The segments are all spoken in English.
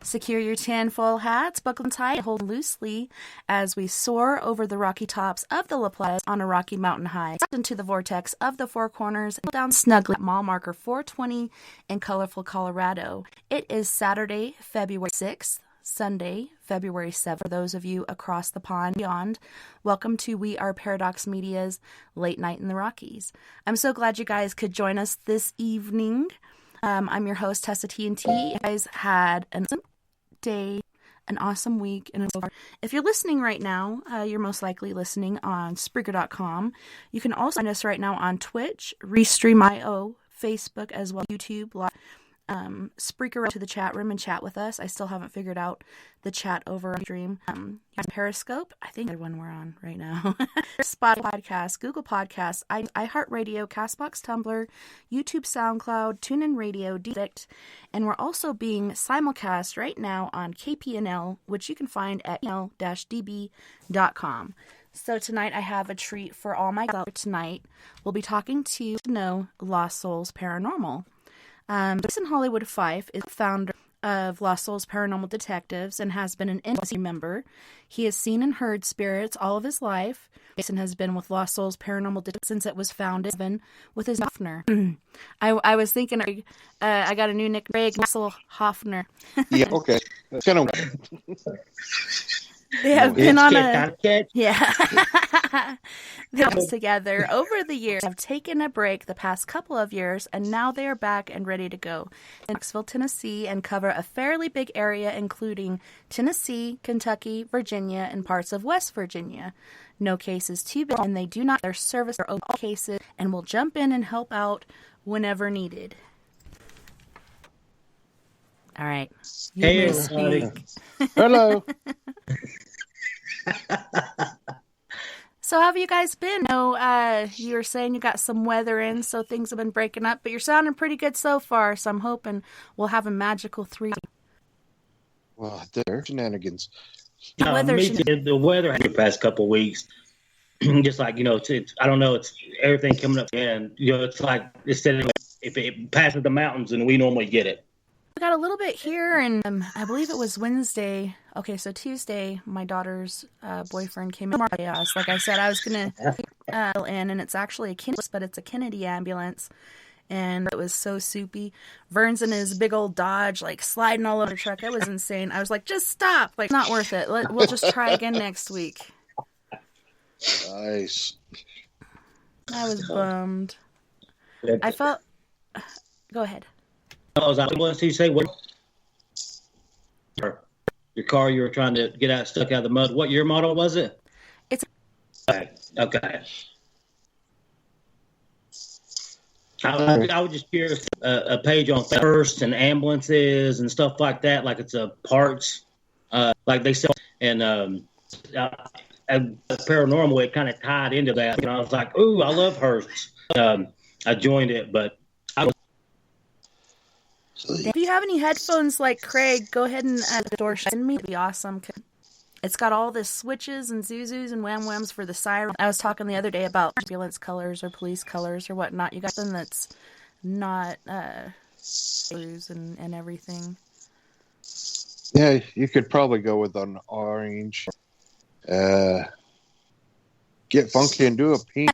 Secure your tinfoil hats, buckle them tight, hold loosely as we soar over the rocky tops of the La Plaza on a rocky mountain high, into the vortex of the Four Corners, and down snugly at mile marker 420 in colorful Colorado. It is Saturday, February 6th. Sunday, February 7th. For those of you across the pond and beyond, welcome to We Are Paradox Media's Late Night in the Rockies. I'm so glad you guys could join us this evening. I'm your host, TessaTNT. You guys had an awesome day, an awesome week. And if you're listening right now, you're most likely listening on Spreaker.com. You can also find us right now on Twitch, Restream.io, Facebook, as well as YouTube, Spreaker to the chat room and chat with us. I still haven't figured out the chat over stream. Periscope, I think the one we're on right now. Spotify podcast, Google Podcasts, iHeartRadio, Castbox, Tumblr, YouTube, SoundCloud, TuneIn Radio, Dict, and we're also being simulcast right now on KPNL, which you can find at nl-db.com. So tonight I have a treat for all my guests. Tonight we'll be talking to Lost Souls Paranormal. Jason Hollywood Fife is the founder of Lost Souls Paranormal Detectives and has been an industry member. He has seen and heard spirits all of his life. Jason has been with Lost Souls Paranormal Detectives since it was founded, with his Hoffner. I was thinking, I got a new nickname, Russell Hoffner. Yeah, okay. That's kind of... They have been on a... Yeah. They've together over the years, have taken a break the past couple of years, and now they are back and ready to go in Knoxville, Tennessee, and cover a fairly big area, including Tennessee, Kentucky, Virginia, and parts of West Virginia. No cases too big, and they do not their service or open cases, and will jump in and help out whenever needed. All right. Hey, everybody. Hello. So how have you guys been? You were saying you got some weather in, so things have been breaking up, but you're sounding pretty good so far, so I'm hoping we'll have a magical 3. Well, they're shenanigans. The weather the past couple of weeks, just like, it's I don't know, it's everything coming up, and, it's like, instead of if it passes the mountains, and we normally get it. I got a little bit here, and I believe it was Wednesday. Okay, so Tuesday, my daughter's boyfriend came in. Chaos. Like I said, I was going to in, and it's actually a Kennedy, but it's a Kennedy ambulance, and it was so soupy. Vern's in his big old Dodge, like sliding all over the truck. It was insane. I was like, just stop. Like, not worth it. We'll just try again next week. Nice. I was bummed. I felt... Go ahead. What did he say? What? Your car you were trying to get out, stuck out of the mud. What year model was it? It's okay. I was just curious. A page on first and ambulances and stuff like that, like it's a parts, like they sell. And paranormal, it kind of tied into that. And I was like, "Ooh, I love Hearst." I joined it, but. If you have any headphones like Craig, go ahead and the door send me. It'd be awesome. It's got all the switches and zuzus and wham-whams for the siren. I was talking the other day about ambulance colors or police colors or whatnot. You got something that's not blues and everything. Yeah, you could probably go with an orange. Get funky and do a pink.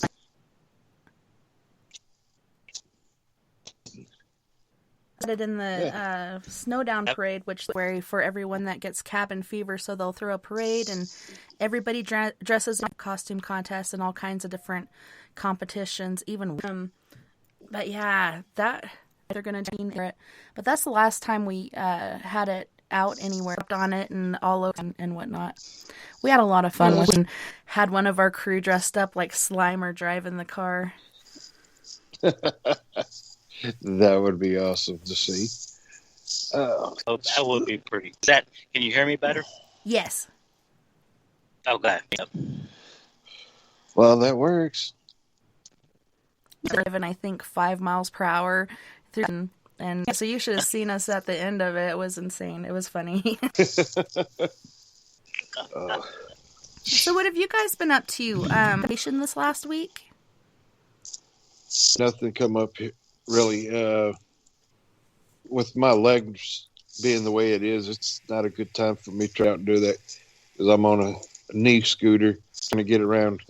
It in the Snowdown Parade, which is for everyone that gets cabin fever, so they'll throw a parade and everybody dresses in costume contests and all kinds of different competitions, even but yeah, that they're gonna do it. But that's the last time we had it out anywhere, on it and all over and whatnot. We had a lot of fun. We had one of our crew dressed up like Slimer driving the car. That would be awesome to see. Oh, that would be pretty. Can you hear me better? Yes. Okay. Yep. Well, that works. Driving, I think, 5 miles per hour through, and so you should have seen us at the end of it. It was insane. It was funny. So, what have you guys been up to? Vacation this last week? Nothing come up really. With my legs being the way it is, it's not a good time for me to try out and do that because I'm on a knee scooter trying to get around.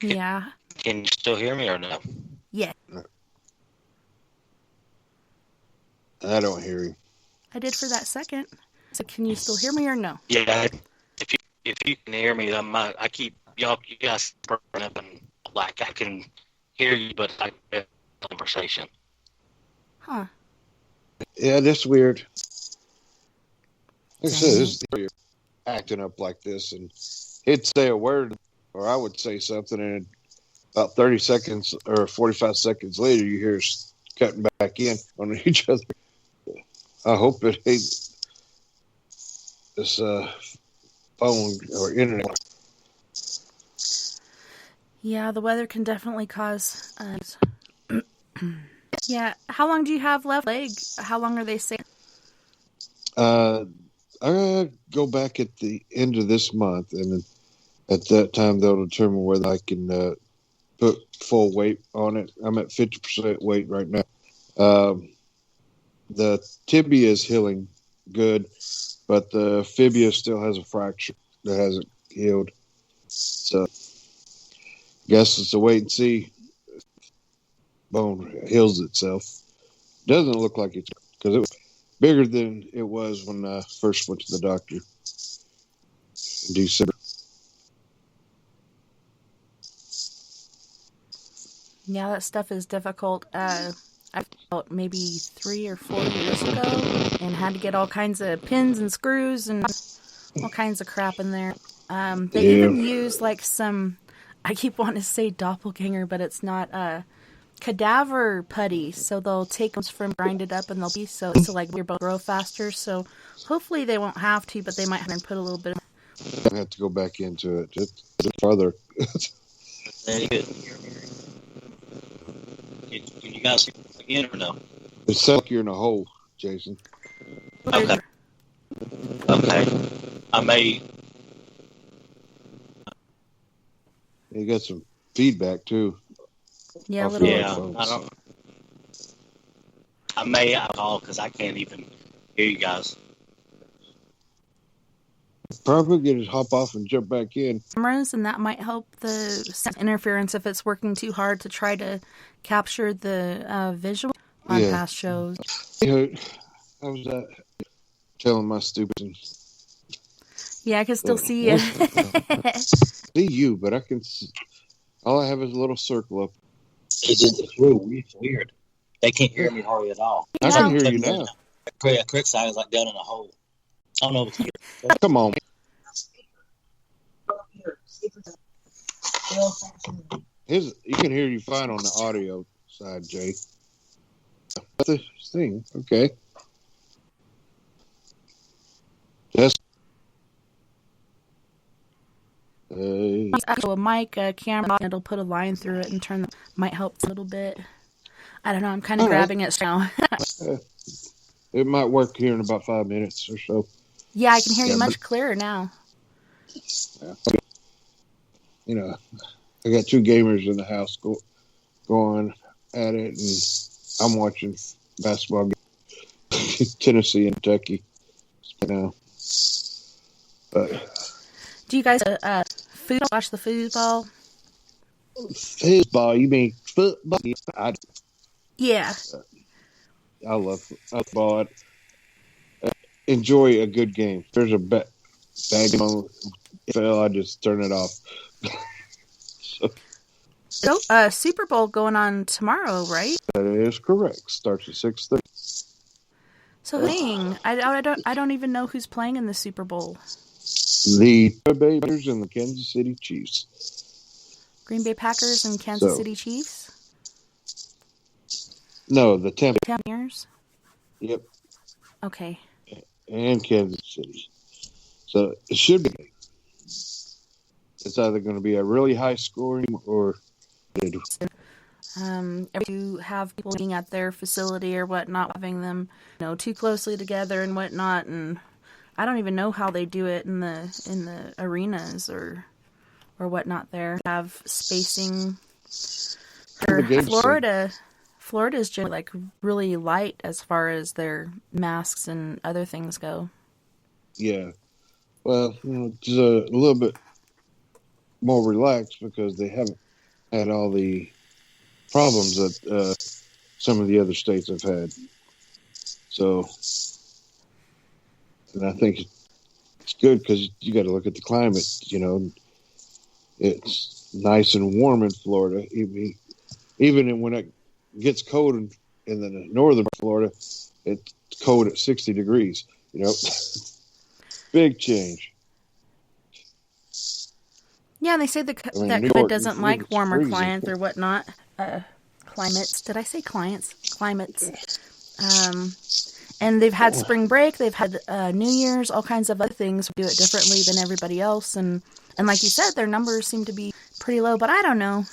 Yeah. Can you still hear me or no? Yeah. I don't hear you. I did for that second. So can you still hear me or no? Yeah. If you can hear me, I keep you guys burning up and like I can hear you, but I get conversation. Huh. Yeah, that's weird. Like I said, Dang. this is weird. Acting up like this, and he'd say a word, or I would say something, and about 30 seconds or 45 seconds later, you hear us cutting back in on each other. I hope it ain't this phone or internet. Yeah, the weather can definitely cause. Yeah. How long do you have left? How long are they saying? I go back at the end of this month, and then at that time they'll determine whether I can put full weight on it. I'm at 50% weight right now. The tibia is healing good, but the fibia still has a fracture that hasn't healed. So, guess it's a wait and see. Bone heals itself. Doesn't look like it's because it was bigger than it was when I first went to the doctor in December. Yeah, that stuff is difficult. I felt maybe 3 or 4 years ago and had to get all kinds of pins and screws and all kinds of crap in there. They even use like some, I keep wanting to say doppelganger, but it's not, cadaver putty. So they'll take them from grind it up and they'll be so like your bone grow faster. So hopefully they won't have to, but they might have to put a little bit. I have to go back into it just further. Very good. Can you guys hear me again or no? It sounds like you're in a hole, Jason. Okay. I may. You got some feedback too. Yeah, a little. Yeah, I don't. I may call because I can't even hear you guys. Probably get to hop off and jump back in. Cameras, and that might help the sound interference if it's working too hard to try to capture the visual on past shows. I was telling my stupid. Yeah, I can still see you. See you, but I can. All I have is a little circle up. It's real weird. They can't hear me hardly at all. I can hear you now. Crick side is like down in a hole. I don't know. Come on. You can hear you fine on the audio side, Jay. The thing, okay. Yes. A mic, a camera, it'll put a line through it and turn. Might help a little bit. I don't know. I'm kind of grabbing it now. It might work here in about 5 minutes or so. Yeah, I can hear you much clearer now. Yeah. You know, I got 2 gamers in the house going at it, and I'm watching basketball games. Tennessee and Kentucky. You know, but do you guys watch the foosball? Foosball? You mean football? Yeah. I love football. Enjoy a good game. There's a bad game on NFL, I just turn it off. So, Super Bowl going on tomorrow, right? That is correct. Starts at 6:30. So, dang, I don't even know who's playing in the Super Bowl. The Raiders and the Kansas City Chiefs. Green Bay Packers and Kansas City Chiefs? No, the Tampa. Years? Yep. Okay. And Kansas City. So it should be. It's either going to be a really high scoring or. If you have people being at their facility or whatnot, having them, too closely together and whatnot, and I don't even know how they do it in the arenas or whatnot. There have spacing. For Florida, Florida is generally like really light as far as their masks and other things go. Yeah. Well, just a little bit more relaxed because they haven't had all the problems that some of the other states have had. So, and I think it's good because you got to look at the climate. It's nice and warm in Florida. Even when it gets cold in the northern Florida, it's cold at 60 degrees. Big change. Yeah, and they say that New COVID York, doesn't like warmer freezing. climates or whatnot. Climates. Did I say clients? Climates. And they've had spring break. They've had New Year's. All kinds of other things. Do it differently than everybody else. And like you said, their numbers seem to be pretty low. But I don't know.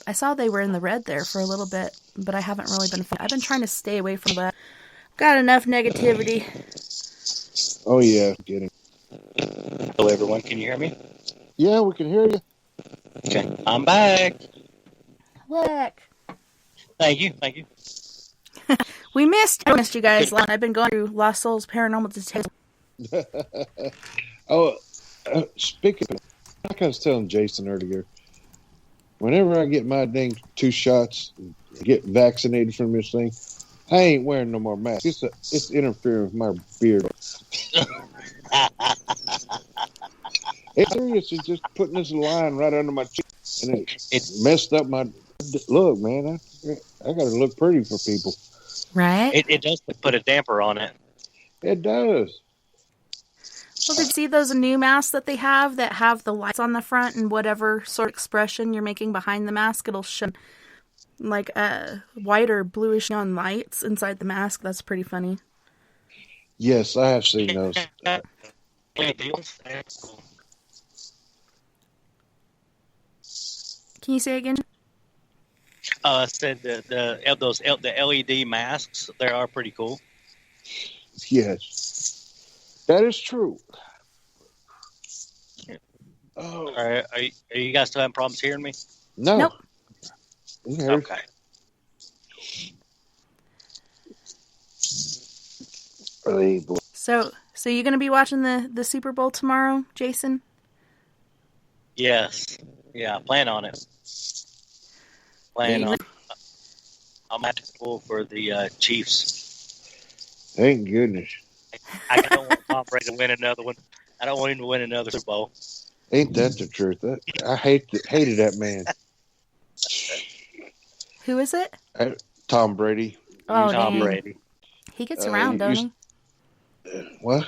I saw they were in the red there for a little bit, but I haven't really been. I've been trying to stay away from that. Got enough negativity. Oh yeah, getting. Hello, everyone. Can you hear me? Yeah, we can hear you. Okay, I'm back. Look. Thank you. We missed you guys. I've been going through Lost Souls Paranormal Detectives. Speaking of, like I was telling Jason earlier, whenever I get my dang 2 shots, get vaccinated from this thing, I ain't wearing no more mask. It's interfering with my beard. It's serious. It's just putting this line right under my chin, and it messed up my look, man. I got to look pretty for people. Right? It does put a damper on it. It does. Well, did you see those new masks that they have that have the lights on the front and whatever sort of expression you're making behind the mask, it'll show like white or bluish neon lights inside the mask? That's pretty funny. Yes, I have seen those. Can you say again? I said the LED masks, they are pretty cool. Yes, that is true. Oh, Are you guys still having problems hearing me? no. Nope. Okay. So you going to be watching the Super Bowl tomorrow, Jason? Yes. Yeah, plan on it. I'm at the pool for the Chiefs. Thank goodness. I don't want Tom Brady to win another one. I don't want him to win another Super Bowl. Ain't that the truth? I hated that man. Who is it? Tom Brady. Oh, Tom dang. Brady. He gets around, don't he? Well,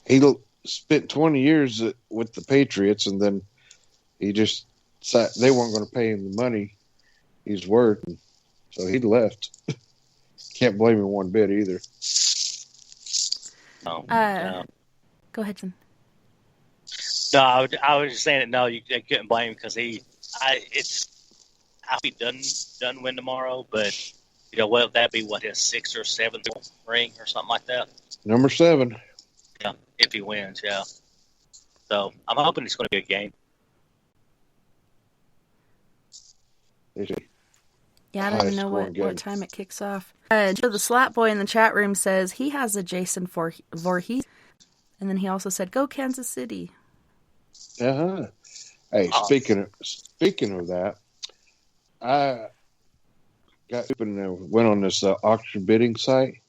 he spent 20 years with the Patriots, and then he just decided they weren't going to pay him the money he's worth, so he left. Can't blame him one bit either. No. Go ahead, Jim. No, I was just saying that. No, you couldn't blame him because I hope he doesn't win tomorrow. But what that be? What, his 6th or 7th ring or something like that? Number 7. Yeah, if he wins, yeah. So I'm hoping it's going to be a game. Yeah, I don't even know what time it kicks off. Joe the Slap Boy in the chat room says he has a Jason Voorhees, and then he also said, "Go Kansas City." Uh-huh. Hey, speaking of that, I went on this auction bidding site,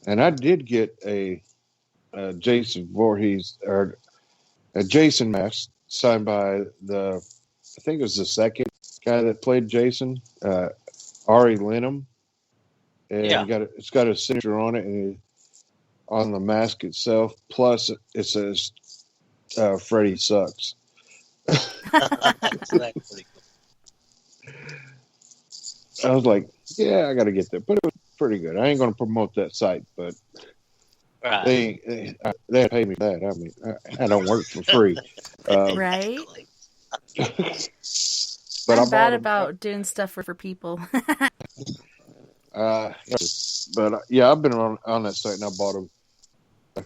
and I did get a Jason Voorhees or a Jason mask signed by I think it was the second guy that played Jason, Ari Lenham, and it's got a signature on it and on the mask itself. Plus, it says Freddie sucks. That's pretty cool. I was like, yeah, I got to get that, but it was pretty good. I ain't going to promote that site, but they pay me that. I mean, I don't work for free, right? But I'm bad about doing stuff for people. But yeah, I've been on that site and I bought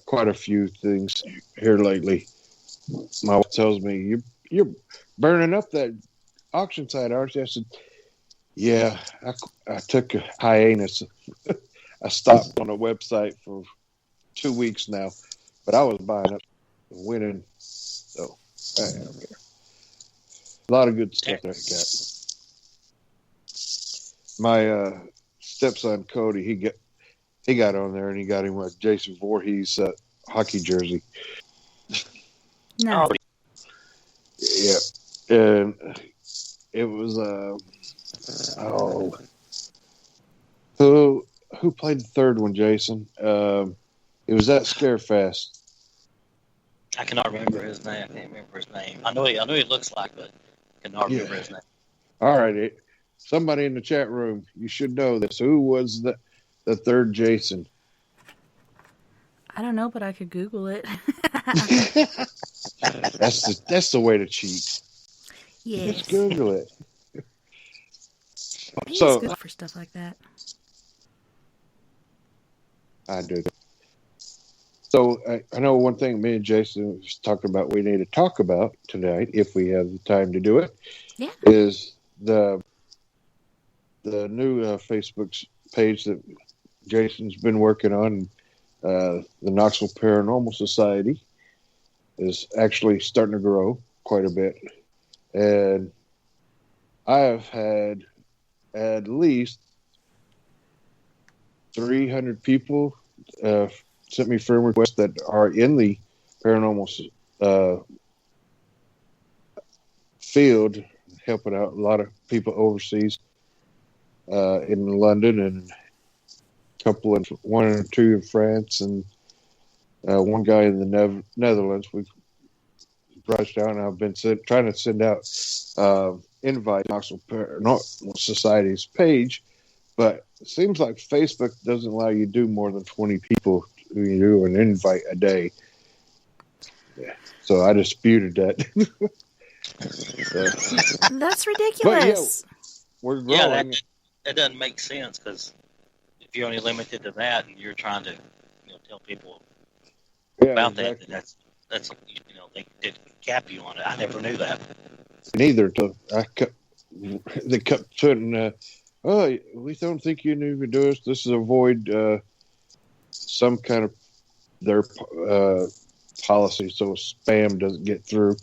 quite a few things here lately. My wife tells me, you're burning up that auction site, aren't you? I said, Yeah, I took a hiatus. I stopped on a website for 2 weeks now, but I was buying up and winning. So I don't care. A lot of good stuff that I got. My stepson Cody, he got on there and he got him a Jason Voorhees hockey jersey. No. Yeah, and it was who played the third one, Jason? It was at Scarefest. I cannot remember his name. I can't remember his name. I know he looks like, but I cannot remember his name. All right, somebody in the chat room, you should know this. Who was the third Jason? I don't know, but I could Google it. That's the way to cheat. Yes. Just Google it. He's good for stuff like that. I do. So I know one thing me and Jason was talking about we need to talk about tonight, if we have the time to do it, is the new Facebook page that Jason's been working on. The Knoxville Paranormal Society is actually starting to grow quite a bit. And I have had at least 300 people sent me friend requests that are in the paranormal field, helping out a lot of people overseas in London, and one or two in France, and one guy in the Netherlands. We've branched out, and I've been trying to send out invite Knoxville Paranormal Society's page, but it seems like Facebook doesn't allow you to do more than 20 people. You do an invite a day. Yeah. So I disputed that. That's ridiculous. But yeah, we're growing. Yeah, that doesn't make sense, because if you're only limited to that and you're trying to tell people about exactly. that's they did cap you on it. I never knew that. Neither. They kept putting, oh, we don't think you need to do this. This is avoid some kind of their policy so spam doesn't get through.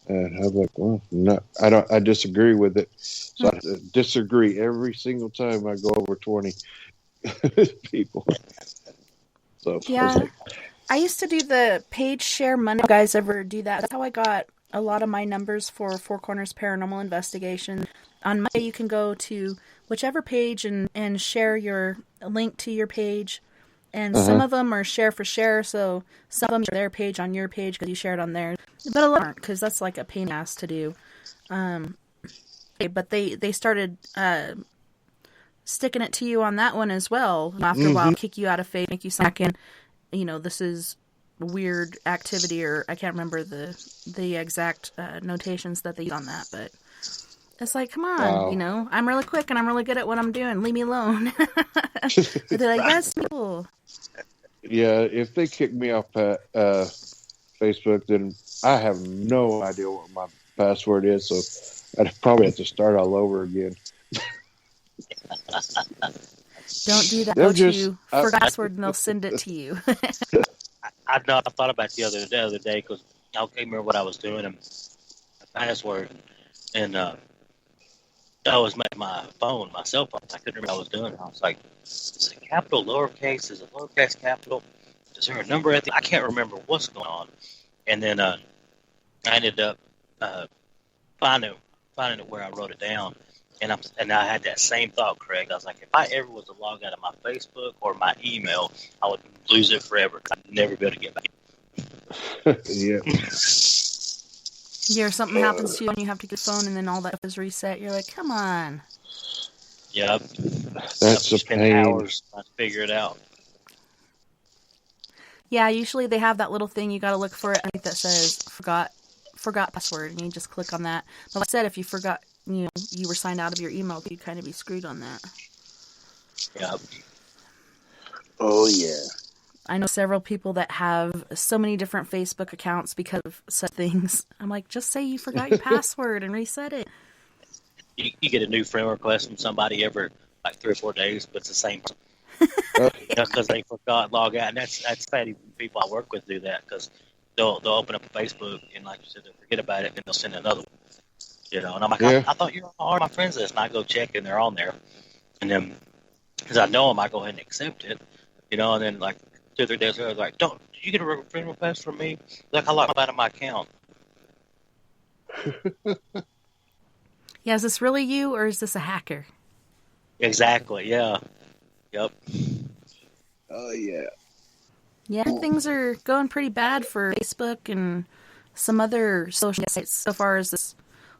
And I was like, well, no, I disagree with it. So I disagree every single time I go over 20 people. So yeah, I used to do the page share Monday. You guys ever do that? That's how I got a lot of my numbers for Four Corners Paranormal Investigation. On Monday, you can go to whichever page and share your link to your page. And some of them are share for share, so some of them are their page on your page because you shared on theirs. But a lot aren't, because that's like a pain in the ass to do. But they started sticking it to you on that one as well. After a while, kick you out of Facebook, make you sign back in. This is weird activity, or I can't remember the exact notations that they use on that, but it's like, come on, wow. I'm really quick and I'm really good at what I'm doing. Leave me alone. But they're like, yes, people. Yeah, if they kick me off Facebook, then I have no idea what my password is, so I'd probably have to start all over again. Don't do that. Go to forgot password and they'll send it to you. I thought about the other day because I can't remember what I was doing and password, and I was making my cell phone. I couldn't remember what I was doing. I was like, is it capital, lowercase? Is it lowercase, capital? Is there a number at the? I can't remember what's going on. And then I ended up finding it where I wrote it down. And I had that same thought, Craig. I was like, if I ever was to log out of my Facebook or my email, I would lose it forever. I'd never be able to get back. Yeah. Yeah, or something happens to you and you have to get the phone and then all that is reset. You're like, come on. Yep. That's a spend pain. hours trying to figure it out. Yeah, usually they have that little thing you got to look for it. I think that says forgot password, and you just click on that. But like I said, if you forgot, you were signed out of your email, you'd kind of be screwed on that. Yep. Oh yeah. I know several people that have so many different Facebook accounts because of such things. I'm like, just say you forgot your password and reset it. you get a new friend request from somebody every like 3 or 4 days, but it's the same person. Because they forgot to log out. And that's sad. People I work with do that because they'll open up a Facebook and, like you said, they'll forget about it and they'll send another one. You know, and I'm like, I thought you were on all my friends list, and I go check and they're on there, and then because I know them, I go ahead and accept it. You know, and then like 2 or 3 days later, like, did you get a friend request from me? Like, I locked out of my account. Yeah, is this really you or is this a hacker? Exactly. Yeah. Yep. Oh yeah. Yeah, things are going pretty bad for Facebook and some other social sites so far as this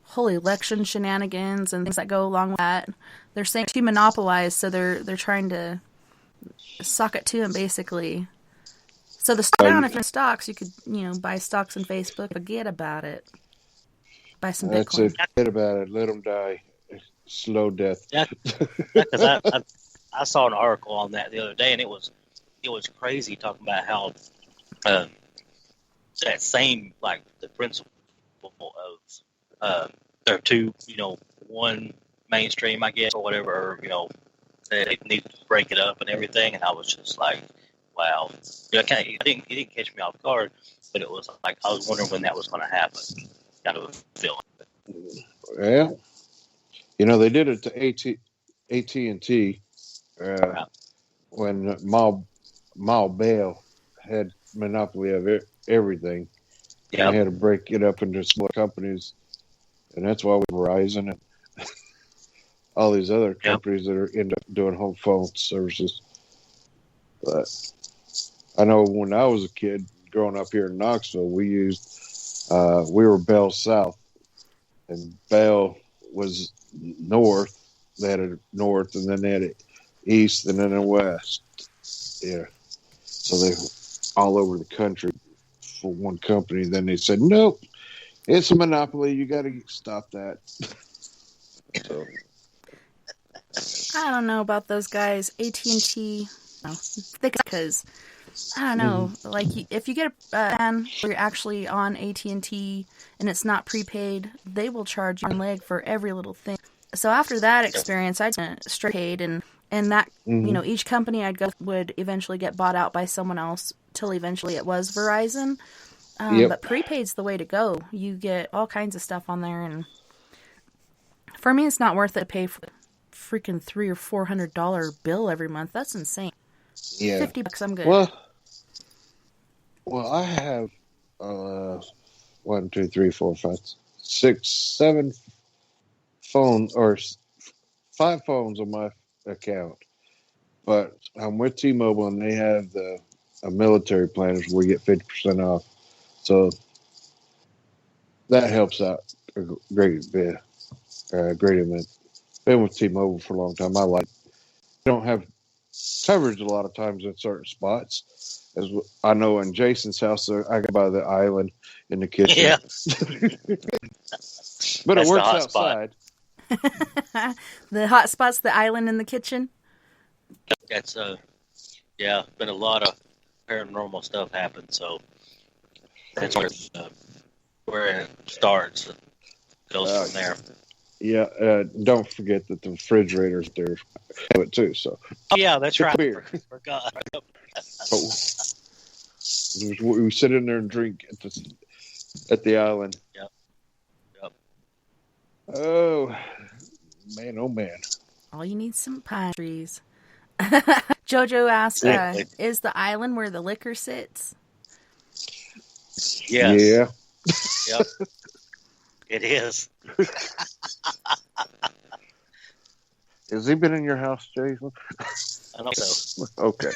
whole election shenanigans and things that go along with that. They're saying too monopolized, so they're trying to sock it to them basically. So the down if you're in stocks, you could buy stocks in Facebook. Forget about it. Buy some Bitcoin. That's it. Forget about it. Let them die. Slow death. Yeah, because I saw an article on that the other day, and it was crazy talking about how that same, like, the principle of there are two, one mainstream, I guess, or whatever, or, they need to break it up and everything, and I was just like, wow. It didn't catch me off guard, but it was like I was wondering when that was going to happen. Kind of a feeling. Yeah. They did it to AT&T when Mal Bell had monopoly of everything. Yeah. They had to break it up into small companies, and that's why Verizon and all these other companies that end up doing home phone services. But I know when I was a kid growing up here in Knoxville, we were Bell South, and Bell was north. They had a north, and then they had an east, and then a west. Yeah. So they all over the country for one company. Then they said, nope, it's a monopoly. You got to stop that. So. I don't know about those guys. AT&T, because I don't know. Like, if you get a plan where you're actually on AT&T and it's not prepaid, they will charge you on leg for every little thing. So after that experience, I went straight paid, and that each company I'd go would eventually get bought out by someone else till eventually it was Verizon. But prepaid's the way to go. You get all kinds of stuff on there, and for me, it's not worth it to pay for the freaking $300 or $400 bill every month. That's insane. Yeah, $50, I'm good. Well, I have 1, 2, 3, 4, 5, 6, 7 phones or 5 phones on my account, but I'm with T-Mobile, and they have a military plan where we get 50% off, so that helps out a great bit, great amount. Been with T-Mobile for a long time. I like it. They don't have coverage a lot of times in certain spots. As I know in Jason's house, I go by the island in the kitchen. Yeah. But it works outside. The hot spot's the island in the kitchen? That's, been a lot of paranormal stuff happen, so that's where it starts. It goes from there. Yeah, don't forget that the refrigerator's there have it too. So. Oh yeah, that's right. Beer. Forgot. We sit in there and drink at the island. Yep. Oh man! Oh man! All you need some pine trees. Jojo asked, "Is the island where the liquor sits?" Yes. Yeah. Yep. It is. Has he been in your house, Jason? I don't know. Okay.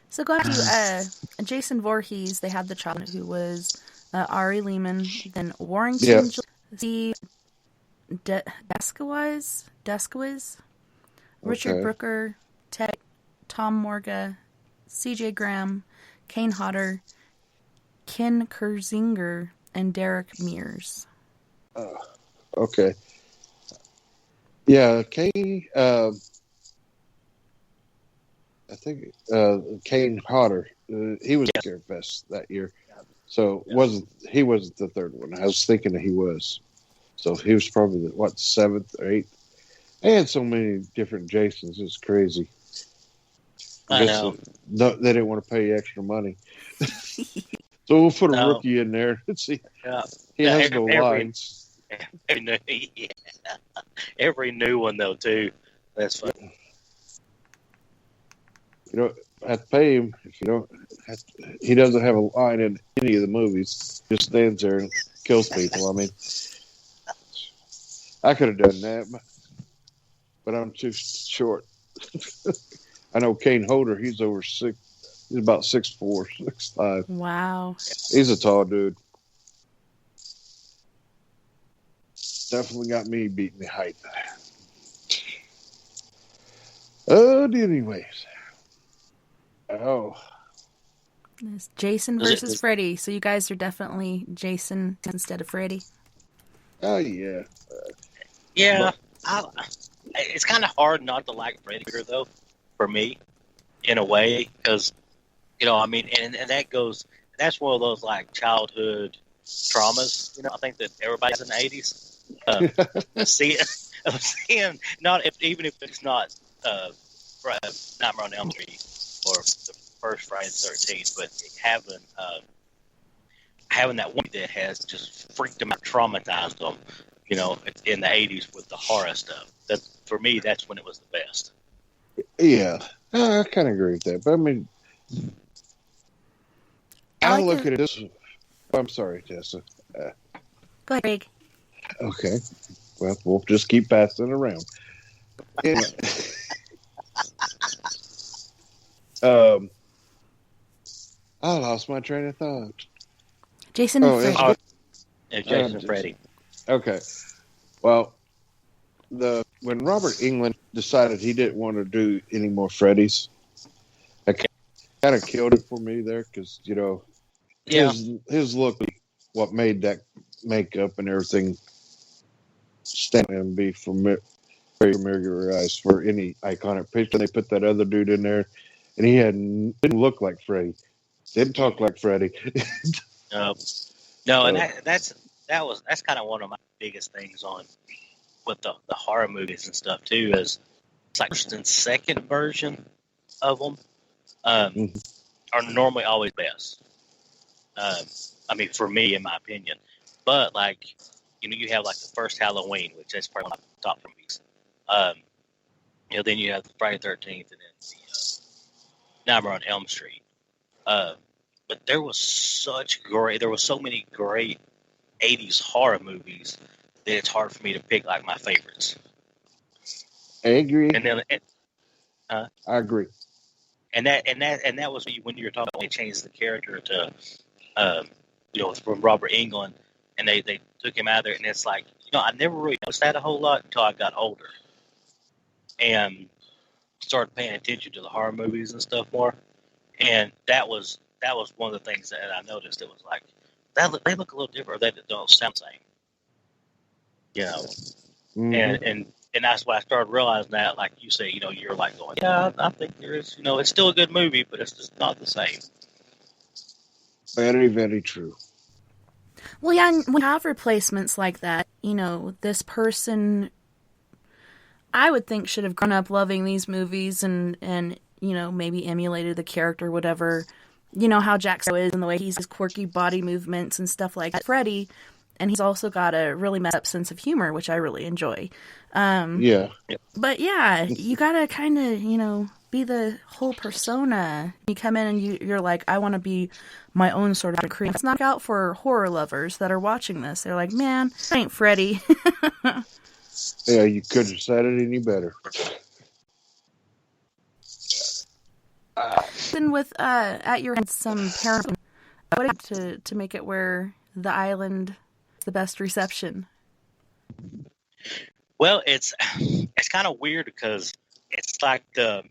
So go back to Jason Voorhees. They had the child who was Ari Lehman, then Warrington, Steve Deskiwiz, Richard Brooker, Tom Morga, C.J. Graham, Kane Hodder, Ken Kerzinger, and Derek Mears. Okay. Yeah, Kane. I think Kane Hodder. He was at Scare Fest that year. So he wasn't the third one. I was thinking that he was. So he was probably the seventh or eighth. They had so many different Jasons. It's crazy. I know. They didn't want to pay extra money. So we'll put a rookie in there. Let's see. Yeah. He has no lines. Every new one, though, too. That's funny. You don't have to pay him if you don't. He doesn't have a line in any of the movies. Just stands there and kills people. I mean, I could have done that, but I'm too short. I know Kane Hodder. He's over 6. He's about 6'4", 6'5". Wow. He's a tall dude. Definitely got me beating the height. Anyways. Oh. It's Jason versus Freddy. So you guys are definitely Jason instead of Freddy. Oh, yeah. Yeah. It's kind of hard not to like Freddy, though, for me, in a way, because, I mean, and that's one of those, like, childhood traumas, I think that everybody's in the 80s. Seeing, even if it's not Nightmare on Elm Street or the first Friday the 13th, but having that one that has just freaked them out, traumatized them, in the 80s with the horror stuff. For me, that's when it was the best. Yeah, I kind of agree with that. But I mean, I look at it this. I'm sorry, Tessa. Go ahead, Greg. Okay. Well, we'll just keep passing it around. I lost my train of thought. Jason and Freddy. Jason and Freddy. Okay. Well, when Robert Englund decided he didn't want to do any more Freddys, that kind of killed it for me there because, his look, what made that makeup and everything stand and be very familiarized for any iconic picture. They put that other dude in there, and he didn't look like Freddy, didn't talk like Freddy. No, and that's kind of one of my biggest things with the horror movies and stuff too. Is it's like first and second version of them are normally always best. I mean, for me, in my opinion, but like. You have like the first Halloween, which is probably one of the top movies. Then you have the Friday the 13th, and then the Nightmare on Elm Street. But there was so many great 80s horror movies that it's hard for me to pick like my favorites. I agree. And then, I agree. And that was when you were talking about they changed the character to, from Robert Englund. And they took him out of there, and it's like, I never really noticed that a whole lot until I got older. And started paying attention to the horror movies and stuff more. And that was one of the things that I noticed. It was like, they look a little different, or they don't sound the same. Mm-hmm. And that's why I started realizing that, like you say, you're like going, yeah, I think there is, it's still a good movie, but it's just not the same. Very, very true. Well, yeah, and when you have replacements like that, this person, I would think, should have grown up loving these movies and maybe emulated the character, whatever. How Jack Sparrow is and the way he's his quirky body movements and stuff like that. Freddy, and he's also got a really messed up sense of humor, which I really enjoy. Yeah. But yeah, you gotta kind of, be the whole persona. You come in and you're like, I want to be my own sort of creep. It's not out for horror lovers that are watching this. They're like, man, I ain't Freddy. Yeah, you couldn't have said it any better. Then with at your end some parent, what to make it where the island is the best reception? Well, it's kind of weird because it's like the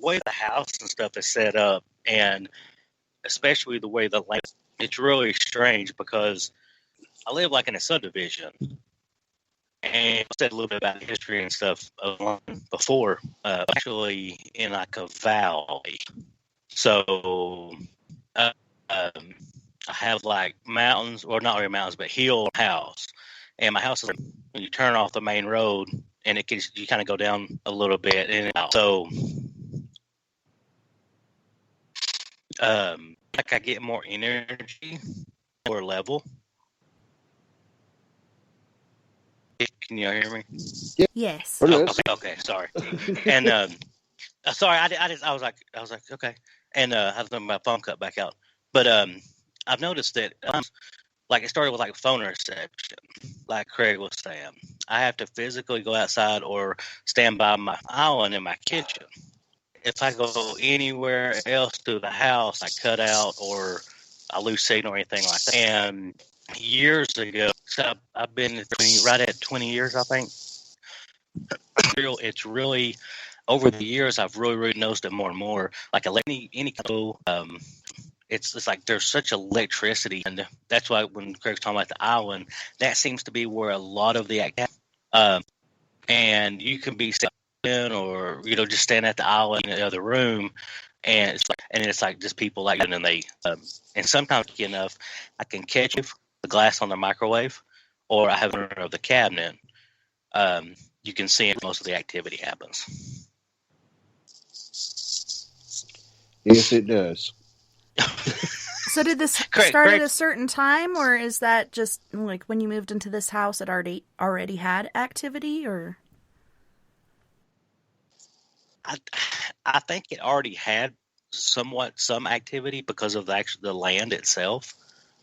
way the house and stuff is set up, and especially the way the land, it's really strange because I live like in a subdivision, and I said a little bit about history and stuff before, actually in like a valley. So I have like mountains, or not really mountains, but hill house. And my house is when you turn off the main road, and you kind of go down a little bit in and out. So, like I get more energy, more level. Can you hear me? Yes. Oh, Okay, sorry. And sorry, I was like, okay. And I have my phone cut back out. But I've noticed that like it started with like phone reception, like Craig was saying. I have to physically go outside or stand by my island in my kitchen. If I go anywhere else to the house, I cut out or I lose signal or anything like that. And years ago, so I've been right at 20 years, I think. It's really over the years I've really noticed it more and more. Like any it's like there's such electricity, and that's why when Craig's talking about the island, that seems to be where a lot of the activity. And you can be sitting or just standing at the island in the other room, and it's like just people like, and then they and sometimes enough, I can catch the glass on the microwave, or I have it of the cabinet. You can see it, most of the activity happens. Yes, it does. So did this start at a certain time, or is that just like when you moved into this house it already had activity, or? I think it already had some activity because of the land itself.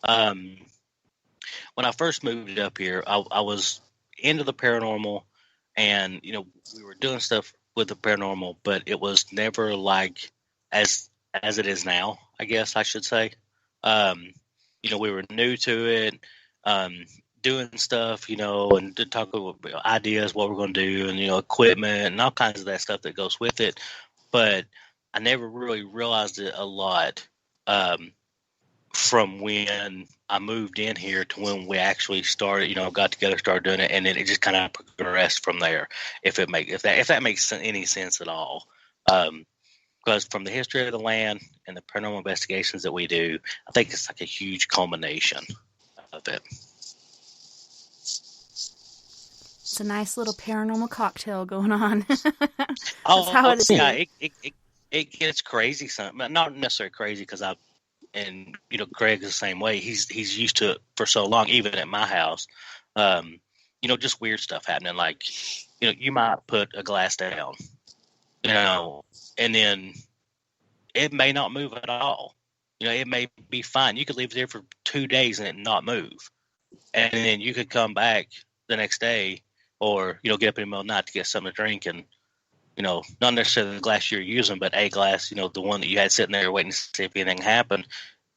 When I first moved up here, I was into the paranormal, and we were doing stuff with the paranormal, but it was never like as it is now, I guess I should say. We were new to it, doing stuff, and to talk about ideas, what we're going to do, and equipment and all kinds of that stuff that goes with it. But I never really realized it a lot from when I moved in here to when we actually started, got together, started doing it, and then it just kind of progressed from there. If that makes any sense at all. Because from the history of the land and the paranormal investigations that we do, I think it's like a huge culmination of it. It's a nice little paranormal cocktail going on. That's how it is. Yeah, it gets crazy. Not necessarily crazy because Craig's the same way. He's used to it for so long, even at my house. Just weird stuff happening. Like, you might put a glass down, and then it may not move at all. It may be fine. You could leave it there for 2 days and it not move. And then you could come back the next day or, get up in the middle of the night to get something to drink and, not necessarily the glass you're using, but a glass, the one that you had sitting there waiting to see if anything happened,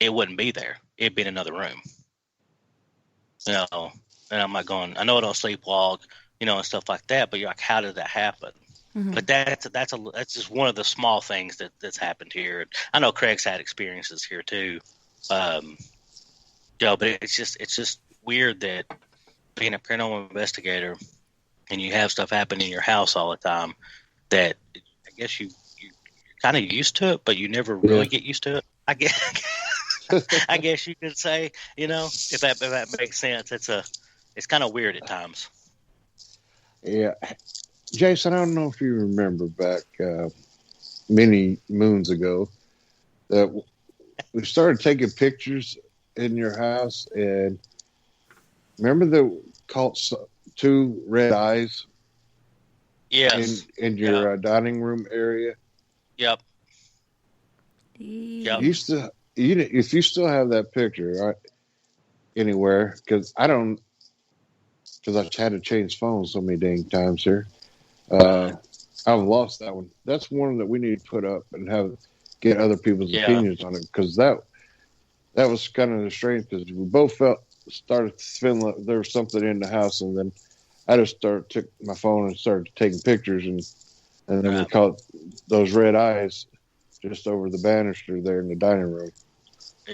it wouldn't be there. It'd be in another room. And I'm like going, I know I don't sleepwalk, and stuff like that, but you're like, how did that happen? Mm-hmm. But that's just one of the small things that's happened here. I know Craig's had experiences here too, but it's just weird that being a paranormal investigator and you have stuff happen in your house all the time that I guess you're kind of used to it, but you never really get used to it. I guess you could say, if that makes sense. It's kind of weird at times. Yeah. Jason, I don't know if you remember back many moons ago that we started taking pictures in your house, and remember the caught 2 red eyes? Yes. In your dining room area? Yep. If you still have that picture anywhere, because I've had to change phones so many dang times here. I've lost that one. That's one that we need to put up and get other people's opinions on it, because that was kind of strange, because we both started feeling like there was something in the house, and then I just took my phone and started taking pictures, and then we caught those red eyes just over the banister there in the dining room.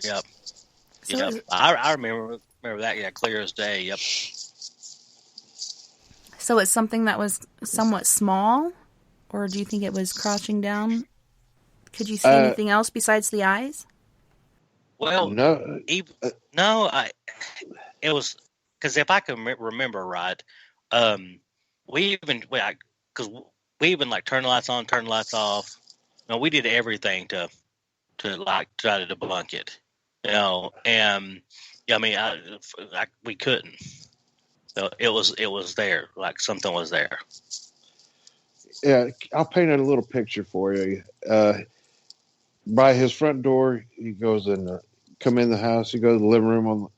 Yep. I remember that, clear as day. Yep. So it's something that was somewhat small, or do you think it was crouching down? Could you see anything else besides the eyes? Well, No, no, it was because if I can remember right, because we even like turn the lights on, turn the lights off. No, we did everything to like try to debunk it, and I mean, we couldn't. So it was there, like something was there. yeah, I'll paint a little picture for you. By his front door, he goes and come in the house. He goes to the living room.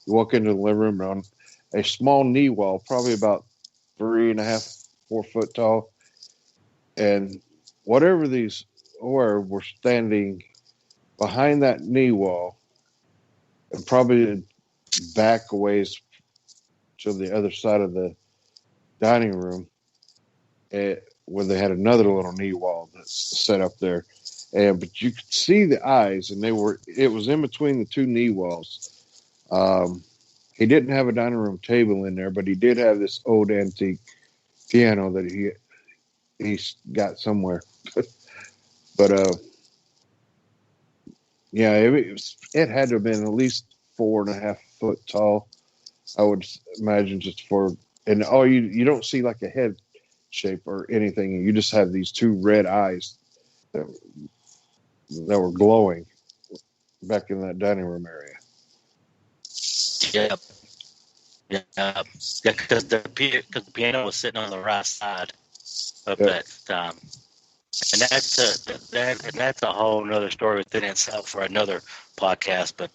You walk into the living room on a small knee wall, probably about 3.5, 4 foot tall, and whatever these were standing behind that knee wall, and probably back a ways to the other side of the dining room, where they had another little knee wall that's set up there. But you could see the eyes, and it was in between the two knee walls. He didn't have a dining room table in there, but he did have this old antique piano that he's got somewhere. But yeah, it had to have been at least 4.5 foot tall, I would imagine, and you don't see like a head shape or anything. You just have these two red eyes that were glowing back in that dining room area. Yeah, because the piano was sitting on the right side of that, and that's a whole nother story within itself for another podcast. But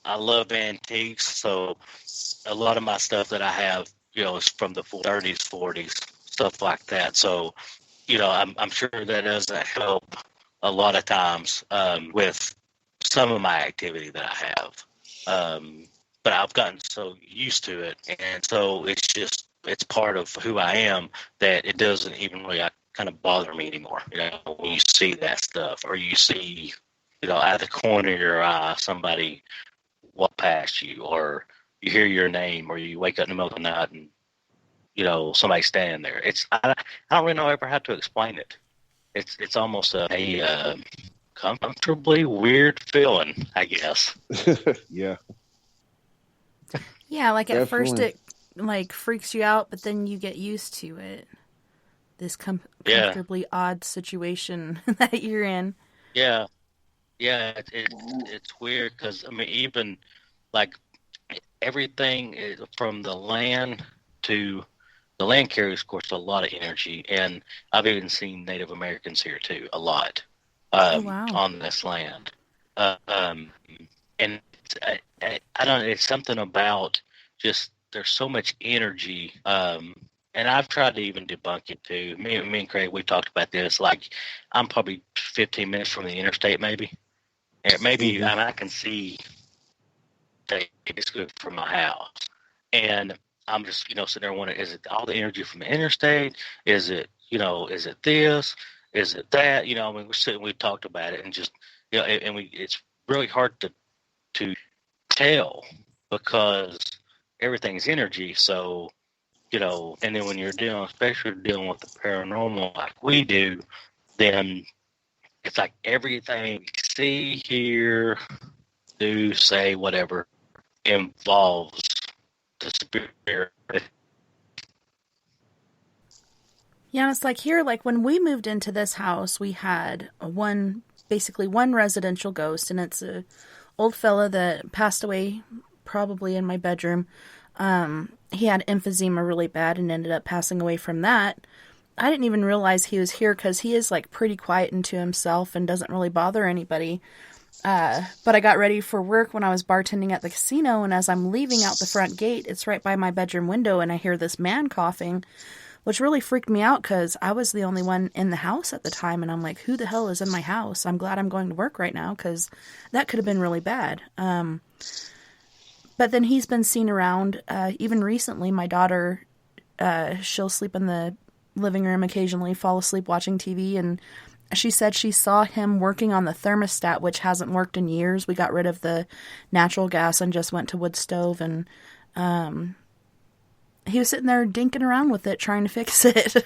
I love antiques, so a lot of my stuff that I have, is from the 30s, 40s, stuff like that. So, I'm sure that doesn't help a lot of times with some of my activity that I have. But I've gotten so used to it, and so it's part of who I am that it doesn't even really kind of bother me anymore. When you see that stuff, or you see, out of the corner of your eye, somebody walk past you, or you hear your name, or you wake up in the middle of the night and somebody standing there. I don't really know ever how to explain it. It's almost a comfortably weird feeling, I guess. Yeah. Yeah, like at first Definitely. it like freaks you out, but then you get used to it. This comfortably odd situation that you're in. Yeah, it's weird because I mean, even like everything from the land to the land carries, of course, a lot of energy, and I've even seen Native Americans here too, a lot Wow. on this land, and I don't know, it's something about just there's so much energy. And I've tried to even debunk it too. Me and Craig, we talked about this. Like, I'm probably 15 minutes from the interstate, maybe. And maybe Mhm. I can see that it's good for my house. And I'm just, sitting there wondering, is it all the energy from the interstate? Is it, is it this? Is it that? I mean, we talked about it, and just, and it's really hard to tell because everything's energy. So, and then when you're especially dealing with the paranormal like we do, then it's like everything we see, hear, do, say, whatever involves the spirit. Yeah, it's like here, like when we moved into this house, we had basically one residential ghost, and it's a old fella that passed away probably in my bedroom. He had emphysema really bad and ended up passing away from that. I didn't even realize he was here because he is like pretty quiet and to himself and doesn't really bother anybody. But I got ready for work when I was bartending at the casino, and as I'm leaving out the front gate, it's right by my bedroom window, and I hear this man coughing, which really freaked me out because I was the only one in the house at the time, and I'm like, who the hell is in my house? I'm glad I'm going to work right now because that could have been really bad. But then he's been seen around, even recently. My daughter, she'll sleep in the living room occasionally, fall asleep watching TV, and she said she saw him working on the thermostat, which hasn't worked in years. We got rid of the natural gas and just went to wood stove, and he was sitting there dinking around with it, trying to fix it.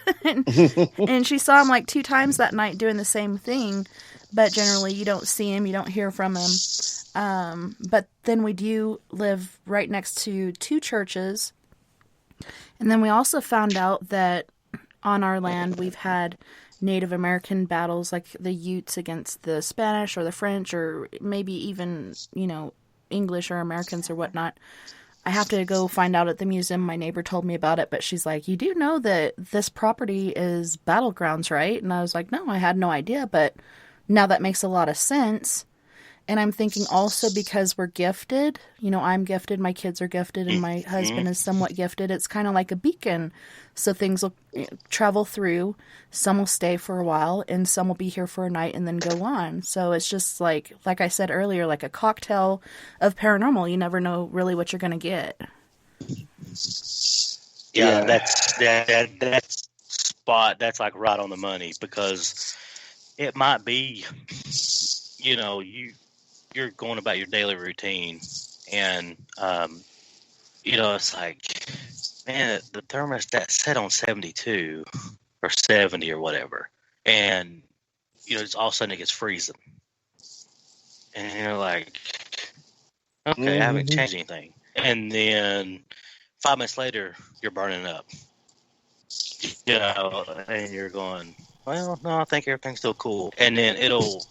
and she saw him like 2 times that night doing the same thing. but generally you don't see him, you don't hear from him. But then we do live right next to two churches. And then we also found out that on our land we've had Native American battles, like the Utes against the Spanish or the French, or maybe even, English or Americans or whatnot. I have to go find out at the museum. My neighbor told me about it, but she's like, you do know that this property is battlegrounds, right? And I was like, no, I had no idea, but now that makes a lot of sense. And I'm thinking also because we're gifted, I'm gifted, my kids are gifted, and my husband is somewhat gifted. It's kind of like a beacon. So things will travel through. Some will stay for a while, and some will be here for a night and then go on. So it's just like I said earlier, like a cocktail of paranormal. You never know really what you're going to get. Yeah, that's spot. That's like right on the money, because it might be, you're going about your daily routine, and it's like, man, the thermostat set on 72 or 70 or whatever, and it's all of a sudden it gets freezing, and you're like, okay, I haven't changed anything, and then 5 minutes later you're burning up, and you're going, well, no, I think everything's still cool, and then it'll,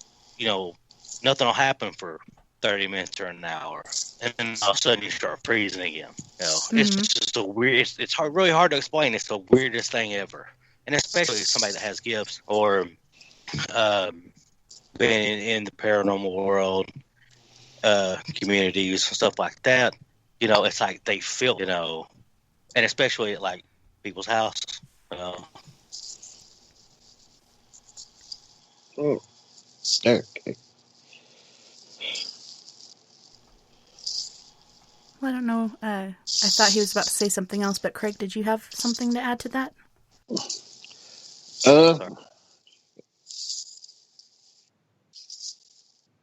nothing will happen for 30 minutes or an hour, and then all of a sudden you start freezing again. It's just a weird. It's really hard to explain. It's the weirdest thing ever, and especially somebody that has gifts or been in the paranormal world, communities and stuff like that. It's like they feel. And especially at like people's houses. Oh, okay. Well, I don't know. I thought he was about to say something else, but Craig, did you have something to add to that?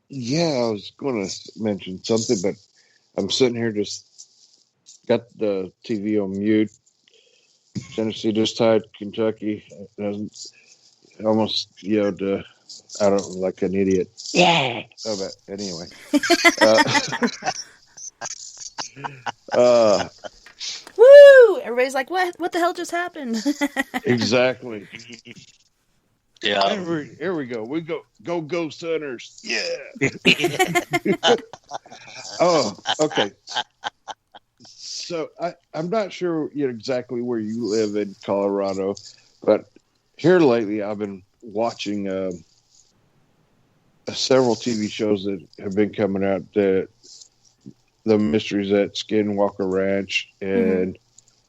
Yeah, I was going to mention something, but I'm sitting here just got the TV on mute. Tennessee just tied Kentucky. I almost yelled out like an idiot. Yeah. Oh, but anyway. Woo! Everybody's like, what the hell just happened? Exactly. Yeah. Here we go. We go Sunners. Yeah. Oh, okay. So I'm not sure exactly where you live in Colorado, but here lately I've been watching several TV shows that have been coming out, that the mysteries at Skinwalker Ranch, and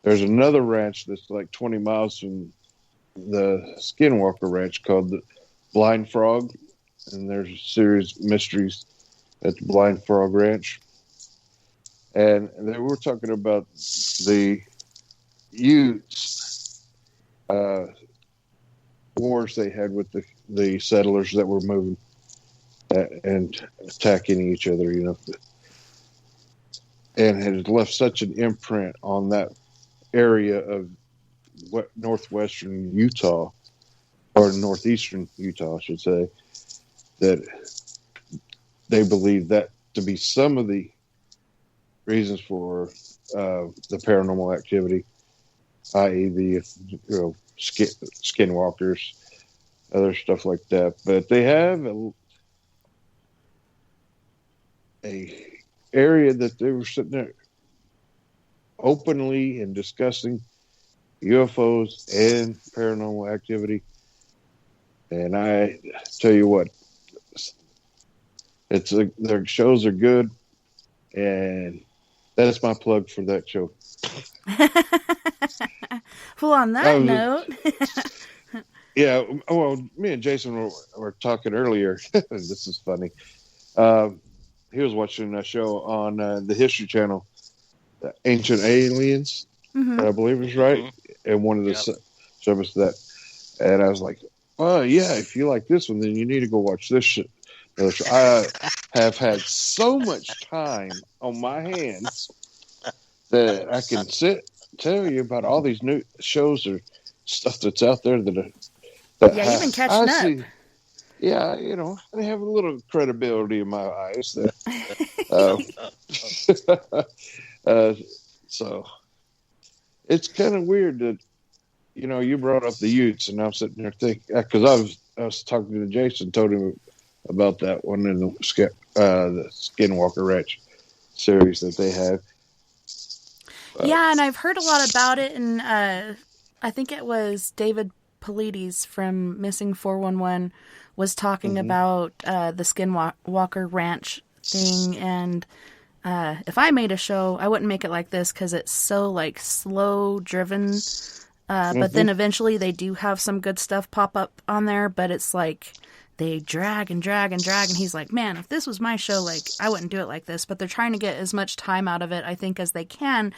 there's another ranch that's like 20 miles from the Skinwalker Ranch called the Blind Frog, and there's a series of mysteries at the Blind Frog Ranch. And they were talking about the Utes wars they had with the settlers that were moving and attacking each other, and had left such an imprint on that area of northwestern Utah, or northeastern Utah, I should say, that they believe that to be some of the reasons for the paranormal activity, i.e. the skinwalkers, other stuff like that. But they have a area that they were sitting there openly and discussing UFOs and paranormal activity. And I tell you what, their shows are good, and that's my plug for that show. Well, on that note. Yeah, well, me and Jason were talking earlier. This is funny. He was watching a show on the History Channel, the Ancient Aliens, I believe is right, and one of the services that. And I was like, oh, yeah, if you like this one, then you need to go watch this shit. I have had so much time on my hands that I can tell you about all these new shows or stuff that's out there that you've been catching up. Yeah, they have a little credibility in my eyes. Uh, uh, so it's kind of weird that you brought up the Utes, and I'm sitting there thinking because I was talking to Jason, told him about that one in the Skinwalker Ranch series that they have. Yeah, and I've heard a lot about it, and I think it was David Polides from Missing 411 was talking about the Skinwalker Ranch thing, and if I made a show, I wouldn't make it like this because it's so like slow driven. But then eventually they do have some good stuff pop up on there, but it's like they drag and drag and drag, and he's like, man, if this was my show, like, I wouldn't do it like this. But they're trying to get as much time out of it, I think, as they can.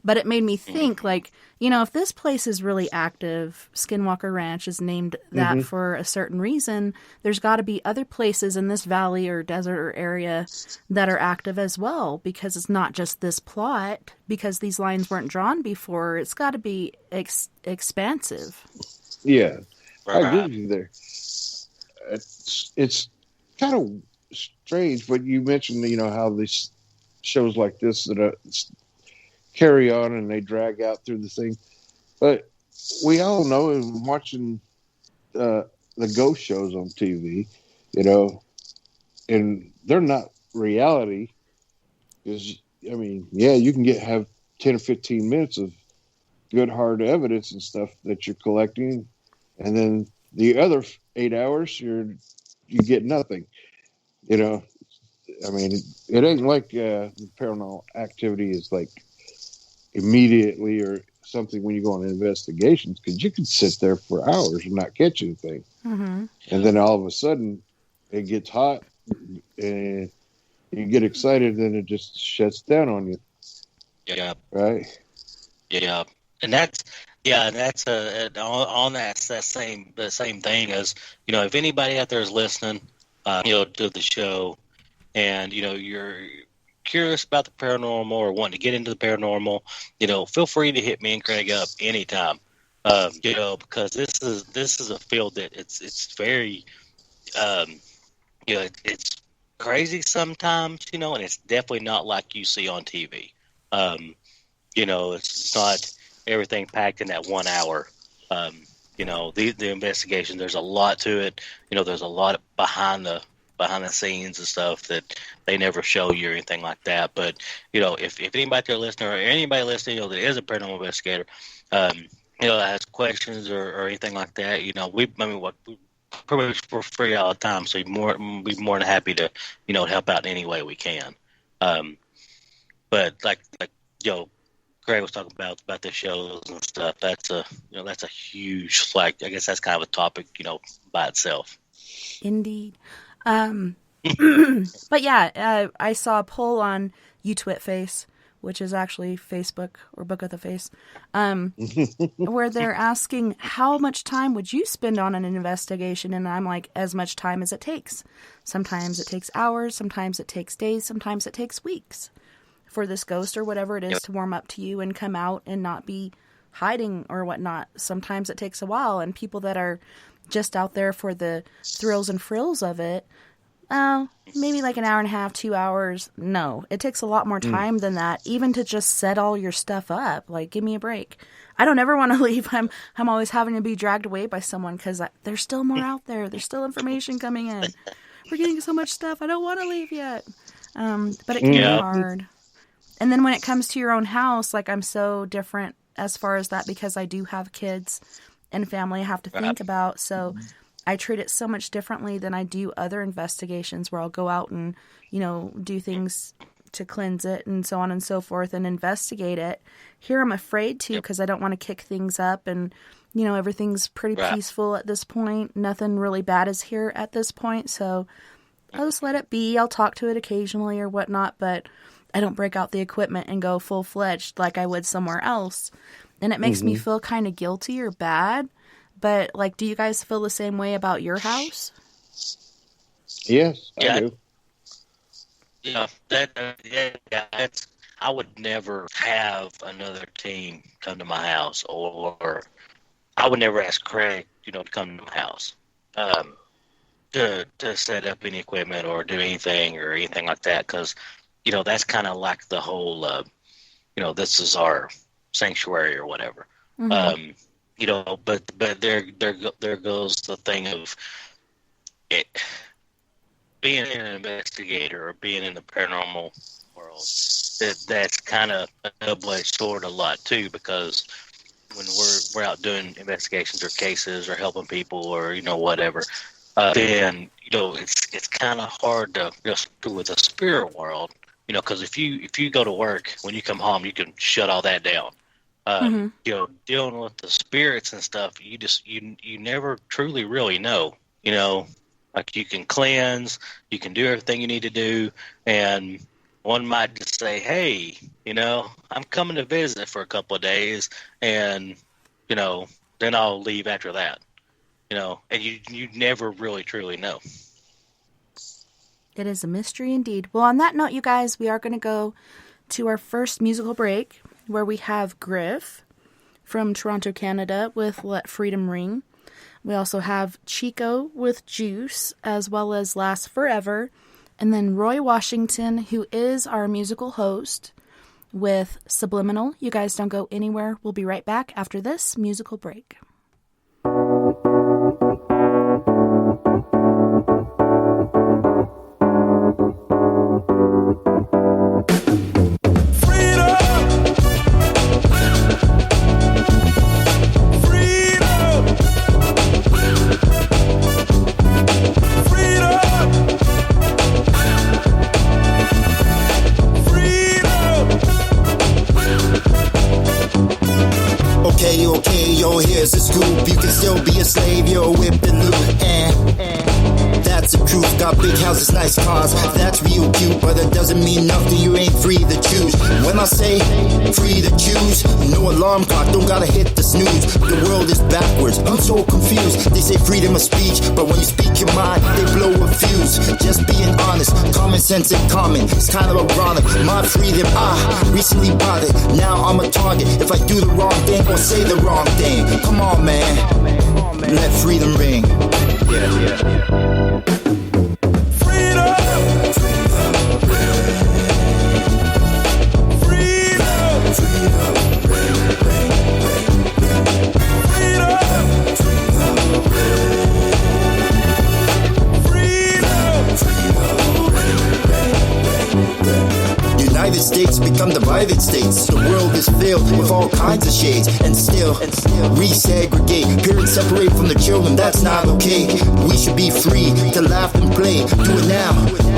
But it made me think, like, if this place is really active, Skinwalker Ranch is named that for a certain reason, there's got to be other places in this valley or desert or area that are active as well, because it's not just this plot, because these lines weren't drawn before. It's got to be expansive. Yeah, I agree with you there. It's kind of strange, but you mentioned, how these shows like this that carry on and they drag out through the thing. But we all know, and watching the ghost shows on TV, and they're not reality. Because, you can have 10 or 15 minutes of good hard evidence and stuff that you're collecting, and then the other 8 hours you get nothing. It ain't like the paranormal activity is like immediately or something when you go on investigations, because you can sit there for hours and not catch anything. And then all of a sudden it gets hot and you get excited and it just shuts down on you. Yeah. Right. Yeah. And that's on that same thing as, if anybody out there is listening, to the show, and, you're curious about the paranormal or wanting to get into the paranormal, feel free to hit me and Craig up anytime, because this is a field that it's very, it's crazy sometimes, and it's definitely not like you see on TV. It's not everything packed in that 1 hour. The investigation, there's a lot to it. There's a lot behind the scenes and stuff that they never show you or anything like that. But, if anybody there listening or anybody listening, that is a paranormal investigator, that has questions or anything like that, we pretty much for free all the time. So we'd be more than happy to, help out in any way we can. But like, Craig was talking about the shows and stuff. That's a huge, I guess that's kind of a topic, by itself. Indeed. But yeah, I saw a poll on UTwitFace, which is actually Facebook or Book of the Face, where they're asking how much time would you spend on an investigation? And I'm like, as much time as it takes. Sometimes it takes hours, sometimes it takes days, sometimes it takes weeks for this ghost or whatever it is to warm up to you and come out and not be hiding or whatnot. Sometimes it takes a while, and people that are just out there for the thrills and frills of it, maybe like an hour and a half, 2 hours. No, it takes a lot more time than that, even to just set all your stuff up. Like, give me a break. I don't ever want to leave. I'm always having to be dragged away by someone because there's still more out there. There's still information coming in. We're getting so much stuff. I don't want to leave yet. But it can be hard. And then when it comes to your own house, like, I'm so different as far as that because I do have kids and family I have to think about. So I treat it so much differently than I do other investigations where I'll go out and, do things to cleanse it and so on and so forth and investigate it. Here I'm afraid to because I don't want to kick things up, and, everything's pretty peaceful at this point. Nothing really bad is here at this point. So I'll just let it be. I'll talk to it occasionally or whatnot, but I don't break out the equipment and go full-fledged like I would somewhere else. And it makes me feel kind of guilty or bad. But, like, do you guys feel the same way about your house? Yes, I do. Yeah, I would never have another team come to my house, or I would never ask Craig, to come to my house. to set up any equipment or do anything like that, because that's kind of like the whole this is our sanctuary or whatever. Mm-hmm. But there goes the thing of it being an investigator or being in the paranormal world. That's kind of a double-edged sword a lot too, because when we're out doing investigations or cases or helping people or whatever, then it's kind of hard to just do with the spirit world, because if you go to work, when you come home, you can shut all that down. Dealing with the spirits and stuff, you never truly really know. Like you can cleanse, you can do everything you need to do, and one might just say, hey, I'm coming to visit for a couple of days, and, then I'll leave after that, and you never really truly know. It is a mystery indeed. Well, on that note, you guys, we are going to go to our first musical break, where we have Griff from Toronto, Canada with Let Freedom Ring. We also have Chico with Juice, as well as Last Forever. And then Roy Washington, who is our musical host, with Subliminal. You guys don't go anywhere. We'll be right back after this musical break. Okay, yo, here's the scoop. You can still be a slave, you're whipped and loop. That's the truth. Got big houses, nice cars. That's real cute, but that doesn't mean nothing. You ain't free to choose. When I say free to choose, no alarm clock, don't gotta hit the snooze. The world is backwards, I'm so confused. They say freedom of speech, but when you speak your mind, they blow a fuse. Just being honest, common sense and common. It's kind of ironic. My freedom, recently bought it. Now I'm a target. If I do the wrong thing or say the wrong thing, come on, man. Let freedom ring. Yeah. United States become divided states. The world is filled with all kinds of shades, and still resegregate. Parents separate from the children, that's not okay. We should be free to laugh and play. Do it now,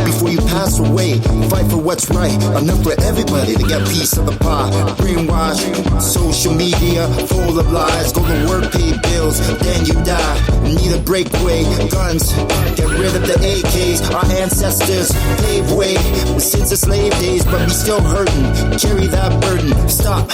before you pass away. Fight for what's right, enough for everybody to get a piece of the pie. Brainwash, social media, full of lies. Go to work, pay bills, then you die. Need a breakaway, guns, get rid of the AKs. Our ancestors paved way since the slave days, but we still hurting. Carry that burden. Stop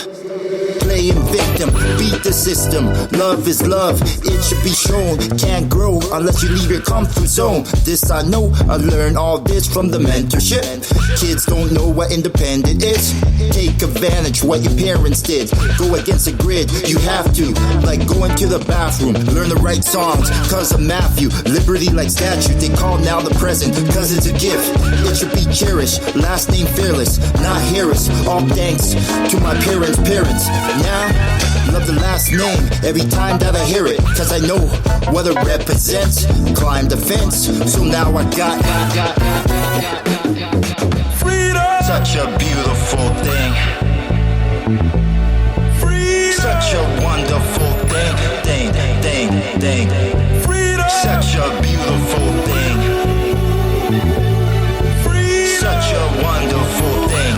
playing victim. Beat the system. Love is love. It should be shown. Can't grow unless you leave your comfort zone. This I know. I learned all this from the mentorship. Kids don't know what independent is. Take advantage what your parents did. Go against the grid. You have to. Like going to the bathroom. Learn the right songs. Cause of Matthew. Liberty like statue. They call now the present. Cause it's a gift. It should be cherished. Last name fearless. Not Harris. All thanks to my parents' parents. Now, love the last name every time that I hear it. Cause I know what it represents. Climb the fence. So now I got freedom. Such a beautiful thing. Freedom. Such a wonderful thing. Freedom. Such a beautiful thing. Freedom. Such a wonderful thing.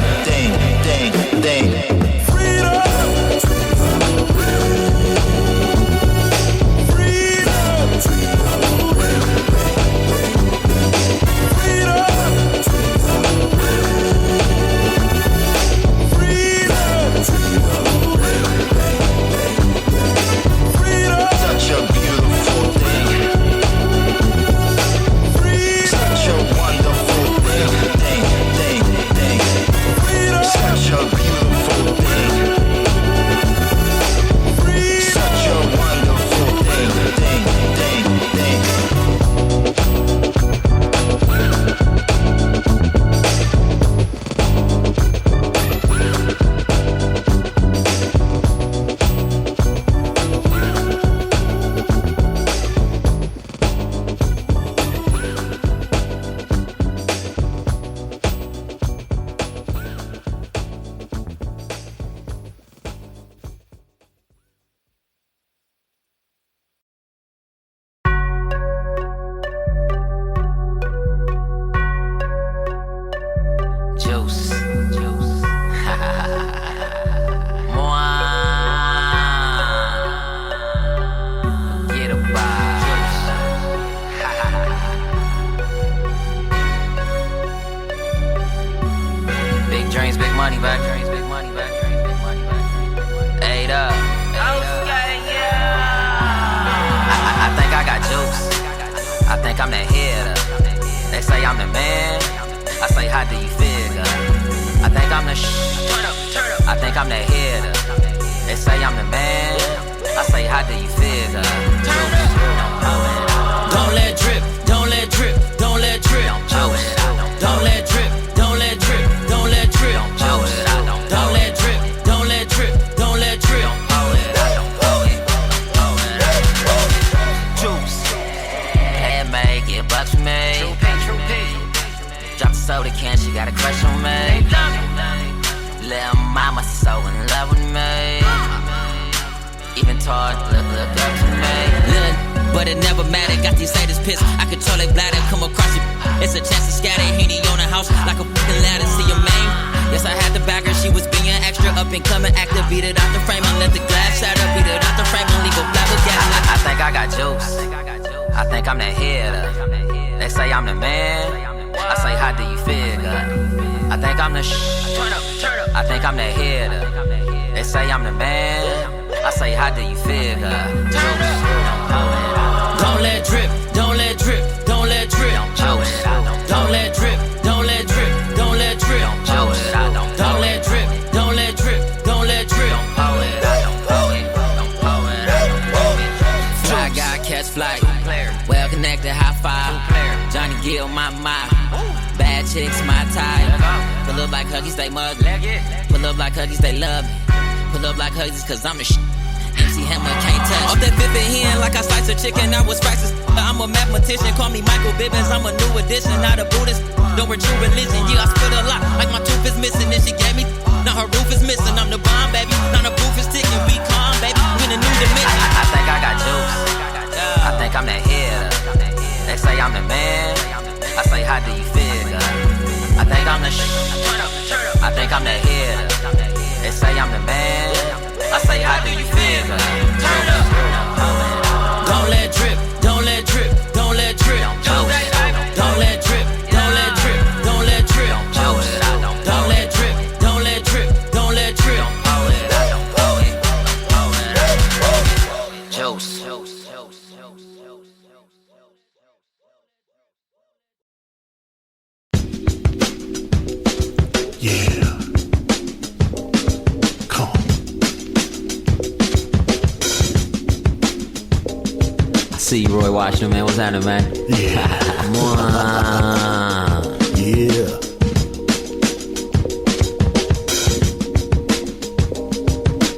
money back. Ate up. I think I got juice. I think I'm that hitter. They say I'm the man. I say, how do you figure? I think I'm the I think I'm that hitter. They say I'm the man. I say, how do you figure? Don't let drip, don't let drip, don't let drip. Don't let drip, don't let drip, don't let drip. Don't let drip, don't let drip, don't let drip. Juice. Handmade, get bucks for me. Drop the soda can, she got a crush on me. Little mama so in love with me. Even taught, look up to me. But it never mattered, got these haters pissed. I control their bladder, come across you. It's a chance to scatter Henny on the house like a fucking ladder. See your main. Yes, I had to back her, she was being extra up and coming active. Beat it out the frame and let the glass shatter. Beat it out the frame and leave a flabbergasted. I think I got juice. I think I'm that hitter. They say I'm the man. I say, how do you figure? I think I'm the I think I'm that hitter. They say I'm the man. I say, how do you figure? Don't let drip, don't let drip, don't let drip. Don't let drip, don't let drip, don't let drip. Don't let drip, don't let drip, don't let drip. Fly guy catch flight, well connected high five. Johnny Gill my bad chicks my type. Pull up like Huggies they mug me. Pull up like Huggies they love me. Pull up like Huggies cause I'm the MC Hammer can't touch. Off that Fife hen like I slice a chicken, I was spices. I'm a mathematician, call me Michael Bibbins. I'm a new addition, not a Buddhist. Don't true religion, yeah, I spit a lot. Like my tooth is missing and she gave me. Now her roof is missing, I'm the bomb, baby. Now the proof is ticking, be calm, baby. We in a new dimension. I think I got juice. I think I'm that hitter. They say I'm the man. I say, how do you figure? I think I'm the I think I'm that hitter. They say I'm the man. I say, how do you figure? Don't let drip, don't let drip, don't let drip. Don't let drip, don't let drip, don't let drip. Don't let drip, don't let drip, don't let drip. Juice. Yeah. Come on. See you, Roy Washington, man. What's happening, man? Yeah. Come on. Yeah.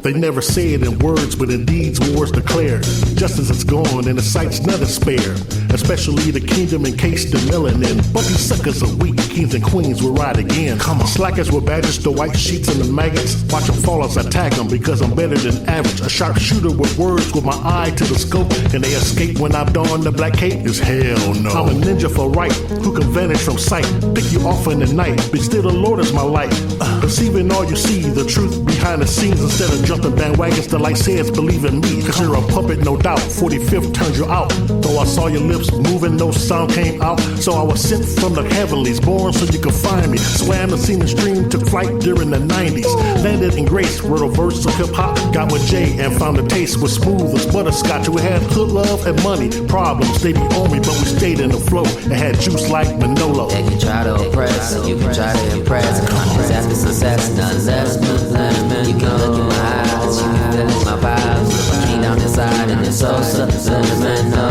They never say it in words, but in deeds wars declared. Justice is gone and the sight's none is spare. Especially the kingdom encased in melanin. But these suckers are weak, kings and queens will ride again. Come on. Slackers with badges, the white sheets and the maggots. Watch them fall as I tag them because I'm better than average. A sharpshooter with words with my eye to the scope. Can they escape when I don the black cape? Is hell no. I'm a ninja for right, who can vanish from sight. Pick you off in the night, but still the Lord is my light. Perceiving all you see, the truth behind the scenes. Instead of jumping bandwagons, the light says believe in me. Cause you're a puppet, no doubt. 45th turned you out. Though I saw your lips moving, no sound came out. So I was sent from the heavenlies, born so you could find me. Swam the scene and stream, took flight during the 90s. Landed in grace, wrote a verse of hip hop. Got with Jay and found the taste was smooth as butterscotch. We had hood love and money problems, they be on me, but we stayed in the flow. It had juice like Manolo. They can try to oppress, you can try to impress. Cause after success, none less. You can look in my eyes, you can feel my vibes. King down inside and it's so subliminal.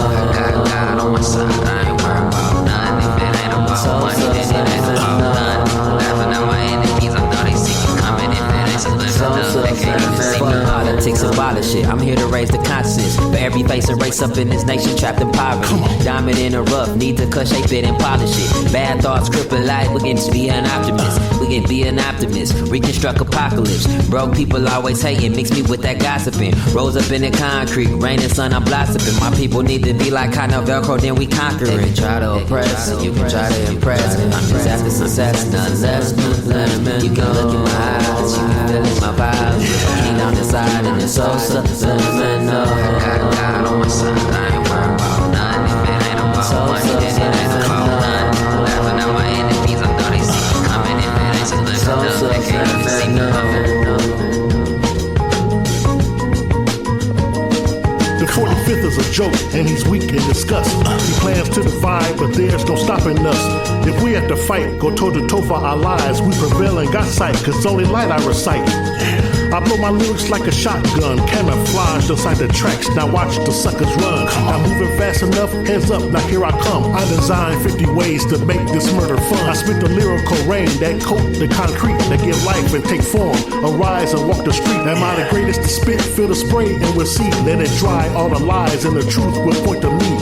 God on my side, I ain't worried about none. If it ain't about money, then it ain't about none. Laughing at my enemies, I know they see me coming. If it ain't subliminal, they can't even see me. Politics abolish it. I'm here to raise the conscience for every face and race up in this nation trapped in poverty. Diamond in the rough, need to cut, shape it, and polish it. Bad thoughts cripple life, we can be an optimist. We can be an optimist, reconstruct apocalypse. Broke people always hating, mix me with that gossiping. Rose up in the concrete, rain and sun, I'm blossoming. My people need to be like kind of Velcro, then we conquering. They can try to oppress, you can try to impress. I'm just after success, none less. You can look in my eyes, you can feel in my vibes. King down inside and it's so subliminal. God on my side, I ain't worried about none. If it ain't about money, then it ain't about none. Laughing at my enemies, I know they see me coming. If it ain't subliminal, they can't but there's no stopping us. If we have to fight, go toe to toe for our lives, we prevail and got sight, cause only light I recite. I blow my lyrics like a shotgun, camouflaged inside the tracks. Now watch the suckers run. Not moving fast enough, hands up, now here I come. I designed 50 ways to make this murder fun. I spit the lyrical rain that coat the concrete, that give life and take form. Arise and walk the street. Am I the greatest to spit? Feel the spray and we'll see. Let it dry, all the lies and the truth will point to me.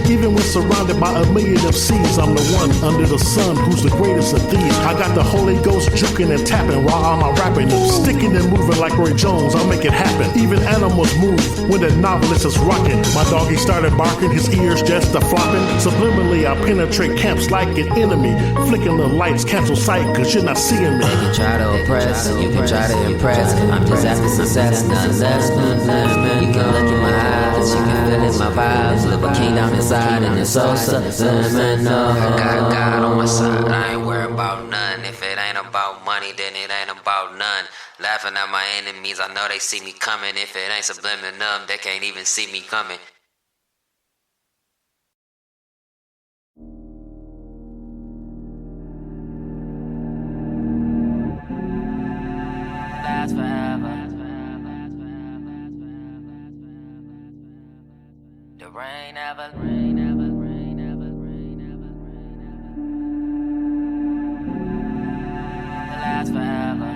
Even when surrounded by a million MCs, I'm the one under the sun who's the greatest of these. I got the Holy Ghost juking and tapping while I'm rapping. Sticking and moving like Roy Jones, I'll make it happen. Even animals move when the novelist is rocking. My doggy started barking, his ears just a flopping. Subliminally, I penetrate camps like an enemy. Flicking the lights, cancel sight, cause you're not seeing me. They can try to oppress, you can try to impress. I'm just after success, none less. You can look in my eyes, you can feel in my vibes. Live a king down inside. And it's so subliminal. I got God on my side, I ain't worried about none. If it ain't about money, then it ain't about none. Laughing at my enemies, I know they see me coming. If it ain't subliminal, they can't even see me coming. Last forever. The rain never, rain never, rain never, rain never, rain never. It lasts forever.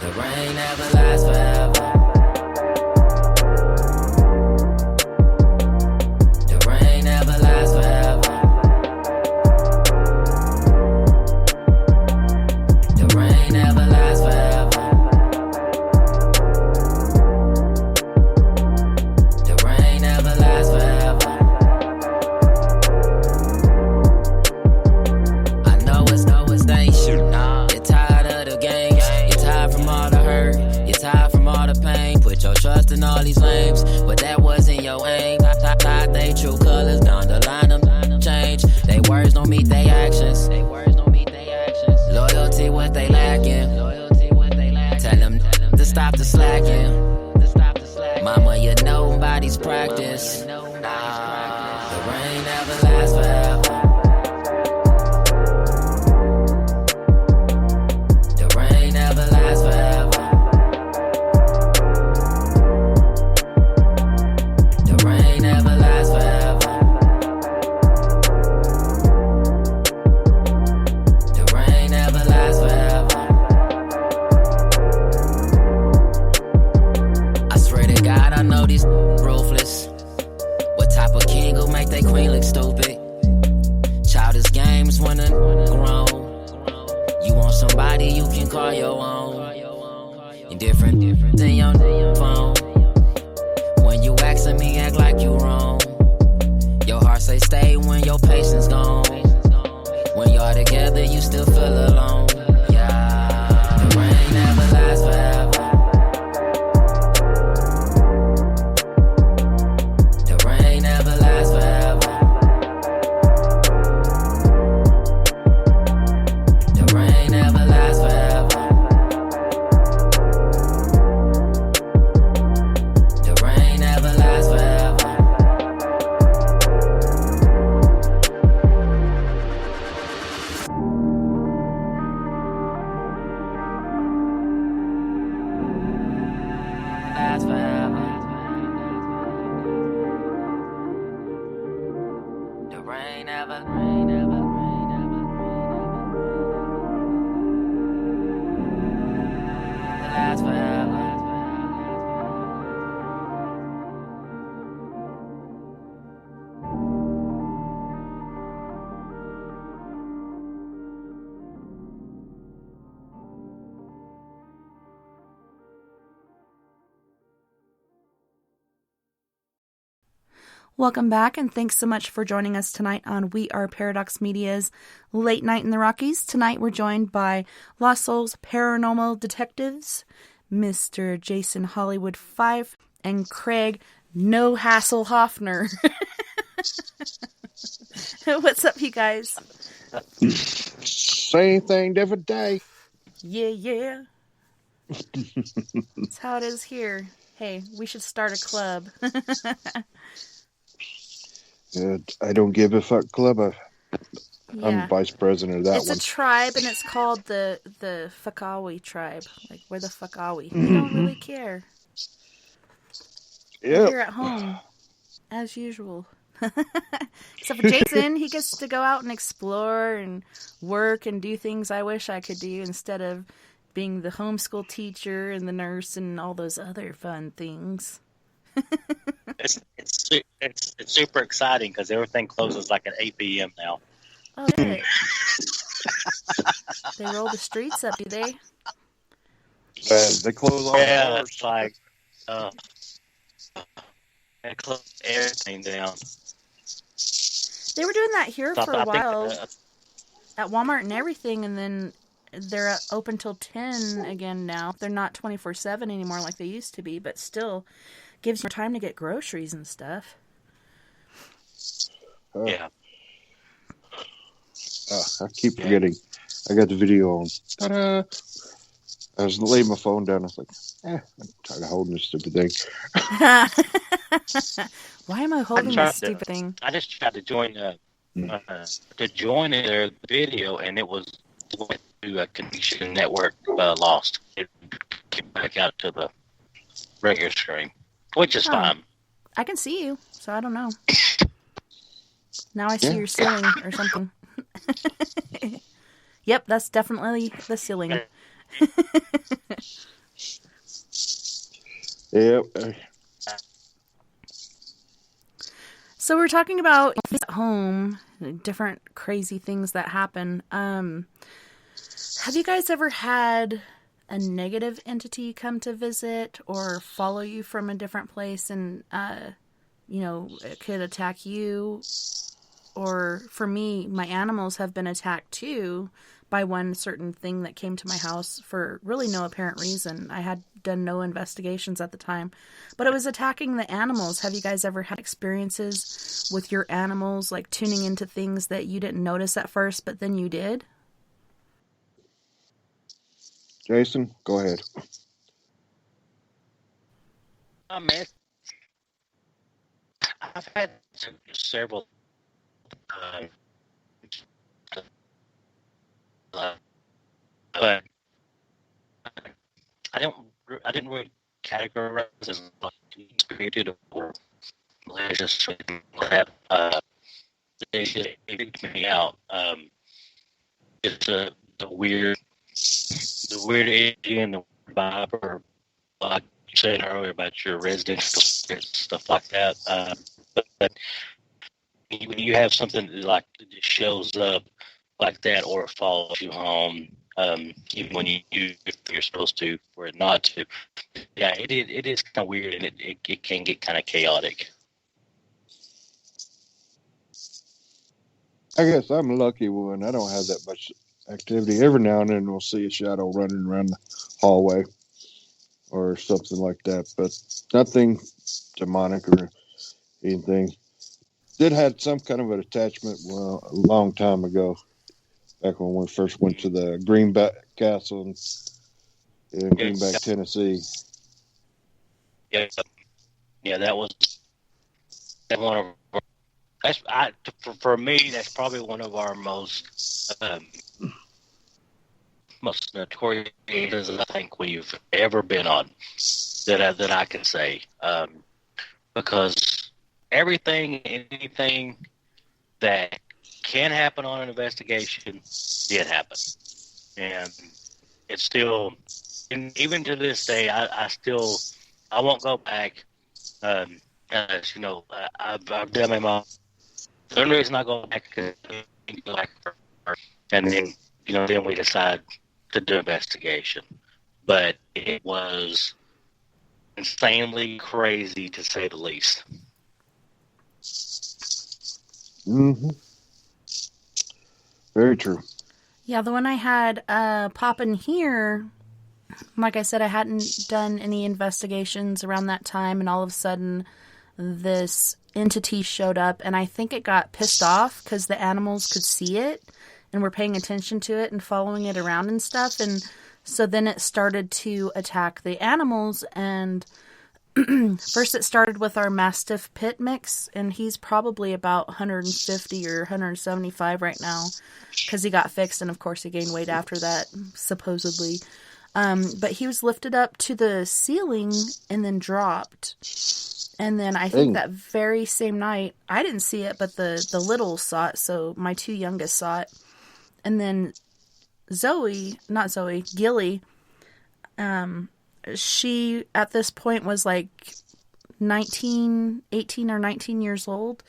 The rain never lasts forever. The rain never lasts forever. The rain never lasts forever. Trust in all these lames, but that wasn't your aim. Hide they true colors, down the line them change. They words don't meet they actions. Loyalty what they lacking. Tell them to stop the slacking. Mama, you know nobody's practice. The rain never lasts forever. The rain never lasts forever. Call your own. Indifferent than your phone. When you asking me, act like you wrong. Your heart say stay when your patience gone. When y'all together, you still feel alone. Yeah, the rain never lasts forever. The rain never lasts forever. The rain never lasts forever. Welcome back, and thanks so much for joining us tonight on We Are Paradox Media's Late Night in the Rockies. Tonight we're joined by Lost Souls Paranormal Detectives, Mr. Jason Hollywood Fife, and Craig No Hassle Hoffner. What's up, you guys? Same thing, different day. Yeah. That's how it is here. Hey, we should start a club. I don't give a fuck club. I'm Yeah. vice president of that It's one. a tribe, and it's called the Fakawi tribe. Like, where the fuck are we? We don't really care. We're here at home, as usual. Except for Jason, he gets to go out and explore and work and do things I wish I could do instead of being the homeschool teacher and the nurse and all those other fun things. It's super exciting because everything closes like at 8 p.m. now. Oh, shit. They roll the streets up, do they? They close all Yeah, the it's like they close everything down. They were doing that here for a while think, at Walmart and everything, and then they're open till 10 again now. They're not 24/7 anymore like they used to be, but still gives you time to get groceries and stuff. yeah. I keep forgetting. I got the video on. Ta-da! I was laying my phone down. I was like, I'm tired of holding this stupid thing. Why am I holding this stupid thing? I just tried to join their video, and it was went to a connection network lost. It came back out to the regular screen, which is fine. I can see you, so I don't know. Now I see your ceiling or something. Yep, that's definitely the ceiling. Yep. So we're talking about at home, different crazy things that happen. Have you guys ever had a negative entity come to visit or follow you from a different place and, it could attack you? Or for me, my animals have been attacked too by one certain thing that came to my house for really no apparent reason. I had done no investigations at the time, but it was attacking the animals. Have you guys ever had experiences with your animals, like tuning into things that you didn't notice at first, but then you did? Jason, go ahead. Man, I've had several. But I didn't really categorize as like created or malicious. They freaked me out. It's the weird energy and the vibe, or like you said earlier about your residential stuff like that. But when you have something like that just shows up like that, or it follows you home, even when you do if you're supposed to, or it not to, yeah, it is kind of weird, and it can get kind of chaotic. I guess I'm a lucky one. I don't have that much activity. Every now and then we'll see a shadow running around the hallway or something like that, but nothing demonic or anything. Did have some kind of an attachment a long time ago, back when we first went to the Greenback Castle in Greenback, Tennessee. Yeah, that was one of for me. That's probably one of our most notorious cases I think we've ever been on. That I can say, because anything that can happen on an investigation did happen, and it's still, and even to this day, I won't go back. As you know, I've done my. The only reason I go back is and then then we decide to do investigation. But it was insanely crazy, to say the least. Mm-hmm. Very true. Yeah, the one I had pop in here, like I said, I hadn't done any investigations around that time, and all of a sudden this entity showed up, and I think it got pissed off because the animals could see it and were paying attention to it and following it around and stuff, and so then it started to attack the animals, and First it started with our Mastiff Pit mix, and he's probably about 150 or 175 right now because he got fixed, and of course he gained weight after that, supposedly. But he was lifted up to the ceiling and then dropped. And then I think that very same night, I didn't see it, but the littles saw it, so my two youngest saw it. And then Gilly, she at this point was like 18 or 19 years old.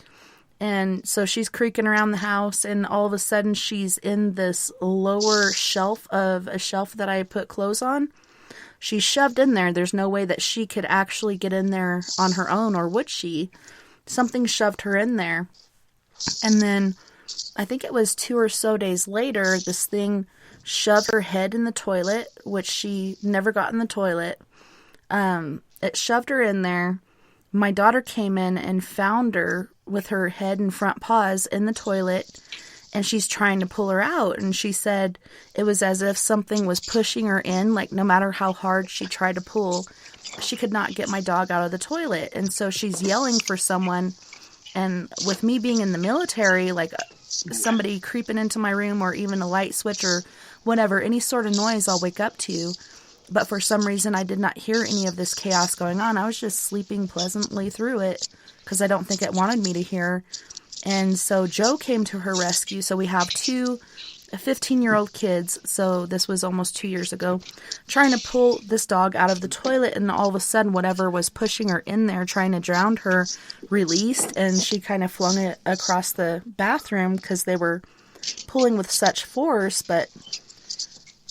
And so she's creaking around the house, and all of a sudden she's in this lower shelf of a shelf that I put clothes on. She's shoved in there. There's no way that she could actually get in there on her own, or would she? Something shoved her in there. And then I think it was 2 or so days later, this thing shoved her head in the toilet, which she never got in the toilet. It shoved her in there. My daughter came in and found her with her head and front paws in the toilet, and she's trying to pull her out. And she said it was as if something was pushing her in, like no matter how hard she tried to pull, she could not get my dog out of the toilet. And so she's yelling for someone. And with me being in the military, like somebody creeping into my room, or even a light switch or whatever, any sort of noise I'll wake up to. But for some reason, I did not hear any of this chaos going on. I was just sleeping pleasantly through it because I don't think it wanted me to hear. And so Joe came to her rescue. So we have 2 15-year-old kids. So this was almost 2 years ago, trying to pull this dog out of the toilet. And all of a sudden, whatever was pushing her in there, trying to drown her, released. And she kind of flung it across the bathroom because they were pulling with such force. But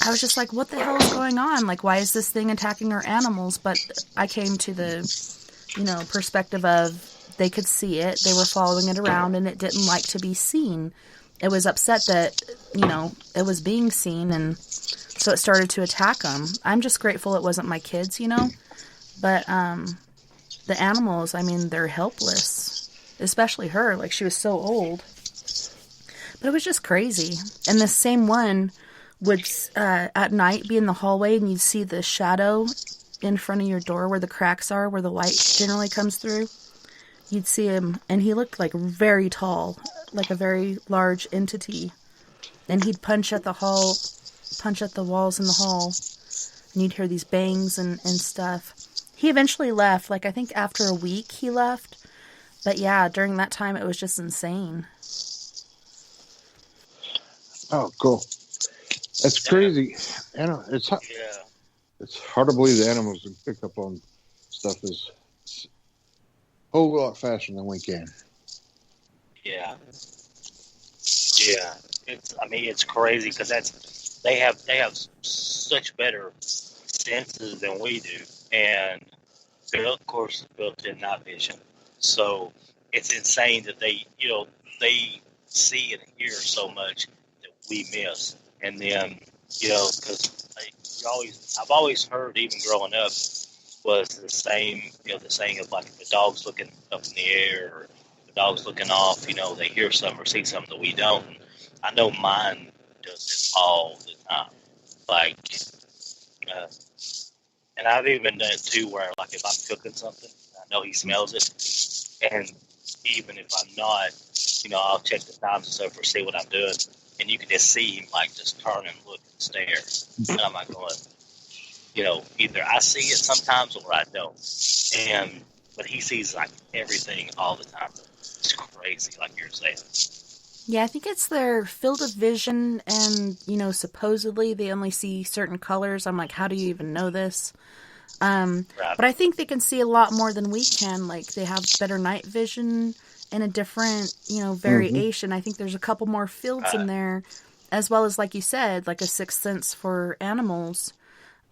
I was just like, what the hell is going on? Like, why is this thing attacking our animals? But I came to the, perspective of they could see it. They were following it around, and it didn't like to be seen. It was upset that, it was being seen, and so it started to attack them. I'm just grateful it wasn't my kids, But the animals, they're helpless. Especially her. Like, she was so old. But it was just crazy. And the same one would at night be in the hallway, and you'd see the shadow in front of your door where the cracks are, where the light generally comes through. You'd see him, and he looked like very tall, like a very large entity. And he'd punch at the walls in the hall, and you'd hear these bangs and stuff. He eventually left. Like, I think after a week he left. But yeah, during that time it was just insane. Oh, cool. That's crazy. It's hard to believe the animals can pick up on stuff as a whole lot faster than we can. Yeah. It's crazy because they have such better senses than we do, and of course built-in night vision. So it's insane that they see and hear so much that we miss. And then, because I've always heard, even growing up, was the same, the saying of like, if the dog's looking up in the air, or the dog's looking off, they hear something or see something that we don't. And I know mine does this all the time. Like, and I've even done it too, where like if I'm cooking something, I know he smells it, and even if I'm not, I'll check the times and stuff or see what I'm doing. And you can just see him like just turn and look and stare. And I'm like going, either I see it sometimes or I don't. But he sees like everything all the time. It's crazy, like you're saying. Yeah, I think it's their field of vision, and supposedly they only see certain colors. I'm like, how do you even know this? Right. But I think they can see a lot more than we can. Like, they have better night vision and a different, variation. I think there's a couple more fields in there, as well as, like you said, like a sixth sense for animals.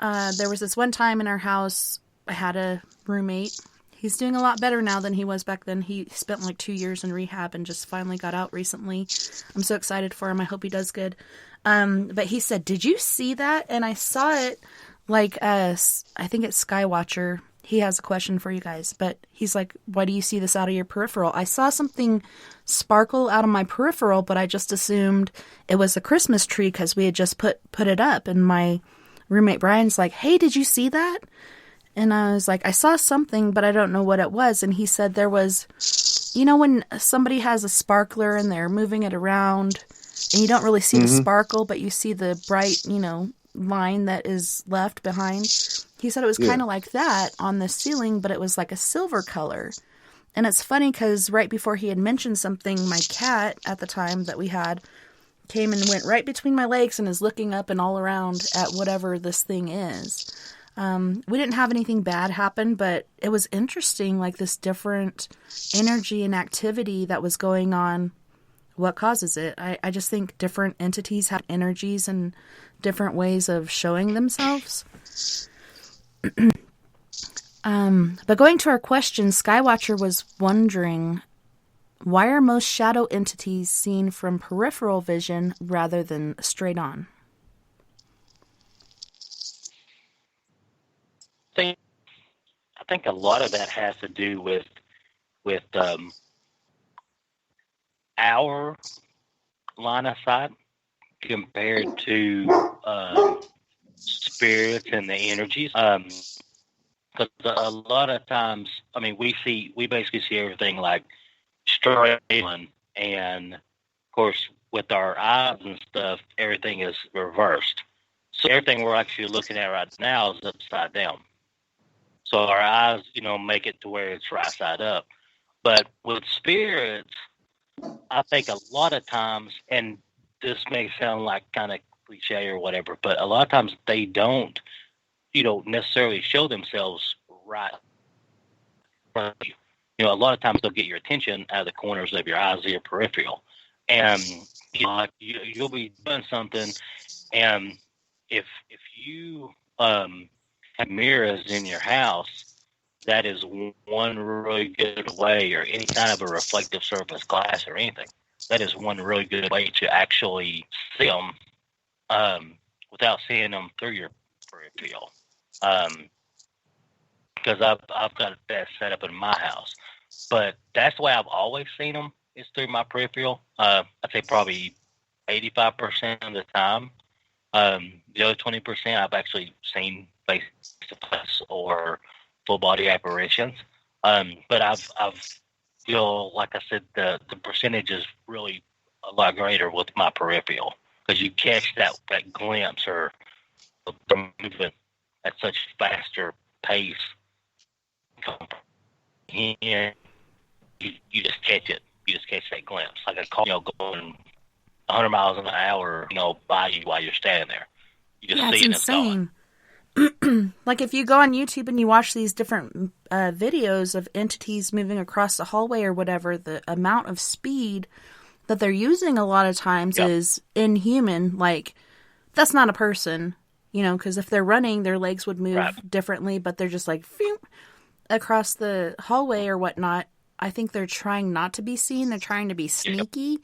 There was this one time in our house, I had a roommate. He's doing a lot better now than he was back then. He spent like 2 years in rehab and just finally got out recently. I'm so excited for him. I hope he does good. But he said, "Did you see that?" And I saw it like, I think it's Skywatcher. He has a question for you guys, but he's like, "Why do you see this out of your peripheral?" I saw something sparkle out of my peripheral, but I just assumed it was a Christmas tree because we had just put it up. And my roommate Brian's like, "Hey, did you see that?" And I was like, I saw something, but I don't know what it was. And he said there was, you know, when somebody has a sparkler and they're moving it around and you don't really see the sparkle, but you see the bright, you know, line that is left behind. He said it was kind of like that on the ceiling, but it was like a silver color. And it's funny because right before he had mentioned something, my cat at the time that we had came and went right between my legs and is looking up and all around at whatever this thing is. We didn't have anything bad happen, but it was interesting, like this different energy and activity that was going on. What causes it? I just think different entities have energies and different ways of showing themselves. But going to our question, Skywatcher was wondering, why are most shadow entities seen from peripheral vision rather than straight on? I think a lot of that has to do with our line of sight compared to spirits and the energies. Because a lot of times, I mean, we basically see everything like straight on, and of course, with our eyes and stuff, everything is reversed. So everything we're actually looking at right now is upside down. So our eyes, you know, make it to where it's right side up. But with spirits, I think a lot of times, and this may sound like kind of cliche or whatever, but a lot of times they don't, you know, necessarily show themselves right. You know, a lot of times they'll get your attention out of the corners of your eyes or your peripheral. And you know, like you'll be doing something, and if you have mirrors in your house, that is one really good way, or any kind of a reflective surface, glass or anything, that is one really good way to actually see them without seeing them through your peripheral. Because I've got that set up in my house. But that's the way I've always seen them, is through my peripheral. I'd say probably 85% of the time. The other 20% I've actually seen face-to-face or full-body apparitions. But I've feel like I said, the percentage is really a lot greater with my peripheral, because you catch that glimpse, or the movement at such faster pace. And you just catch it. You just catch that glimpse, like a car, you know, going 100 miles an hour, you know, by you while you're standing there. You just see it. It's insane. Like if you go on YouTube and you watch these different videos of entities moving across the hallway or whatever, the amount of speed that they're using a lot of times is inhuman. Like, that's not a person, you know, because if they're running, their legs would move differently, but they're just like across the hallway or whatnot. I think they're trying not to be seen. They're trying to be sneaky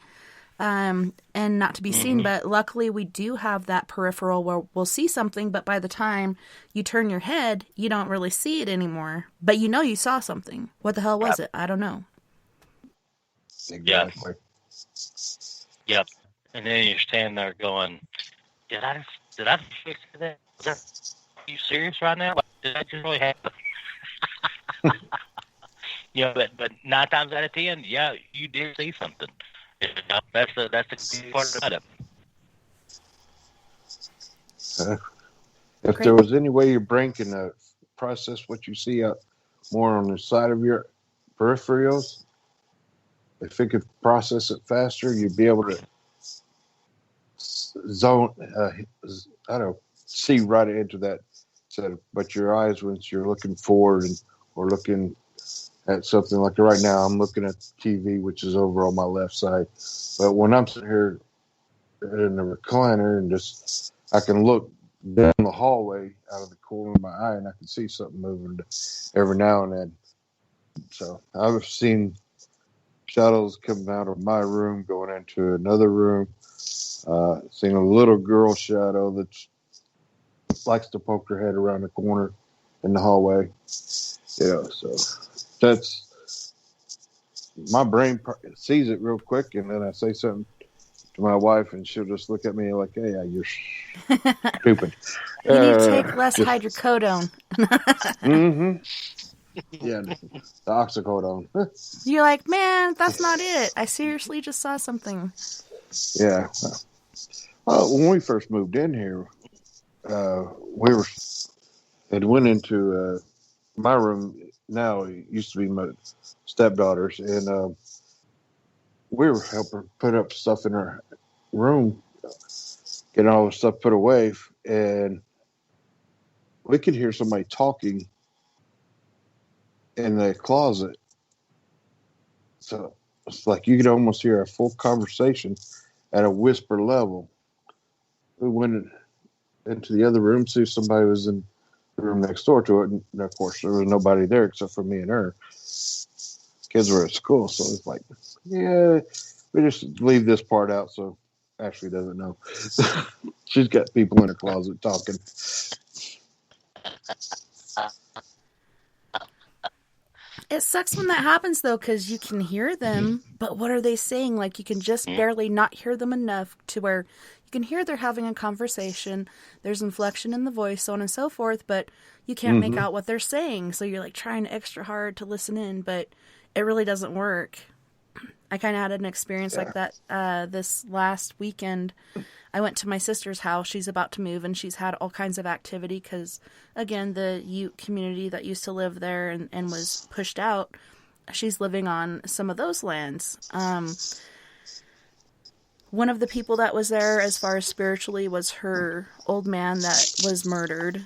and not to be seen. But luckily we do have that peripheral where we'll see something, but by the time you turn your head, you don't really see it anymore. But you know you saw something. What the hell was it? I don't know. Exactly. Yep. And then you're standing there going, did I fix that? Are you serious right now? Did that just really happen? You know, but 9 times out of 10, yeah, you did see something. You know, that's the good part about it. If there was any way your brain can process what you see out more on the side of your peripherals, if it could process it faster, you'd be able to see right into that set of, but your eyes, once you're looking forward or looking at something like right now, I'm looking at TV, which is over on my left side. But when I'm sitting here in the recliner and just, I can look down the hallway out of the corner of my eye and I can see something moving every now and then. So I've seen shadows coming out of my room, going into another room. Seen a little girl shadow that likes to poke her head around the corner in the hallway. Yeah, so that's, my brain sees it real quick, and then I say something to my wife, and she'll just look at me like, "Hey, you're stupid." You need to take less just- hydrocodone. Mm-hmm. Yeah, the oxycodone. You're like, man, that's not it. I seriously just saw something. Yeah. Well, when we first moved in here, we went into my room. Now it used to be my stepdaughter's, and we were helping put up stuff in her room, getting all the stuff put away, and we could hear somebody talking in the closet. So it's like you could almost hear a full conversation at a whisper level. We went into the other room, see if somebody was in the room next door to it, and of course there was nobody there except for me and her. Kids were at school, so it's like, yeah, we just leave this part out so Ashley doesn't know. She's got people in her closet talking. It sucks when that happens, though, because you can hear them, but what are they saying? Like, you can just barely not hear them enough to where you can hear they're having a conversation, there's inflection in the voice, so on and so forth, but you can't make out what they're saying, so you're, like, trying extra hard to listen in, but it really doesn't work. I kind of had an experience like that this last weekend. I went to my sister's house. She's about to move, and she's had all kinds of activity because, again, the Ute community that used to live there and was pushed out, she's living on some of those lands. One of the people that was there, as far as spiritually, was her old man that was murdered,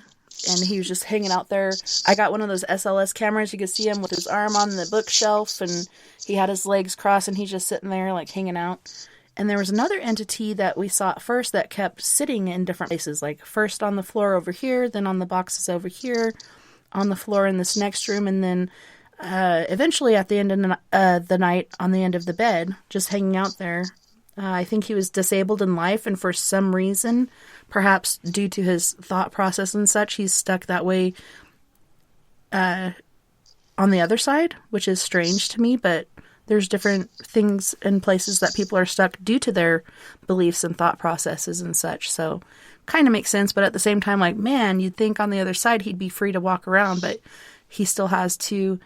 and he was just hanging out there. I got one of those SLS cameras. You could see him with his arm on the bookshelf, and he had his legs crossed, and he's just sitting there, like, hanging out. And there was another entity that we saw at first that kept sitting in different places, like first on the floor over here, then on the boxes over here, on the floor in this next room, and then eventually at the end of the night on the end of the bed, just hanging out there. I think he was disabled in life, and for some reason, perhaps due to his thought process and such, he's stuck that way on the other side, which is strange to me, but there's different things and places that people are stuck due to their beliefs and thought processes and such. So kind of makes sense. But at the same time, like, man, you'd think on the other side he'd be free to walk around, but he still has to,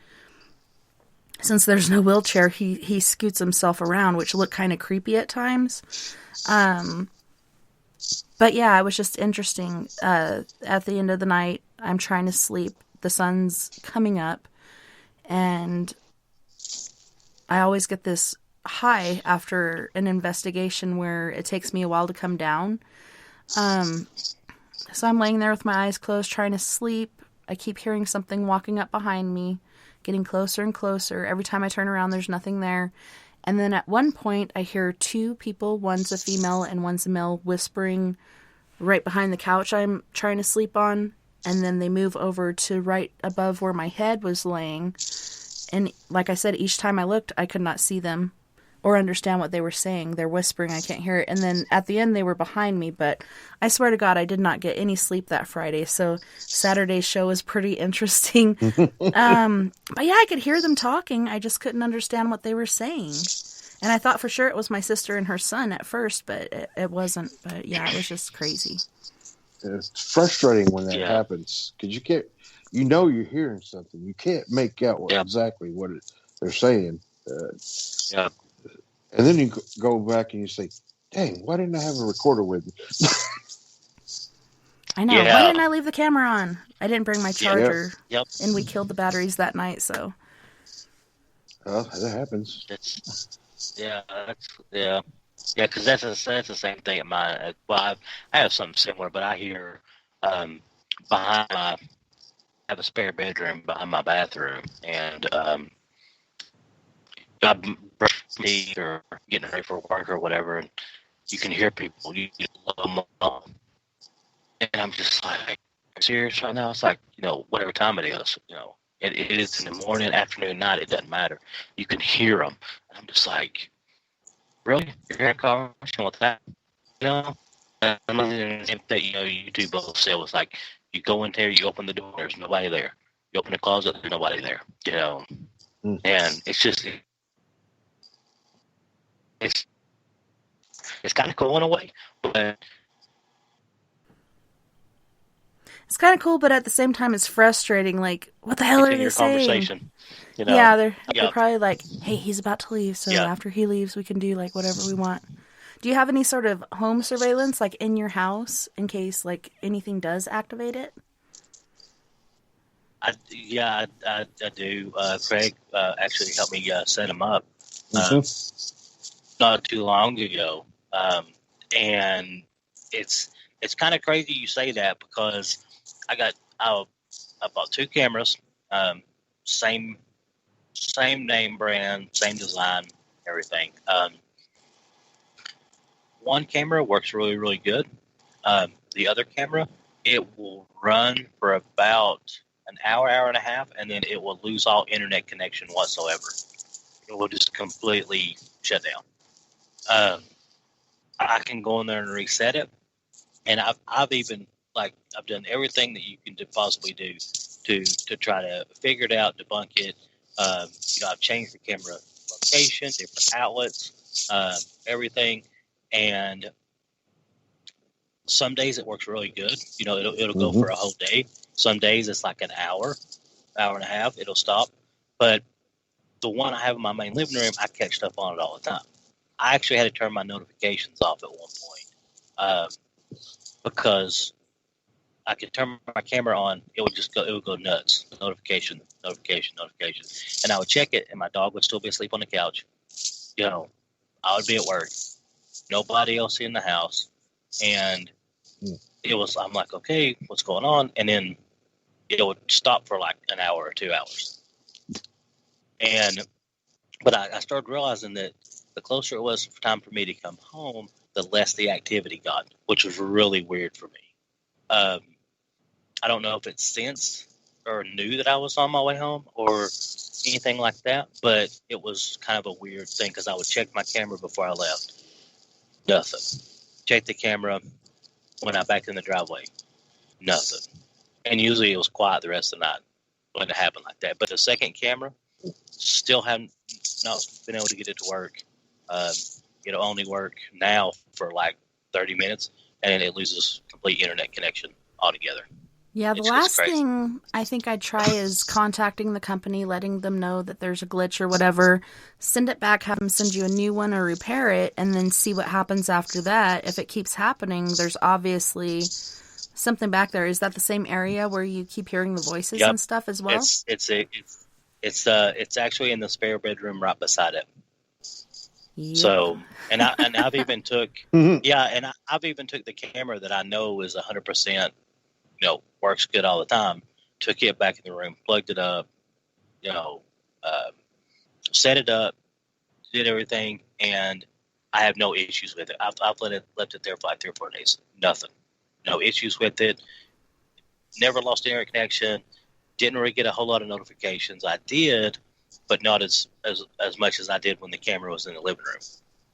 since there's no wheelchair, he scoots himself around, which look kind of creepy at times. But yeah, it was just interesting. At the end of the night, I'm trying to sleep. The sun's coming up, and I always get this high after an investigation where it takes me a while to come down. So I'm laying there with my eyes closed, trying to sleep. I keep hearing something walking up behind me, getting closer and closer. Every time I turn around, there's nothing there. And then at one point, I hear two people, one's a female and one's a male, whispering right behind the couch I'm trying to sleep on. And then they move over to right above where my head was laying. And like I said, each time I looked, I could not see them or understand what they were saying. They're whispering, I can't hear it. And then at the end, they were behind me. But I swear to God, I did not get any sleep that Friday. So Saturday's show was pretty interesting. But yeah, I could hear them talking. I just couldn't understand what they were saying. And I thought for sure it was my sister and her son at first, but it wasn't. But yeah, it was just crazy. It's frustrating when that happens because you can't, you know, you're hearing something. You can't make out exactly what they're saying. And then you go back and you say, dang, why didn't I have a recorder with me? I know. Why didn't I leave the camera on? I didn't bring my charger. Yep. And we killed the batteries that night, so. Well, that happens. Yeah, because that's the same thing at mine. Well, I have something similar, but I hear behind I have a spare bedroom behind my bathroom, and I'm brushing teeth or getting ready for work or whatever, and you can hear people. You love them, and I'm just like, serious right now? It's like, whatever time it is, it is in the morning, afternoon, night. It doesn't matter. You can hear them. And I'm just like, really? You're hearing a conversation with that? That you two both said was like, you go in there, you open the door, there's nobody there. You open the closet, there's nobody there. And it's just, it's kind of cool in a way, but It's kind of cool, but at the same time, it's frustrating. Like, what the hell are they saying? Conversation, you know? Yeah, they're probably like, hey, he's about to leave, so Yeah. after he leaves, we can do like whatever we want. Do you have any sort of home surveillance, like in your house, in case like anything does activate it? I do. Craig actually helped me set them up not too long ago, and it's kind of crazy you say that because I bought 2 cameras, same name brand, same design, everything. One camera works really, really good. The other camera, it will run for about an hour and a half, and then it will lose all internet connection whatsoever. It will just completely shut down. I can go in there and reset it, and I've even I've done everything that you can possibly do to try to figure it out, debunk it. I've changed the camera location, different outlets, everything, and some days it works really good. It'll go for a whole day. Some days it's like an hour and a half. It'll stop. But the one I have in my main living room, I catch stuff on it all the time. I actually had to turn my notifications off at one point because I could turn my camera on. It would go nuts. Notification. And I would check it, and my dog would still be asleep on the couch. I would be at work. Nobody else in the house. And I'm like, okay, what's going on? And then it would stop for like an hour or 2 hours. But I started realizing that the closer it was time for me to come home, the less the activity got, which was really weird for me. I don't know if it sensed or knew that I was on my way home or anything like that, but it was kind of a weird thing because I would check my camera before I left. Nothing. Check the camera when I backed in the driveway. Nothing. And usually it was quiet the rest of the night when it happened like that. But the second camera, still haven't not been able to get it to work. It'll only work now for like 30 minutes, and then it loses complete internet connection altogether. Yeah, the last thing I think I'd try is contacting the company, letting them know that there's a glitch or whatever, send it back, have them send you a new one or repair it, and then see what happens after that. If it keeps happening, there's obviously something back there. Is that the same area where you keep hearing the voices and stuff as well? It's actually in the spare bedroom right beside it. Yep. So, I've even took I've even took the camera that I know is 100%, works good all the time. Took it back in the room, plugged it up, set it up, did everything, and I have no issues with it. I've left it there for like 3 or 4 days. Nothing, no issues with it. Never lost internet connection. Didn't really get a whole lot of notifications. I did, but not as much as I did when the camera was in the living room.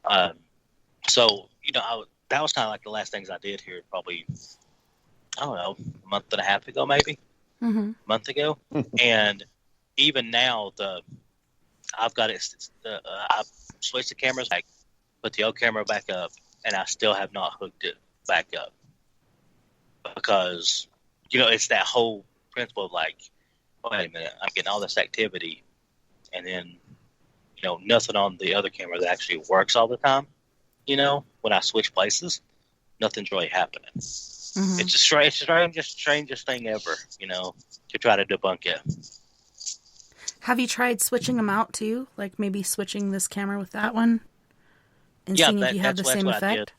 That was kind of like the last things I did here, probably, I don't know, a month and a half ago, maybe. A month ago. And even now, I've got it. I've switched the cameras back, put the old camera back up, and I still have not hooked it back up because it's that whole principle of like, wait a minute, I'm getting all this activity, and then nothing on the other camera that actually works all the time. When I switch places, nothing's really happening. It's the strangest thing ever, to try to debunk it. Have you tried switching them out too? Like maybe switching this camera with that one? And seeing if you have the same effect?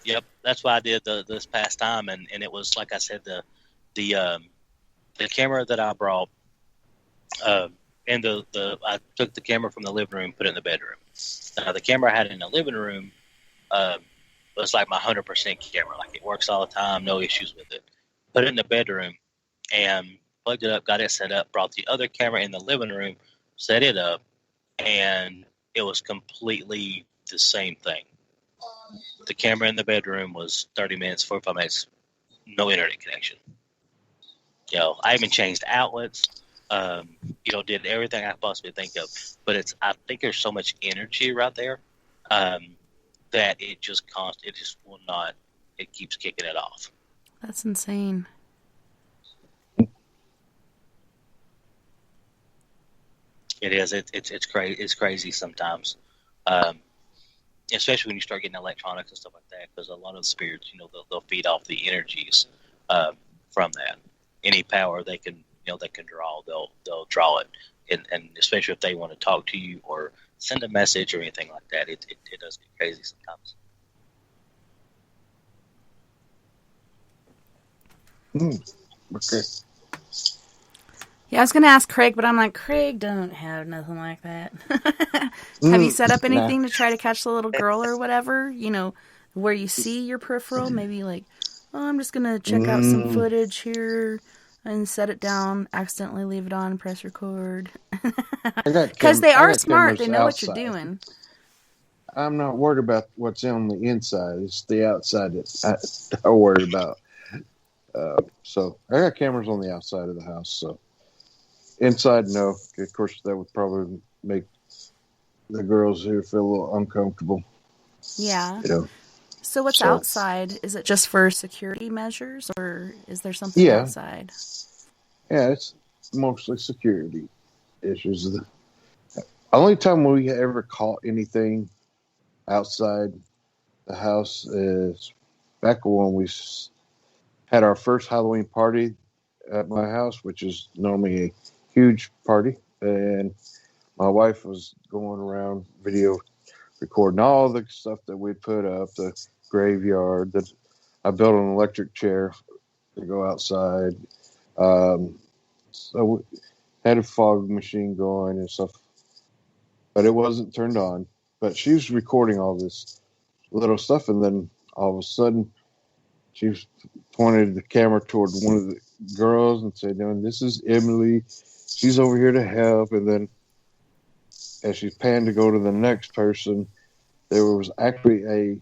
Yep, that's what I did this past time. And it was, like I said, the camera that I brought, and I took the camera from the living room, put it in the bedroom. Now, the camera I had in the living room was like my 100% camera. Like, it works all the time, no issues with it. Put it in the bedroom and plugged it up, got it set up, brought the other camera in the living room, set it up, and it was completely the same thing. The camera in the bedroom was 30 minutes, 45 minutes, no internet connection. I even changed outlets, did everything I could possibly think of. But I think there's so much energy right there that it just will not. It keeps kicking it off. That's insane. It is. It's crazy. It's crazy sometimes, especially when you start getting electronics and stuff like that. Because a lot of the spirits, they'll feed off the energies from that. Any power they can draw, they'll draw it, and especially if they want to talk to you or send a message or anything like that, it does get crazy sometimes. Okay. Yeah, I was gonna ask Craig, but I'm like, Craig don't have nothing like that. Have you set up anything to try to catch the little girl or whatever? Where you see your peripheral? Maybe like, I'm just gonna check out some footage here and set it down, accidentally leave it on, press record. Because they are smart, they know what you're doing. I'm not worried about what's on the inside. It's the outside that I worry about. So I got cameras on the outside of the house. So inside, no. Of course, that would probably make the girls here feel a little uncomfortable. Yeah. So what's outside? Is it just for security measures, or is there something outside? Yeah, it's mostly security issues. The only time we ever caught anything outside the house is back when we had our first Halloween party at my house, which is normally a huge party. And my wife was going around video recording all the stuff that we put up, the graveyard, that I built an electric chair to go outside. So we had a fog machine going and stuff, but it wasn't turned on. But she was recording all this little stuff, and then all of a sudden, she pointed the camera toward one of the girls and said, "This is Emily. She's over here to help." And then as she panned to go to the next person, there was actually a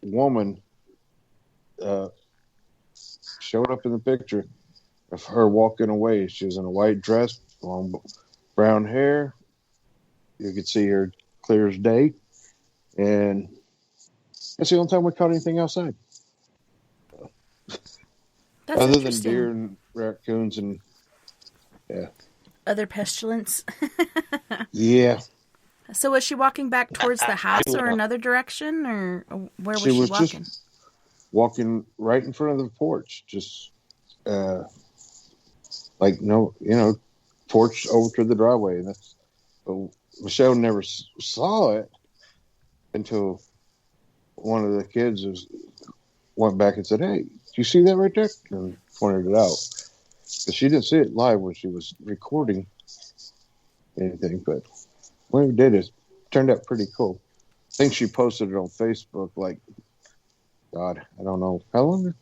woman showed up in the picture of her walking away. She was in a white dress, long brown hair. You could see her clear as day. And that's the only time we caught anything outside. That's other than deer and raccoons and other pestilence. Yeah. So was she walking back towards the house or another direction, or where was she walking? Just walking right in front of the porch, just porch over to the driveway. And but Michelle never saw it until one of the kids went back and said, "Hey, do you see that right there?" And pointed it out. Because she didn't see it live when she was recording anything, but when we did, it turned out pretty cool. I think she posted it on Facebook God, I don't know. How long?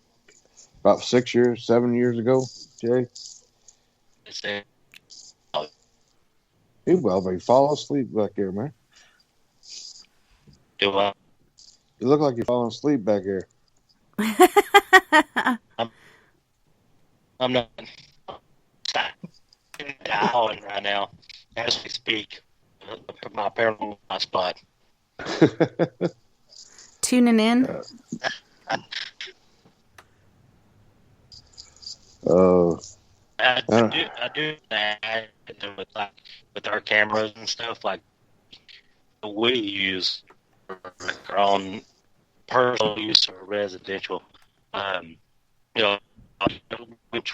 About 7 years ago, Jay? Hey, well, but you fall asleep back here, man. Do what? You look like you're falling asleep back here. I'm not howling right now as we speak. My paranormal spot. Tuning in. I do that with our cameras and stuff. Like we use our own personal use or residential. Which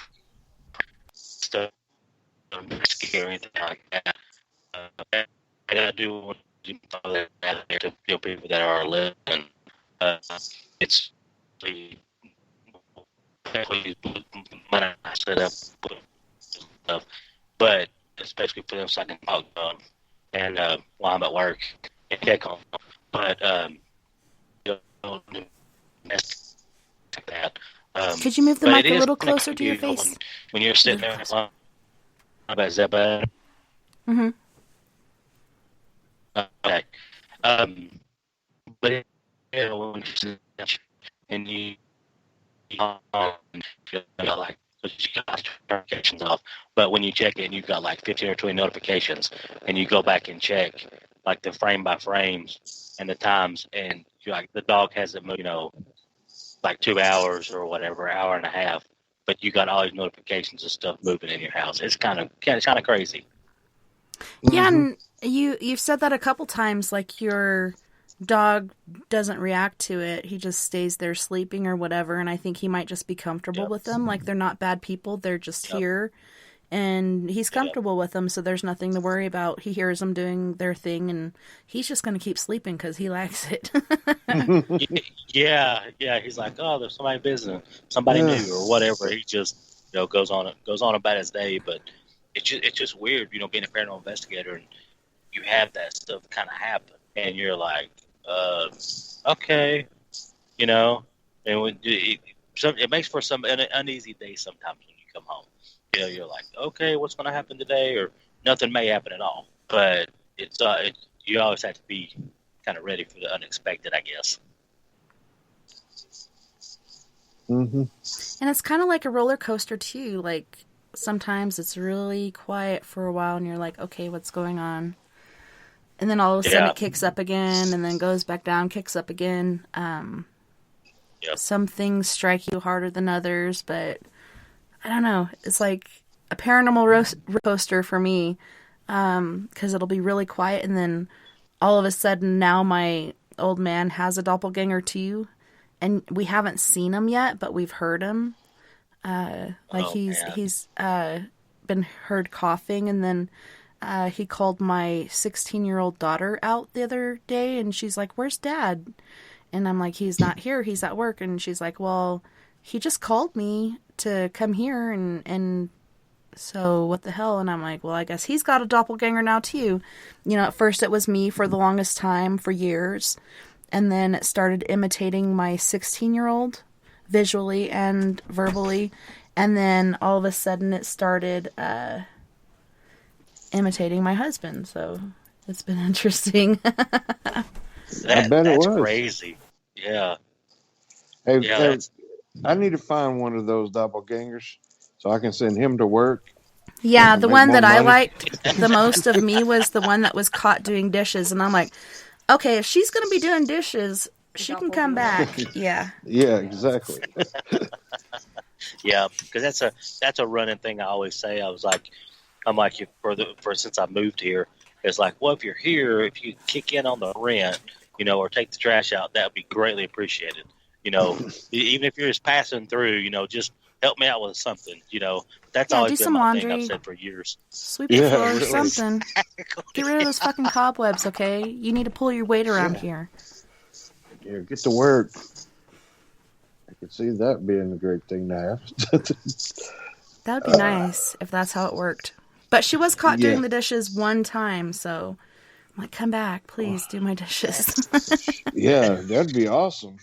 stuff or anything like that. And I do want to throw that out there to people that are living. It's the money I set up stuff, but especially for them so I can talk to them and while I'm at work and check on them. But like that. Could you move the mic a little closer to your face? When you're sitting there, is that bad? Mm-hmm. Okay. But when you sit and you like you got notifications off, but when you check it and you've got like 15 or 20 notifications and you go back and check like the frame by frames and the times, and like the dog hasn't moved, like 2 hours or whatever, hour and a half, but you got all these notifications of stuff moving in your house. It's kind of crazy. Yeah, and you've said that a couple times, like your dog doesn't react to it. He just stays there sleeping or whatever, and I think he might just be comfortable with them. Like, they're not bad people. They're just here, and he's comfortable with them, so there's nothing to worry about. He hears them doing their thing, and he's just going to keep sleeping because he likes it. Yeah. He's like, oh, there's somebody visiting, somebody new or whatever. He just, goes on about his day. But it's just weird, being a paranormal investigator, and you have that stuff kind of happen, and you're like, okay, and it makes for an uneasy day sometimes when you come home. You're like, okay, what's going to happen today? Or nothing may happen at all. But you always have to be kind of ready for the unexpected, I guess. Mm-hmm. And it's kind of like a roller coaster too. Like, sometimes it's really quiet for a while, and you're like, okay, what's going on? And then all of a sudden it kicks up again, and then goes back down, kicks up again. Some things strike you harder than others, but I don't know. It's like a paranormal roller coaster for me, because it'll be really quiet, and then all of a sudden now my old man has a doppelganger too, and we haven't seen him yet, but we've heard him. He's been heard coughing, and then he called my 16-year-old daughter out the other day, and she's like, "Where's Dad?" And I'm like, "He's not here. He's at work." And she's like, "Well, he just called me to come here, and so what the hell?" And I'm like, "Well, I guess he's got a doppelganger now too." At first it was me for the longest time, for years, and then it started imitating my 16-year-old visually and verbally, and then all of a sudden it started imitating my husband. So it's been interesting. I bet it was crazy. Yeah. Hey, I need to find one of those doppelgangers so I can send him to work. Yeah, the one that I liked the most of me was the one that was caught doing dishes, and I'm like, okay, if she's going to be doing dishes, she can come back. Yeah. Yeah, exactly. Yeah, because that's a running thing I always say. I'm like, since I moved here, it's like, well, if you're here, if you kick in on the rent, or take the trash out, that would be greatly appreciated. Even if you're just passing through, just help me out with something. That's always been my thing I've said for years. Sweep the floor or something. Get rid of those fucking cobwebs, okay? You need to pull your weight around here. Yeah, get to work. I could see that being a great thing to have. That would be nice if that's how it worked. But she was caught doing the dishes one time, so I'm like, come back, please do my dishes. Yeah, that'd be awesome.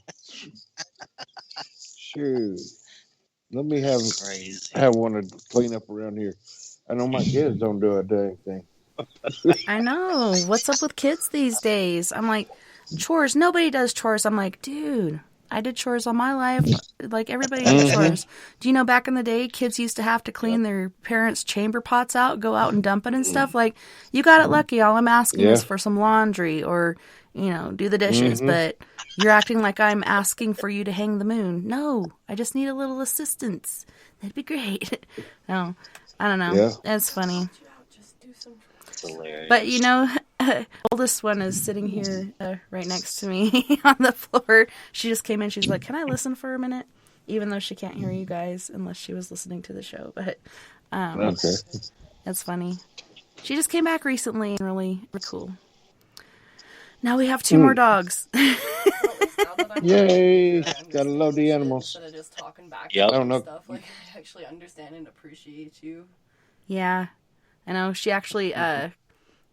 Shoot. Let me have one to clean up around here. I know my kids don't do a dang thing. I know. What's up with kids these days? I'm like, chores. Nobody does chores. I'm like, dude, I did chores all my life. Like, everybody did chores. Do you know back in the day, kids used to have to clean their parents' chamber pots out, go out and dump it and stuff? Like, you got it lucky. All I'm asking is for some laundry or, do the dishes. But you're acting like I'm asking for you to hang the moon. No, I just need a little assistance. That'd be great. No, I don't know. Yeah. It's funny. It's hilarious. But, the oldest one is sitting here right next to me on the floor. She just came in. She's like, can I listen for a minute? Even though she can't hear you guys unless she was listening to the show. But okay. That's funny. She just came back recently and really cool. Now we have 2 more dogs. Yay! Gotta love the animals. Instead of just talking back I don't know. Stuff, like, I actually understand and appreciate you. Yeah. I know. She actually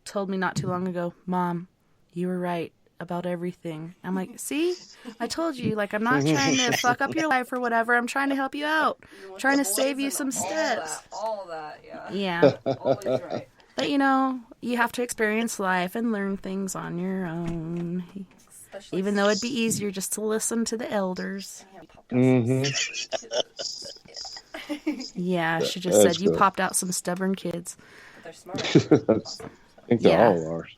told me not too long ago, Mom, you were right about everything. I'm like, see? I told you. Like, I'm not trying to fuck up your life or whatever. I'm trying to help you out. I'm trying to save you some steps. All that, yeah. Yeah. Always right. But, you have to experience life and learn things on your own. Especially even though it'd be easier just to listen to the elders. Mm-hmm. Yeah, she just said you popped out some stubborn kids. But they're smart. I think they're all ours.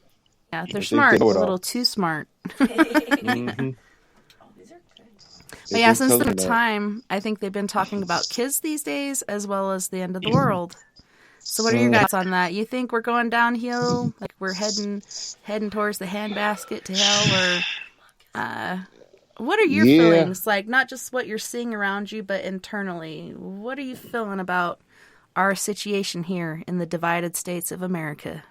Yeah, they're think smart. they A know it all. little too smart. Mhm. Oh, these are good. But yeah, think since the those are- time, I think they've been talking about kids these days as well as the end of the world. So what are your guys on that? You think we're going downhill? Like we're heading towards the handbasket to hell, or what are your Yeah. feelings? Like not just what you're seeing around you, but internally. What are you feeling about our situation here in the divided states of America?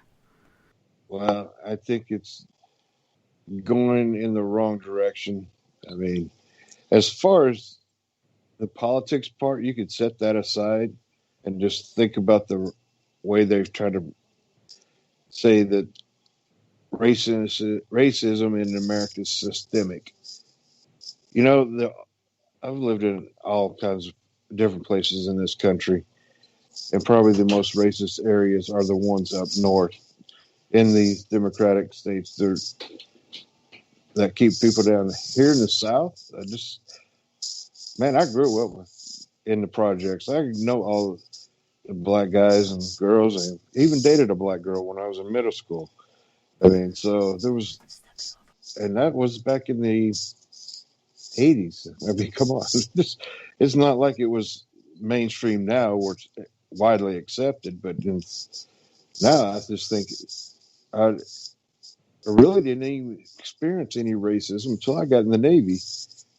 Well, I think it's going in the wrong direction. I mean, as far as the politics part, you could set that aside and just think about the way they've tried to say that racism in America is systemic. You know, I've lived in all kinds of different places in this country, and probably the most racist areas are the ones up north in these democratic states that keep people down here in the South. I grew up in the projects. I know all the black guys and girls, and even dated a black girl when I was in middle school. I mean, so there was, and that was back in the 80s. I mean, come on. It's not like it was mainstream now where it's widely accepted, but now I just think I really didn't even experience any racism until I got in the Navy.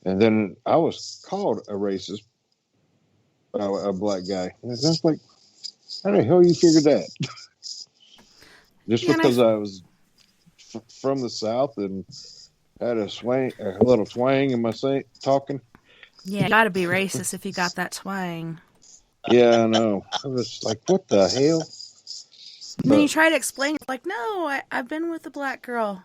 And then I was called a racist by a black guy. And I was like, how the hell you figured that? Just Yeah, because I was from the South and had a little twang in my talking. Yeah, you gotta be racist if you got that twang. Yeah, I know. I was like, what the hell? And then you try to explain, like, no, I've been with a black girl.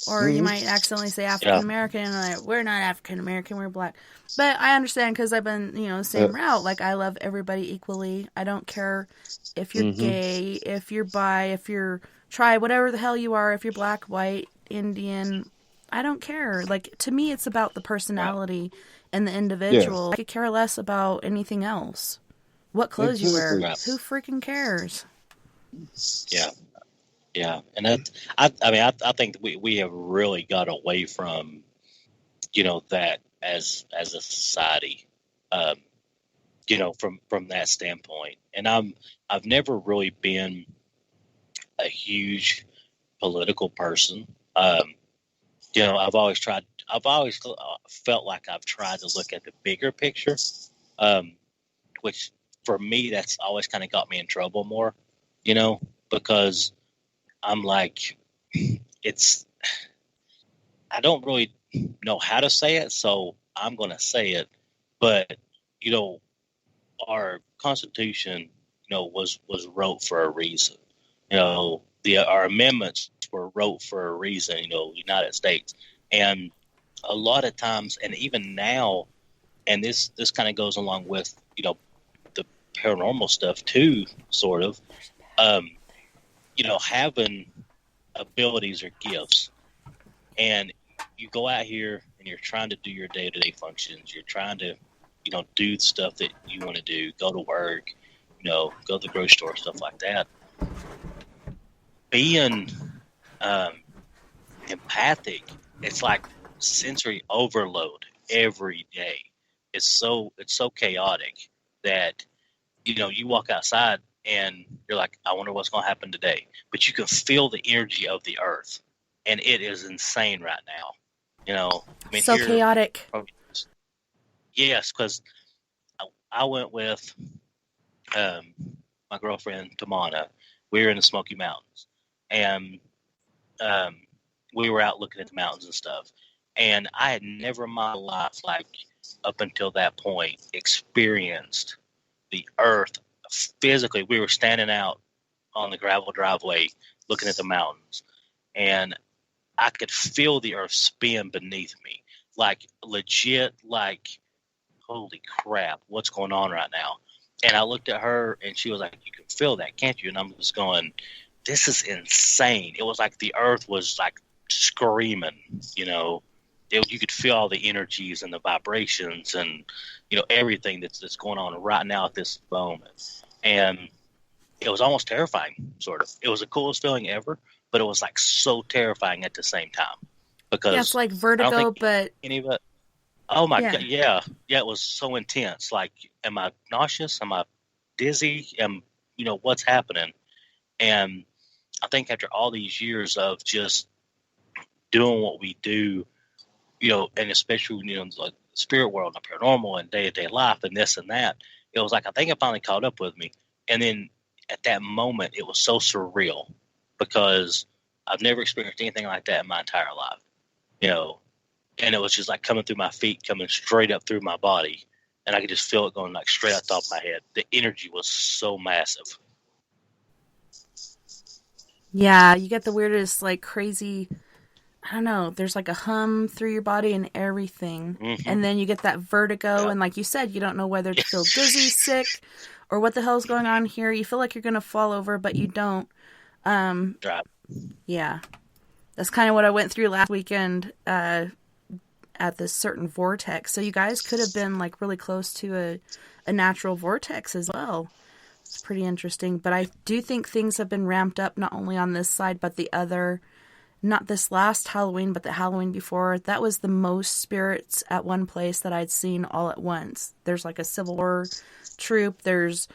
Or you Mhm. might accidentally say African American, and like, we're not African American, we're black. But I understand because I've been, the same route. Like, I love everybody equally. I don't care if you're gay, if you're bi, if you're tri, whatever the hell you are, if you're black, white, Indian. I don't care. Like, to me, it's about the personality and the individual. I could care less about anything else. What clothes you wear. Right. Who freaking cares? Yeah, and I think we have really got away from, that as a society, from that standpoint. And I've never really been a huge political person. I've always felt like I've tried to look at the bigger picture, which for me that's always kind of got me in trouble more, because I'm like, I don't really know how to say it, so I'm going to say it. But, our Constitution, was wrote for a reason. Our amendments were wrote for a reason, United States. And a lot of times, and even now, and this kind of goes along with, the paranormal stuff too, sort of, having abilities or gifts, and you go out here and you're trying to do your day-to-day functions. You're trying to, do the stuff that you want to do, go to work, go to the grocery store, stuff like that. Being empathic, it's like sensory overload every day. It's so chaotic that, you walk outside and you're like, I wonder what's going to happen today. But you can feel the energy of the earth, and it is insane right now. So chaotic. Yes, because I went with my girlfriend Tamana. We were in the Smoky Mountains, and we were out looking at the mountains and stuff. And I had never in my life, like up until that point, experienced the earth physically. We were standing out on the gravel driveway looking at the mountains, and I could feel the earth spin beneath me, like legit, like, holy crap, what's going on right now? And I looked at her and she was like, you can feel that, can't you? And I'm just going, this is insane. It was like the earth was like screaming, you could feel all the energies and the vibrations and, everything that's going on right now at this moment. And it was almost terrifying, sort of. It was the coolest feeling ever, but it was like so terrifying at the same time because it's like vertigo, but any of it. Oh my Yeah. God. Yeah. Yeah. It was so intense. Like, am I nauseous? Am I dizzy? What's happening? And I think after all these years of just doing what we do, and especially, like spirit world and paranormal and day-to-day life and this and that, it was like, I think it finally caught up with me. And then at that moment, it was so surreal because I've never experienced anything like that in my entire life, and it was just like coming through my feet, coming straight up through my body. And I could just feel it going like straight out the top of my head. The energy was so massive. yeah, you get the weirdest, like crazy, I don't know, there's like a hum through your body and everything. Mm-hmm. And then you get that vertigo. Yeah. And like you said, you don't know whether to feel dizzy, sick, or what the hell's going on here. You feel like you're going to fall over, but you don't. Right. Yeah. That's kind of what I went through last weekend at this certain vortex. So you guys could have been like really close to a natural vortex as well. It's pretty interesting. But I do think things have been ramped up not only on this side, but the other, not this last Halloween, but the Halloween before. That was the most spirits at one place that I'd seen all at once. There's like a Civil War troop. There's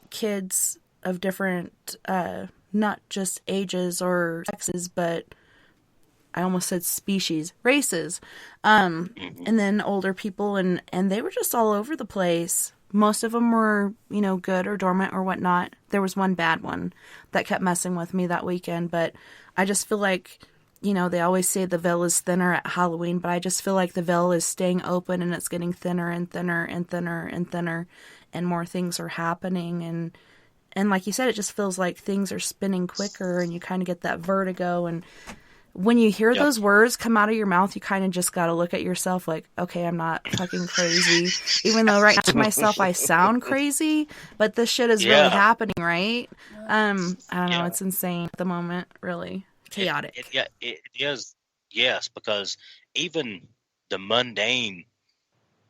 kids of different, not just ages or sexes, but I almost said species, races, and then older people, and they were just all over the place. Most of them were, good or dormant or whatnot. There was one bad one that kept messing with me that weekend, but I just feel like, they always say the veil is thinner at Halloween, but I just feel like the veil is staying open and it's getting thinner and thinner and thinner and thinner, and more things are happening. And like you said, it just feels like things are spinning quicker, and you kind of get that vertigo. And when you hear those words come out of your mouth, you kind of just got to look at yourself like, okay, I'm not fucking crazy. Even though right now to myself I sound crazy, but this shit is really happening, right? I don't know. It's insane at the moment, really. Chaotic. It is. Yes, because even the mundane,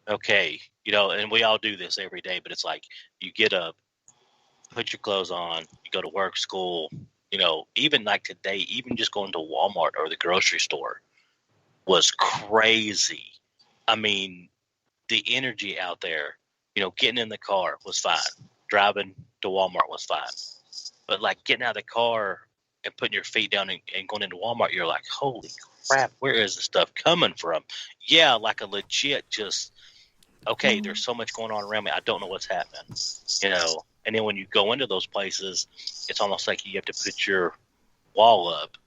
okay, and we all do this every day, but it's like you get up, put your clothes on, you go to work, school, even like today, even just going to Walmart or the grocery store was crazy. I mean, the energy out there, getting in the car was fine. Driving to Walmart was fine. But like getting out of the car and putting your feet down and going into Walmart, you're like, holy crap, where is this stuff coming from? Yeah, like a legit just, okay, there's so much going on around me. I don't know what's happening, And then when you go into those places, it's almost like you have to put your wall up,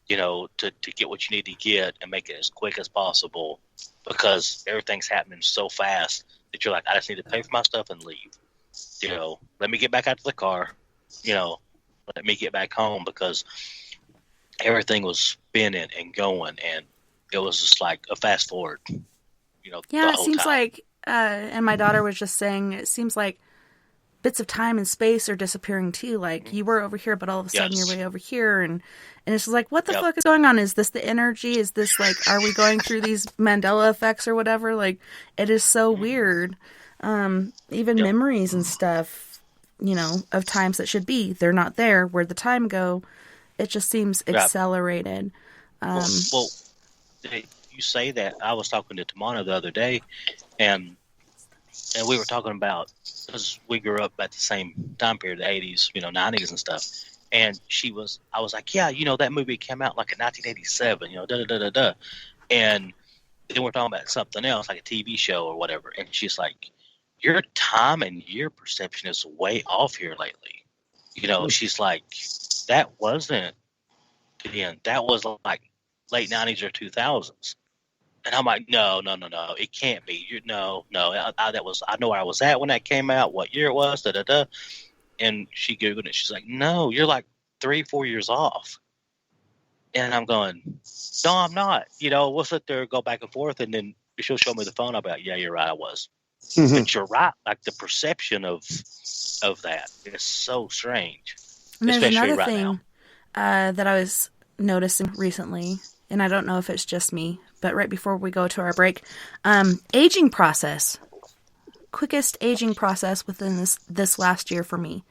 to get what you need to get and make it as quick as possible, because everything's happening so fast that you're like, I just need to pay for my stuff and leave. Let me get back out to the car, let me get back home, because everything was spinning and going, and it was just like a fast forward, Yeah, it seems like, and my daughter was just saying, it seems like bits of time and space are disappearing too. Like you were over here, but all of a sudden you're way over here, and it's just like, what the fuck is going on? Is this the energy? Is this like, are we going through these Mandela effects or whatever? Like, it is so weird. Even memories and stuff, of times that should be, they're not there. Where'd the time go? It just seems accelerated. Well, you say that. I was talking to Tamana the other day, and we were talking about, because we grew up at the same time period, the 80s, 90s and stuff. And I was like, yeah, that movie came out like in 1987, da-da-da-da-da. And then we're talking about something else, like a TV show or whatever. And she's like, your time and your perception is way off here lately. She's like, that wasn't, that was like late 90s or 2000s. And I'm like, no, it can't be. No. I know where I was at when that came out, what year it was, da-da-da. And she Googled it. She's like, no, you're like 3-4 years off. And I'm going, no, I'm not. We'll sit there, go back and forth, and then she'll show me the phone. I'll be like, yeah, you're right, I was. But you're right. Like the perception of that is so strange. And there's especially another right thing that I was noticing recently, and I don't know if it's just me, but right before we go to our break, aging process. Quickest aging process within this last year for me.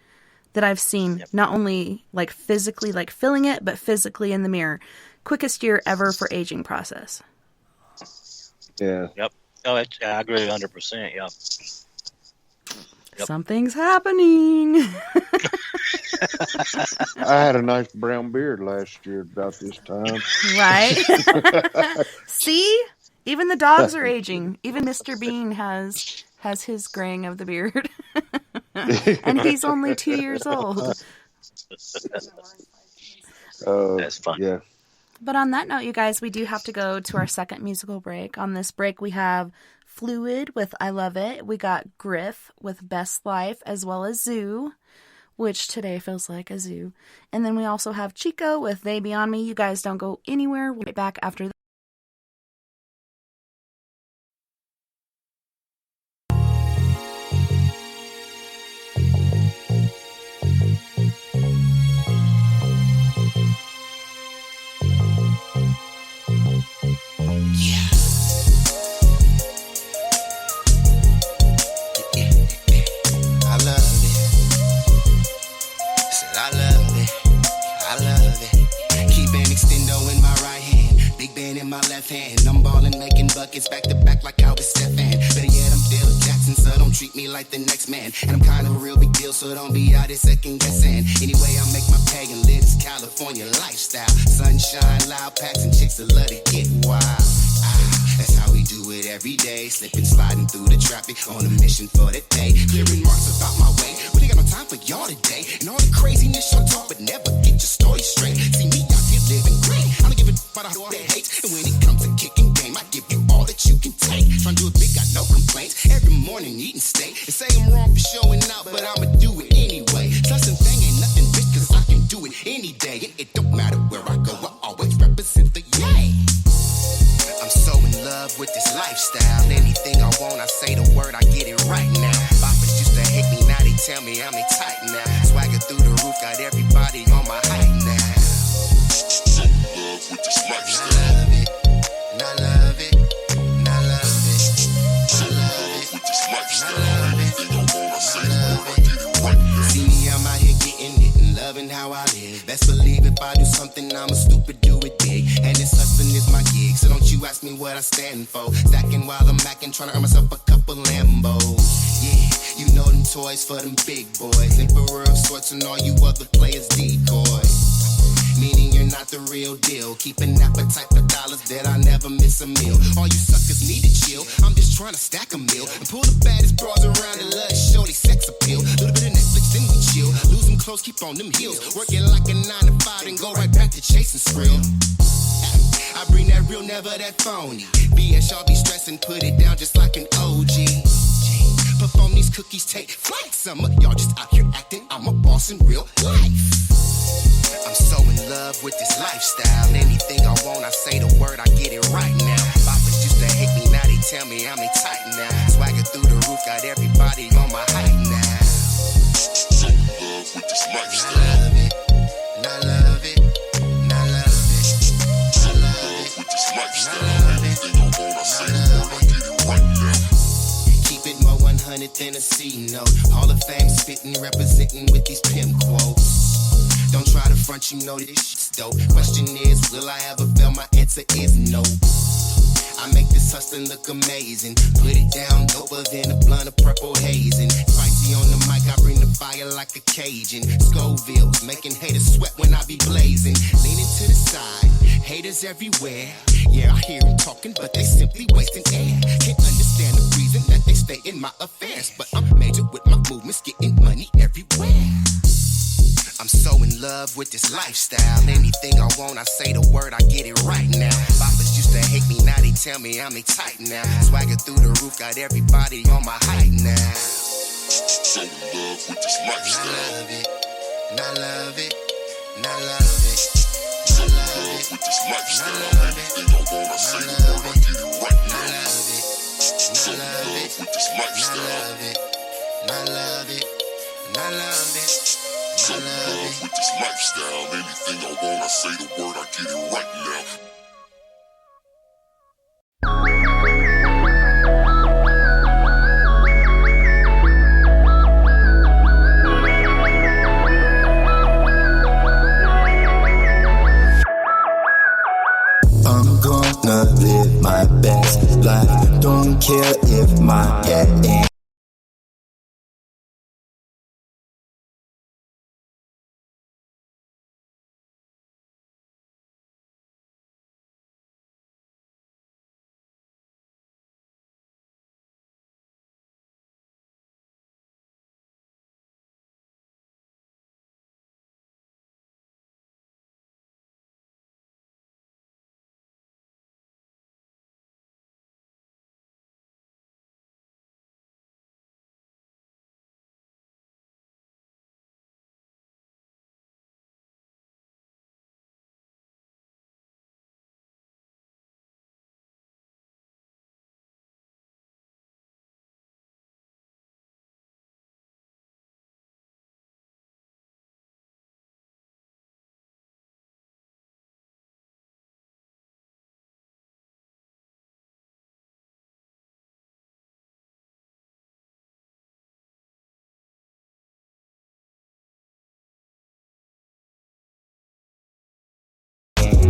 that I've seen, not only like physically like filling it, but physically in the mirror. Quickest year ever for aging process. Yeah. Yep. Oh, I agree 100%. Yep. Something's happening. I had a nice brown beard last year about this time. Right? See? Even the dogs are aging. Even Mr. Bean has his graying of the beard. And he's only 2 years old. That's fun. Yeah. But on that note, you guys, we do have to go to our second musical break. On this break, we have Fluid with I Love It. We got Griff with Best Life, as well as Zoo, which today feels like a zoo. And then we also have Chico with They Beyond Me. You guys don't go anywhere. We'll be back after that. Hand. I'm ballin', making buckets back to back like I was Stephen. Better yet, I'm Phil Jackson, so don't treat me like the next man. And I'm kind of a real big deal, so don't be out here second guessing. Anyway, I make my pay and live this California lifestyle. Sunshine, loud packs, and chicks that love to get wild. That's how we do it every day. Slipping, sliding through the traffic on a mission for that day. Clearing marks about my way. Really got no time for y'all today. And all the craziness y'all talk, but never get your story straight. See me out here living great. I don't give a about all that hate. And when it comes to kicking game, I give you all that you can take. Trying to do it big, got no complaints. Every morning eating steak. And say I'm wrong for showing out, but I'ma do it anyway. Trustin' thing ain't nothing, bitch, cause I can do it any day. And it don't matter where I go, I always represent the yay. I'm so in love with this lifestyle. Anything I want, I say the word, I get it right now. Boppers used to hate me, now they tell me I'm they tight now. Swagger through the roof, got everybody on my height now. So in love with this lifestyle. And I love it, and I love it, and I love it, and I love it. With this lifestyle, anything I want, I say the word, I get it right now. See me, I'm out here getting it and loving how I live. Best believe if I do something, I'm a stupid, do it big. And this hustling is my gig, so don't you ask me what I stand for. Stacking while I'm macking, trying to earn myself a couple Lambos. Yeah, you know them toys for them big boys. Emperor of sorts and all you other players decoys. Meaning you're not the real deal. Keep an appetite for dollars that I never miss a meal. All you suckers need to chill. I'm just trying to stack a meal and pull the baddest bras around and love shorty sex appeal. Little bit of Netflix, then we chill. Lose them clothes, keep on them heels. Working like a 9 to 5 and go right back to chasing skrill. I bring that real, never that phony. BS, y'all be stressing, put it down just like an OG. Perform these cookies, take flight. Some of y'all just out here acting, I'm a boss in real life. I'm so in love with this lifestyle. Anything I want, I say the word, I get it right now. Boppers used to hate me, now they tell me I'm they tight now. Swagger through the roof, got everybody on my height now. So in love with this lifestyle. And I love it, and I love it, and I love it. So in love with this lifestyle. Anything I want, I say the word, I get it right now. Keep it more 100 than a C note. Hall of Fame spitting, representing with these pimp quotes. Don't try to front, you know this shit's dope. Question is, will I ever fail? My answer is no. I make this hustling look amazing. Put it down, doper than a blunt of purple hazing. Spicy on the mic, I bring the fire like a Cajun. Scoville's making haters sweat when I be blazing. Leaning to the side, haters everywhere. Yeah, I hear them talking, but they simply wasting air. Can't understand the reason that they stay in my affairs. But I'm major with my movements, getting money everywhere. I'm so in love with this lifestyle. Anything I want, I say the word, I get it right now. Boppers used to hate me, now they tell me I'm they tight now. Swagger through the roof, got everybody on my height now. So in love with this lifestyle. And I love it, and I love it, and I love it. So in love with this lifestyle. Anything I want, I say the word, I get it right now. And I love it, so in love with this lifestyle. And I love it, and I love it. So in love with this lifestyle. Anything I want, I say the word, I get it right now. my best life. Don't care if my head ain't.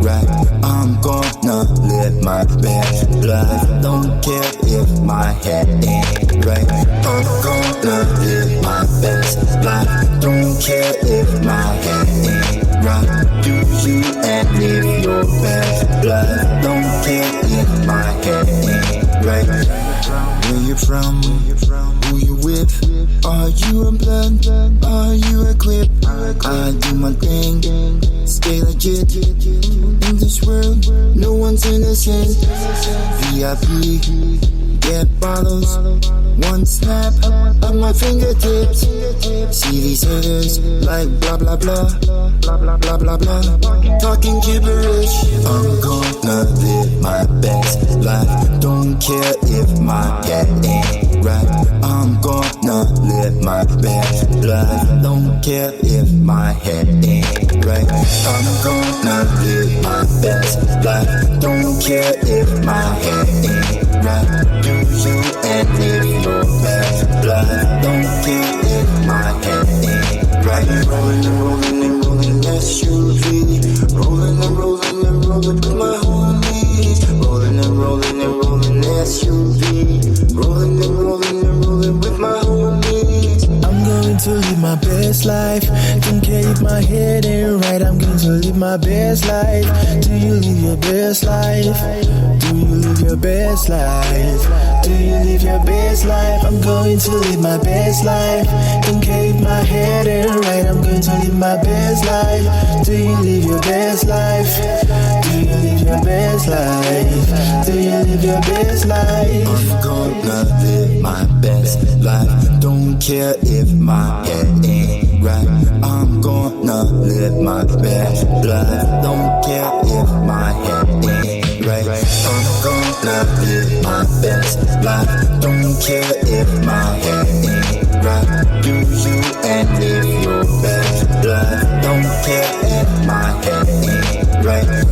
Right, I'm gonna live my best life. Don't care if my head ain't right. I'm gonna live my best life. Don't care if my head ain't right. Do you and live your best life. Don't care if my head ain't right. Where you from? Who you with? Are you a blood? Are you equipped? I do my thing, stay legit. In this world, no one's innocent. VIP, get bottles. One snap of my fingertips. See these haters like blah blah blah, blah blah blah blah, talking gibberish. I'm gonna live my best life. Don't care if my head ain't right. I'm gonna live my best life. Don't care if my head ain't right. I'm gonna live my best life. Don't care if my head ain't right. Do you and live your best life. Don't care if my head ain't right. Rolling and rolling and rolling SUV. Rolling and rolling and rolling with my homies. Rolling and rolling and rolling SUV. Rolling and rolling and rolling with my homies. I'm going to live my best life. Don't care if my head ain't right. I'm going to live my best life. Do you live your best life? Do you live your best life? Do you live your best life? I'm going to live my best life. Don't care if my head ain't right. I'm going to live my best life. Do you live your best life? Do you live your best life? Do you live your best life? I'm gonna live my best life. Don't care if my head ain't right. I'm gonna live my best life. Don't care if my head ain't right. I'm gonna live my best life. Don't care if my head ain't right. Do you and live your best life. Don't care if my head ain't right.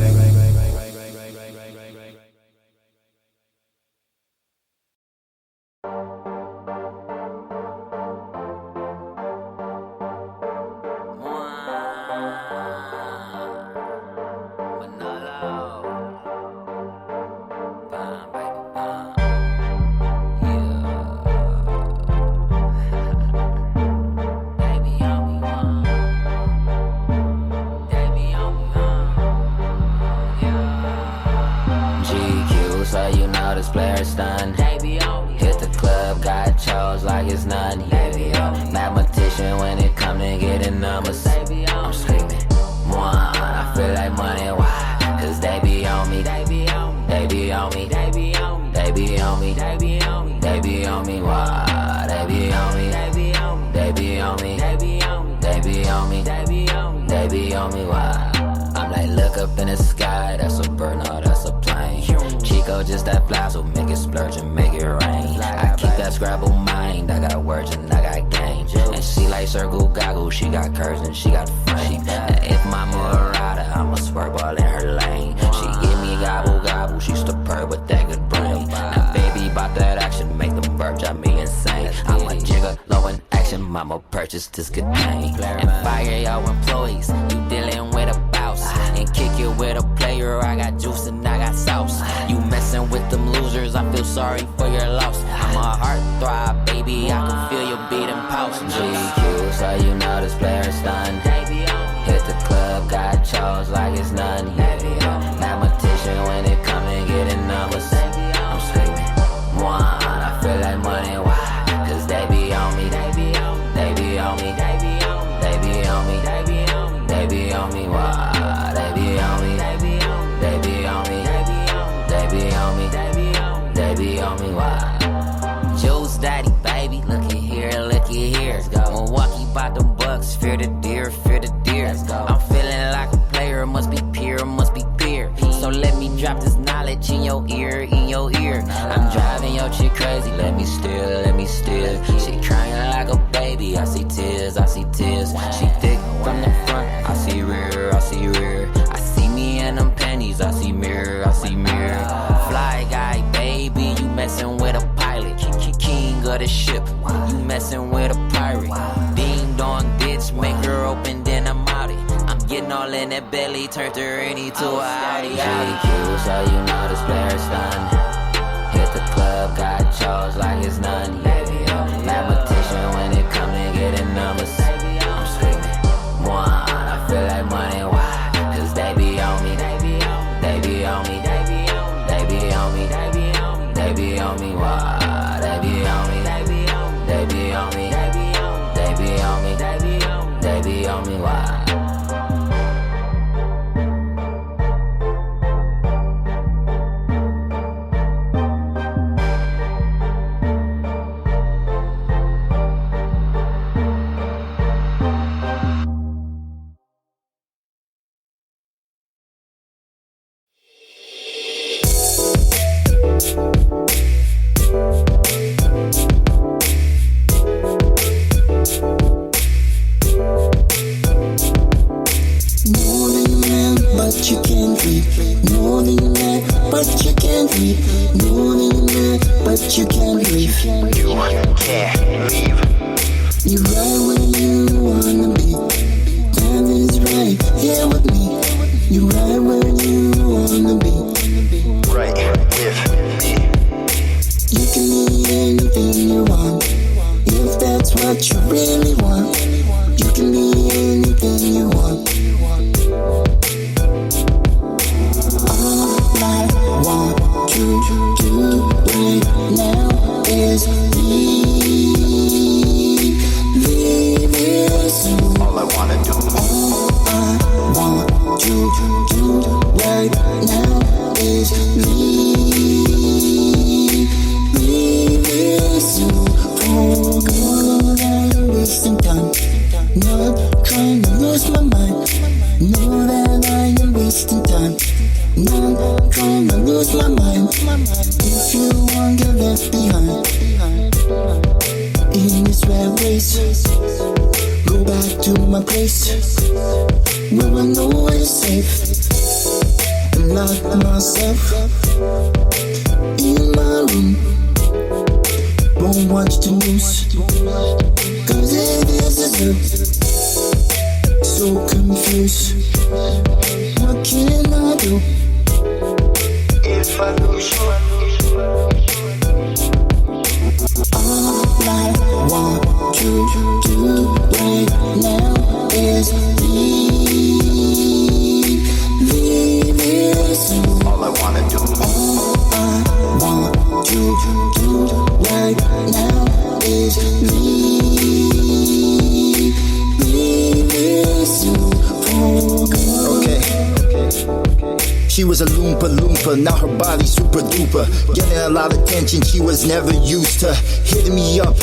Hit the club, got chose like it's nothing. Mathematician when it come to getting numbers. I'm screaming, one. I feel like money, why? Cause they be on me, they be on me, they be on me, they be on me, they be on me, they be on me, they be on me, why? They be on me, they be on me, they be on me, they be on me, they be on me, they be on me, they be on me, why? I'm like, look up in the sky, that's a bird, no, that's a plane. Chico just that fly, so make it splurge and make it rain. I keep that Scrabble mind, I got words and I got games. And she like circle goggles, she got curves and she got frame. And if mama a rider, I'ma swerve all in her lane. She give me gobble gobble, she superb with that good brain. Now baby, bout that action, make them verbs drive me insane. I'm a jigger, low in action, mama purchase this good thing. And fire y'all employees, you dealing with a boss. And kick it with a player, I got juice and I got sauce. You messing with feel sorry for your loss. I'm a heartthrob, baby, I can feel your beating pulse. GQ, so you know this player's done. Hit the club, got chose like it's none. Mathematician when it come and getting numbers. I'm screaming, one, I feel like money, why? Cause they be on me, they be on me, they be on me, they be on me, they be on me, they be on me, they be on me, why? They be on me, they be on me, they be on me, they be on me, they be on me, they be on me, why? Juice daddy, baby, looky here, looky here. Milwaukee bought them bucks, fear the deer, fear the deer. I'm feeling like a player, must be pure, must be pure. So let me drop this knowledge in your ear, in your ear. I'm driving your chick crazy, let me steal, let me steal. She crying like a baby, I see tears, I see tears. She thick from the front, I see rear, I see rear. I see me in them panties, I see mirror, I see mirror. Fly guy, baby, you messing with a pilot. King of the ship, you messing with a pirate. Ding dong ditch, make her open, then I'm out it. I'm getting all in that belly, turned her into a Audi. GQ, so you know this player's done. Hit the club, got chose like it's none. Mathematician when it come and getting numbers. I'm screaming, one, I feel like money, why? Cause they be on me, they be on me, they be on me, they be on me, they be on me, they be on me, they be on me, why? They be on me, they be on me, they be on me, they be on me, they be on me, they be on me, they be on me, why? She was a loompa, now her body super duper. Getting a lot of attention she was never used to. Hitting me up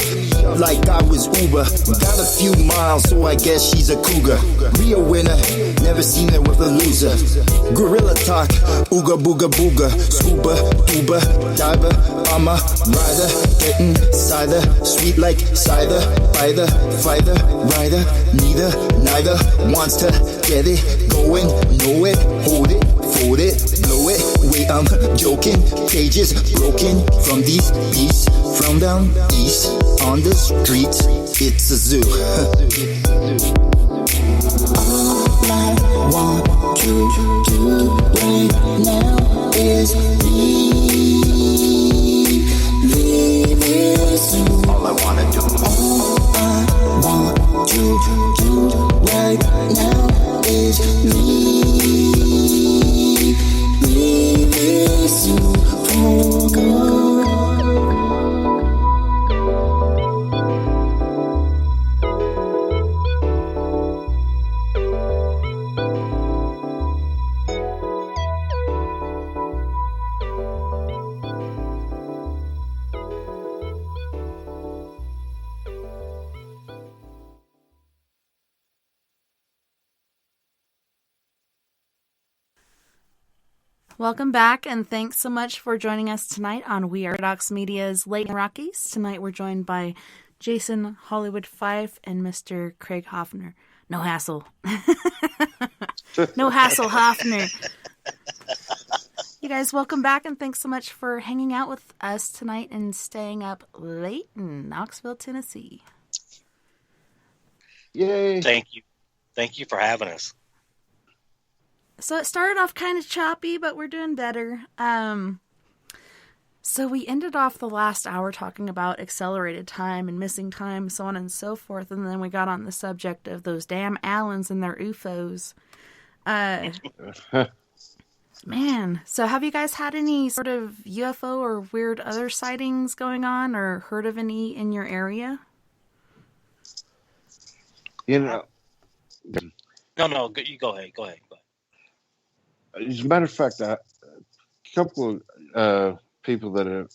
like I was Uber. Got a few miles, so I guess she's a cougar. Real winner, never seen her with a loser. Gorilla talk, ooga booga booga. Scuba, tuba, diver, I'm a rider. Getting cider, sweet like cider. Fighter, rider, neither wants to get it going. Know it, hold it, fold it, blow it. Wait, I'm joking. Cages broken from these beasts from down east on the streets. It's a zoo. All I want to do right now is leave Welcome back, and thanks so much for joining us tonight on We Are Docs Media's Late in the Rockies. Tonight we're joined by Jason Hollywood Fife and Mr. Craig Hoffner. No hassle. No hassle, Hoffner. You guys, welcome back, and thanks so much for hanging out with us tonight and staying up late in Knoxville, Tennessee. Yay! Thank you. Thank you for having us. So it started off kind of choppy, but we're doing better. So we ended off the last hour talking about accelerated time and missing time, so on and so forth, and then we got on the subject of those damn Allens and their UFOs. Man, so have you guys had any sort of UFO or weird other sightings going on, or heard of any in your area? You know, No, you go ahead. Go ahead. as a matter of fact, a couple of people that have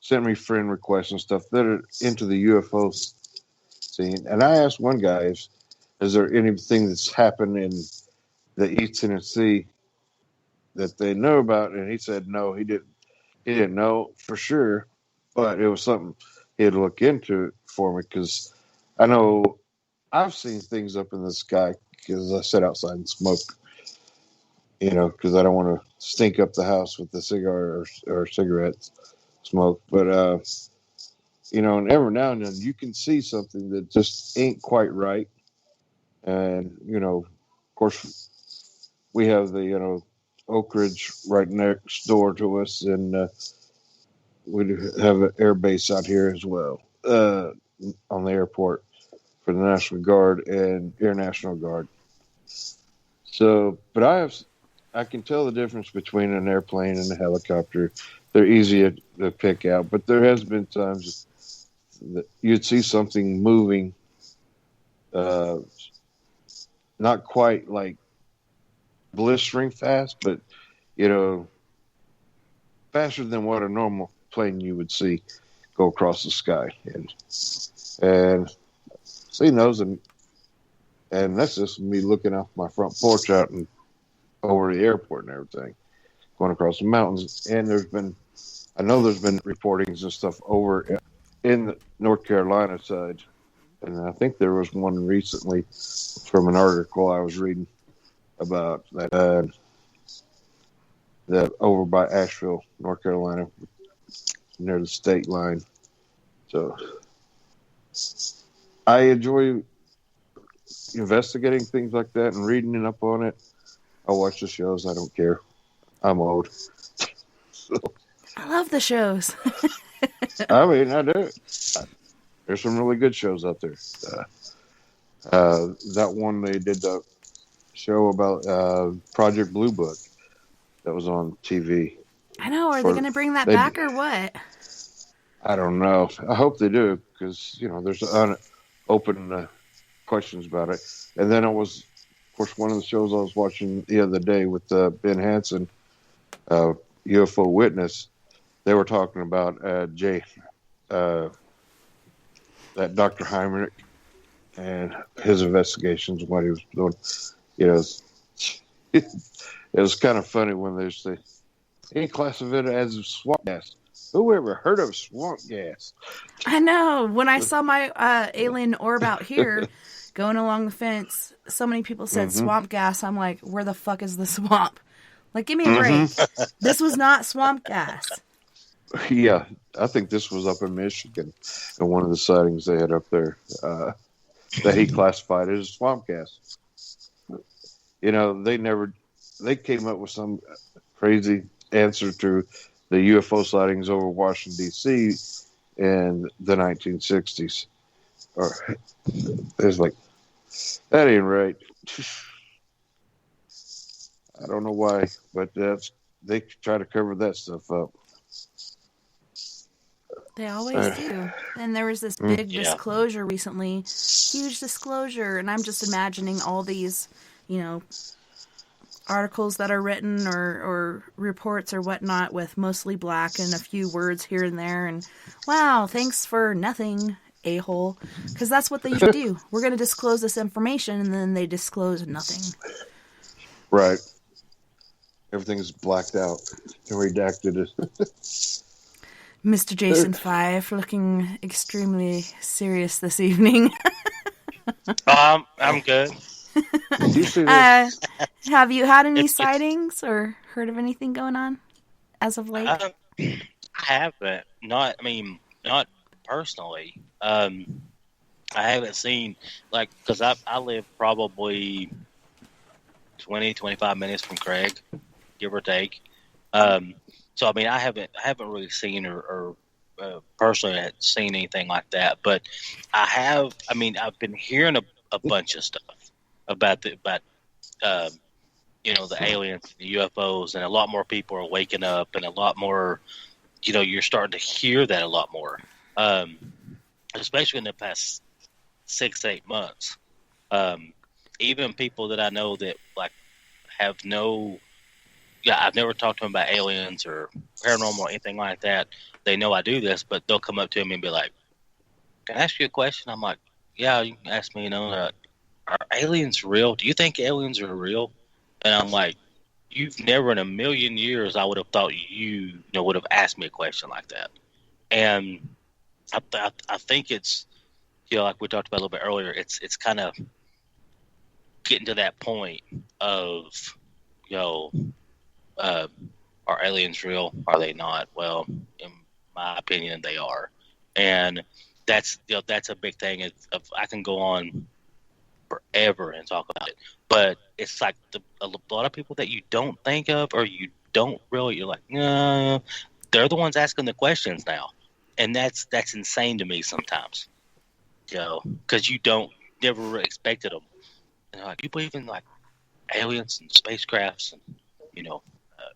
sent me friend requests and stuff that are into the UFO scene, and I asked one guy, is there anything that's happened in the East Tennessee that they know about? And he said no, he didn't know for sure, but it was something he'd look into for me, because I know I've seen things up in the sky because I sit outside and smoke, because I don't want to stink up the house with the cigar or cigarette smoke. But, and every now and then you can see something that just ain't quite right. And, of course, we have the, Oak Ridge right next door to us, and we have an air base out here as well, on the airport for the National Guard and Air National Guard. So, but I can tell the difference between an airplane and a helicopter. They're easy to pick out, but there has been times that you'd see something moving, not quite like blistering fast, but faster than what a normal plane you would see go across the sky, and seen those, and that's just me looking off my front porch out and over the airport and everything, going across the mountains. And I know there's been reportings and stuff over in the North Carolina side, and I think there was one recently from an article I was reading about that over by Asheville, North Carolina, near the state line. So I enjoy investigating things like that and reading up on it. I watch the shows. I don't care. I'm old. So, I love the shows. I mean, I do. There's some really good shows out there. That one they did the show about Project Blue Book that was on TV. I know. Are they going to bring that back or what? I don't know. I hope they do, because there's open questions about it. And then it was, of course, one of the shows I was watching the other day with Ben Hansen, UFO Witness. They were talking about that Dr. Heinrich and his investigations, what he was doing. It was kind of funny when they say he classified it as swamp gas. Who ever heard of swamp gas? I know. When I saw my alien orb out here going along the fence, so many people said swamp gas. I'm like, where the fuck is the swamp? Like, give me a break. This was not swamp gas. Yeah, I think this was up in Michigan, and one of the sightings they had up there that he classified as swamp gas. They came up with some crazy answer to the UFO sightings over Washington, D.C. in the 1960s. Or it's like, that ain't right. I don't know why, but they try to cover that stuff up. They always do. And there was this big disclosure recently, huge disclosure, and I'm just imagining all these, articles that are written or reports or whatnot with mostly black and a few words here and there, and wow, thanks for nothing, a-hole, because that's what they usually do. We're going to disclose this information, and then they disclose nothing. Right. Everything's blacked out and redacted. Mr. Jason Fife looking extremely serious this evening. I'm good. You see this? Have you had any sightings or heard of anything going on as of late? I haven't. Not personally. I haven't seen, like, because I live probably 20, 25 minutes from Craig, give or take. So I mean, I haven't really seen or personally seen anything like that. But I have. I mean, I've been hearing a bunch of stuff about the aliens, the UFOs, and a lot more people are waking up, and a lot more. You're starting to hear that a lot more, especially in the past 6-8 months. Even people that I know that like have I've never talked to them about aliens or paranormal or anything like that. They know I do this, but they'll come up to me and be like, "Can I ask you a question?" I'm like, "Yeah, you can ask me. Are aliens real? Do you think aliens are real?" And I'm like, "You've never in a million years I would have thought you would have asked me a question like that." And I think it's like we talked about a little bit earlier. It's kind of getting to that point of are aliens real? Are they not? Well, in my opinion, they are, and that's a big thing. I can go on forever and talk about it, but it's like a lot of people that you don't think of or you don't really. You're like, no, they're the ones asking the questions now, and that's insane to me sometimes. Because you never really expected them. And like, you believe in like aliens and spacecrafts and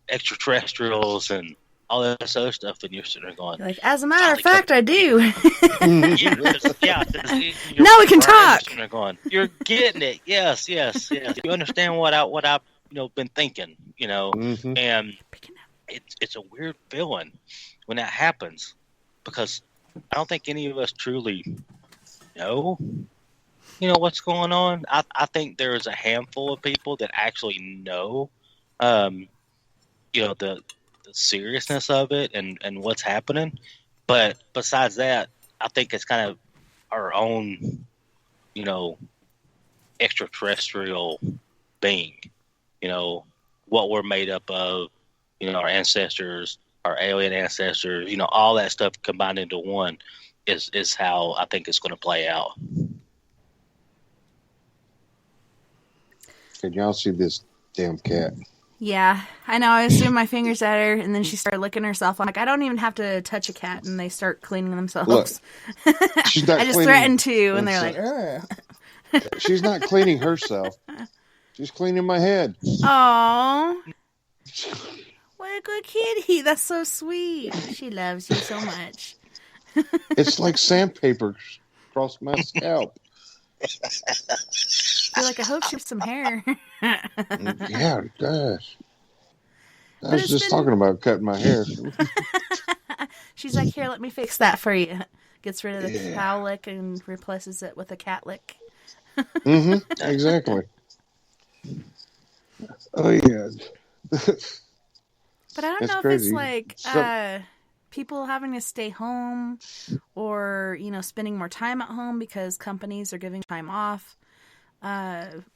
extraterrestrials and all this other stuff, and you're sitting there going, like, as a matter of fact, I do. Yeah. Now we can talk. You're going, you're getting it. Yes. You understand what I've been thinking, Mm-hmm. and it's a weird feeling when that happens, because I don't think any of us truly know what's going on. I think there is a handful of people that actually know the seriousness of it and what's happening, but besides that, I think it's kind of our own extraterrestrial being, what we're made up of, our ancestors, our alien ancestors, all that stuff combined into one is how I think it's going to play out. Can y'all see this damn cat? Yeah, I know. I zoomed my fingers at her, and then she started licking herself. I'm like, I don't even have to touch a cat, and they start cleaning themselves. Look, she's not I just cleaning threatened to, and they're like, ugh. She's not cleaning herself. She's cleaning my head. Aww. What a good kitty. That's so sweet. She loves you so much. It's like sandpaper across my scalp. You're like, I hope she has some hair. Yeah, it does. I was just talking about cutting my hair. She's like, here, let me fix that for you. Gets rid of the cow lick and replaces it with a cat lick. Mm-hmm. Exactly. Oh, yeah. But I don't know crazy. If it's like people having to stay home or, spending more time at home because companies are giving time off.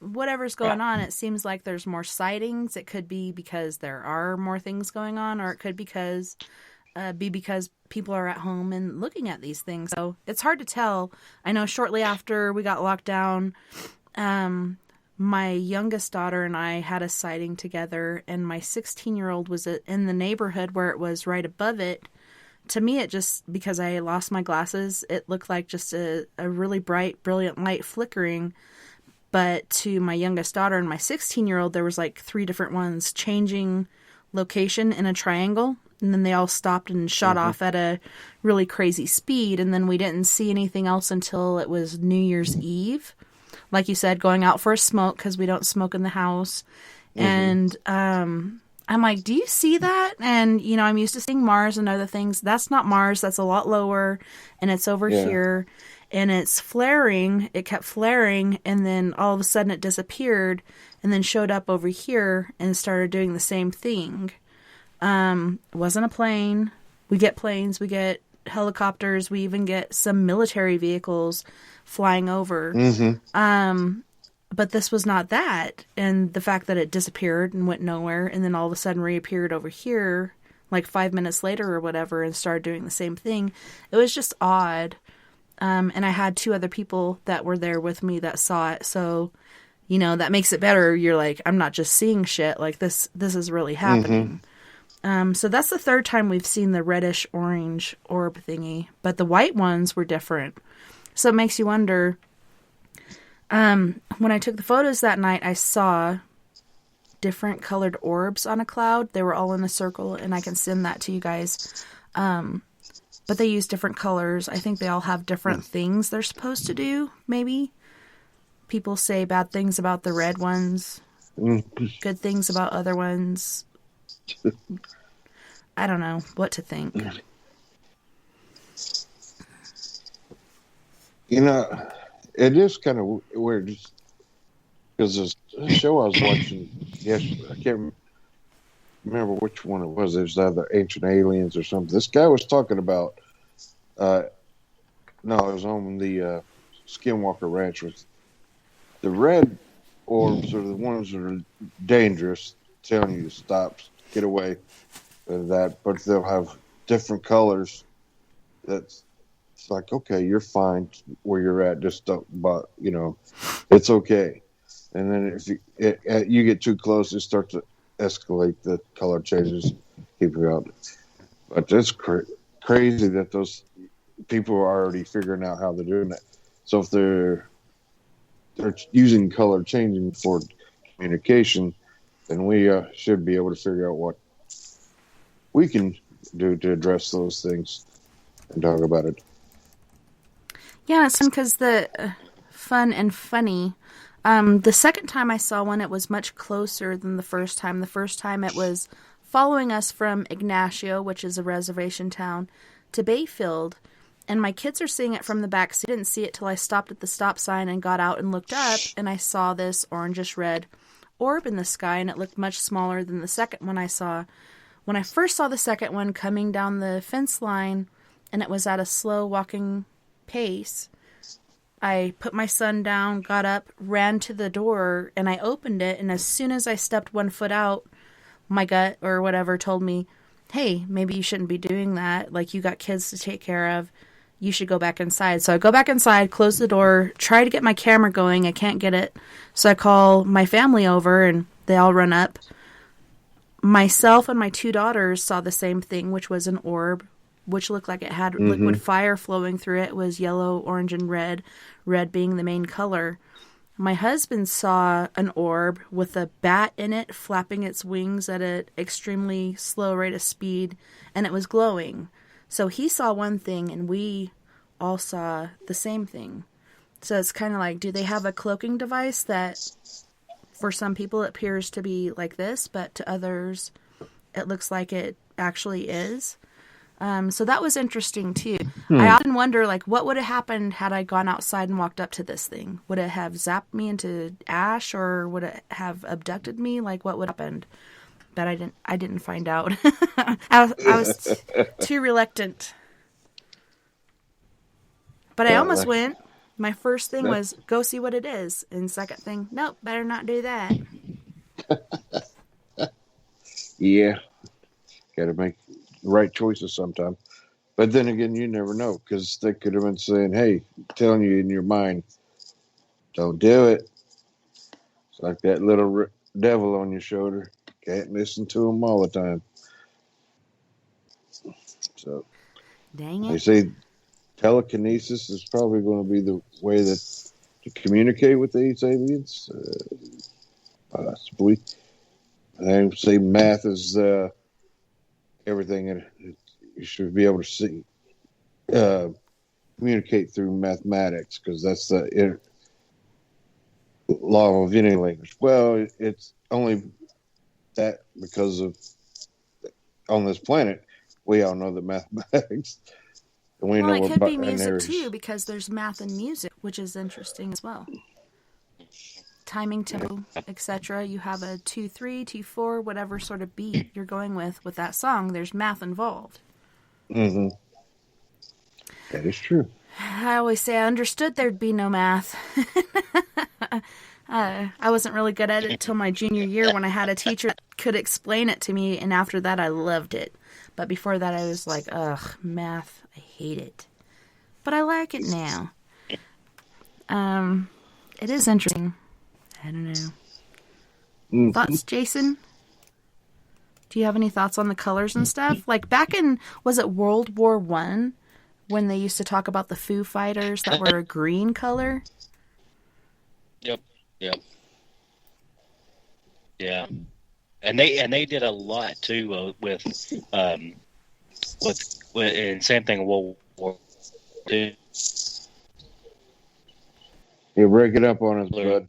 Whatever's going on, it seems like there's more sightings. It could be because there are more things going on, or it could be because people are at home and looking at these things. So it's hard to tell. I know shortly after we got locked down, my youngest daughter and I had a sighting together, and my 16-year-old was in the neighborhood where it was right above it. To me, it just, because I lost my glasses, it looked like just a really bright, brilliant light flickering. But to my youngest daughter and my 16-year-old, there was like 3 different ones changing location in a triangle. And then they all stopped and shot off at a really crazy speed. And then we didn't see anything else until it was New Year's Eve. Like you said, going out for a smoke because we don't smoke in the house. And I'm like, do you see that? And, I'm used to seeing Mars and other things. That's not Mars. That's a lot lower. And it's over here. And it's flaring. It kept flaring. And then all of a sudden it disappeared. and then showed up over here and started doing the same thing. It wasn't a plane. We get planes, we get helicopters, we even get some military vehicles flying over. But this was not that. And the fact that it disappeared and went nowhere and then all of a sudden reappeared over here like 5 minutes later or whatever and started doing the same thing, it was just odd. And I had 2 other people that were there with me that saw it. So, you know, that makes it better. You're like, I'm not just seeing shit. Like this is really happening. So that's the 3rd time we've seen the reddish orange orb thingy, but the white ones were different. So it makes you wonder, when I took the photos that night, I saw different colored orbs on a cloud. They were all in a circle, and I can send that to you guys. But they use different colors. I think they all have different things they're supposed to do, maybe. People say bad things about the red ones, good things about other ones. I don't know what to think. You know, it is kind of weird because the show I was watching yesterday, I can't remember which one it was. It was either Ancient Aliens or something. This guy was talking about, no, it was on the Skinwalker Ranch. With the red orbs are the ones that are dangerous, telling you to stop, get away of that, but they'll have different colors. That's it's like, okay, you're fine where you're at, just don't, but you know, it's okay. And then if you get too close, it starts to escalate. The color changes, keep you out. But it's crazy that those people are already figuring out how they're doing that. So if they're using color changing for communication, then we should be able to figure out what we can do to address those things and talk about it. Yeah, it's because the fun and funny. The second time I saw one, it was much closer than the first time. The first time it was following us from Ignacio, which is a reservation town, to Bayfield. And my kids are seeing it from the back, so I didn't see it till I stopped at the stop sign and got out and looked up, and I saw this orangish red orb in the sky, and it looked much smaller than the second one I saw. When I first saw the second one coming down the fence line, and it was at a slow walking pace, I put my son down, got up, ran to the door, and I opened it, and as soon as I stepped 1 foot out, my gut or whatever told me, hey, maybe you shouldn't be doing that. Like, you got kids to take care of. You should go back inside. So I go back inside, close the door, try to get my camera going. I can't get it. So I call my family over, and they all run up. Myself and my 2 daughters saw the same thing, which was an orb, which looked like it had liquid fire flowing through it. It was yellow, orange, and red being the main color. My husband saw an orb with a bat in it flapping its wings at an extremely slow rate of speed, and it was glowing. So he saw one thing, and we all saw the same thing. So it's kind of like, do they have a cloaking device that for some people it appears to be like this, but to others it looks like it actually is? So that was interesting too. I often wonder, like, what would have happened had I gone outside and walked up to this thing? Would it have zapped me into ash, or would it have abducted me? Like, what would have happened? But I didn't find out. I was too reluctant. But I almost went. My first thing was go see what it is, and second thing, nope, better not do that. Yeah, gotta make the right choices sometime. But then again, you never know, because they could have been saying, hey, telling you in your mind, don't do it. It's like that little devil on your shoulder. Can't listen to them all the time. So, dang it. They say telekinesis is probably going to be the way that to communicate with these aliens. Possibly. They say math is everything, and you should be able to see, communicate through mathematics, because that's the law of any language. Well, it's only that because of on this planet, we all know the mathematics. And we know it could about be music too, because there's math and music, which is interesting as well. timing, tempo, etc. You have a 2/3, 2/4, whatever sort of beat you're going with that song. There's math involved. Mm-hmm. That is true. I always say I understood there'd be no math. I wasn't really good at it until my junior year when I had a teacher that could explain it to me, and after that I loved it. But before that I was like, ugh, math, I hate it. But I like it now. It is interesting. I don't know. Mm-hmm. Thoughts, Jason? Do you have any thoughts on the colors and stuff? Like back in, was it World War I, when they used to talk about the Foo Fighters that were a green color? Yep. Yeah, and they did a lot too with and same thing World War II. You break it up on us, bud.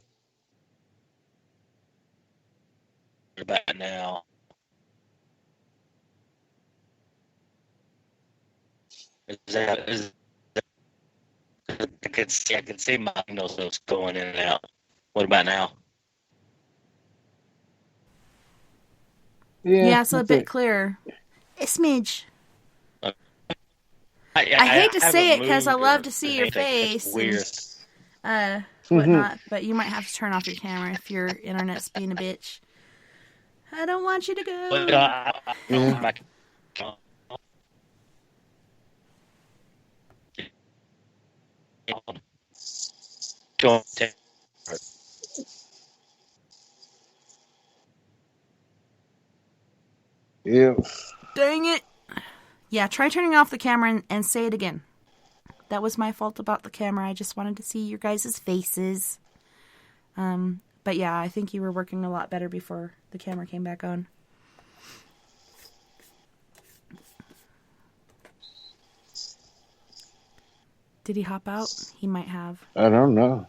About now. I can see my signals going in and out. What about now? Yeah, it's a bit clearer. A smidge. I hate to say it because I love to see your face. Weird. And, whatnot, but you might have to turn off your camera if your internet's being a bitch. I don't want you to go. Yeah. Dang it. Yeah, try turning off the camera and say it again. That was my fault about the camera. I just wanted to see your guys' faces. But yeah, I think you were working a lot better before the camera came back on. Did he hop out? He might have. I don't know.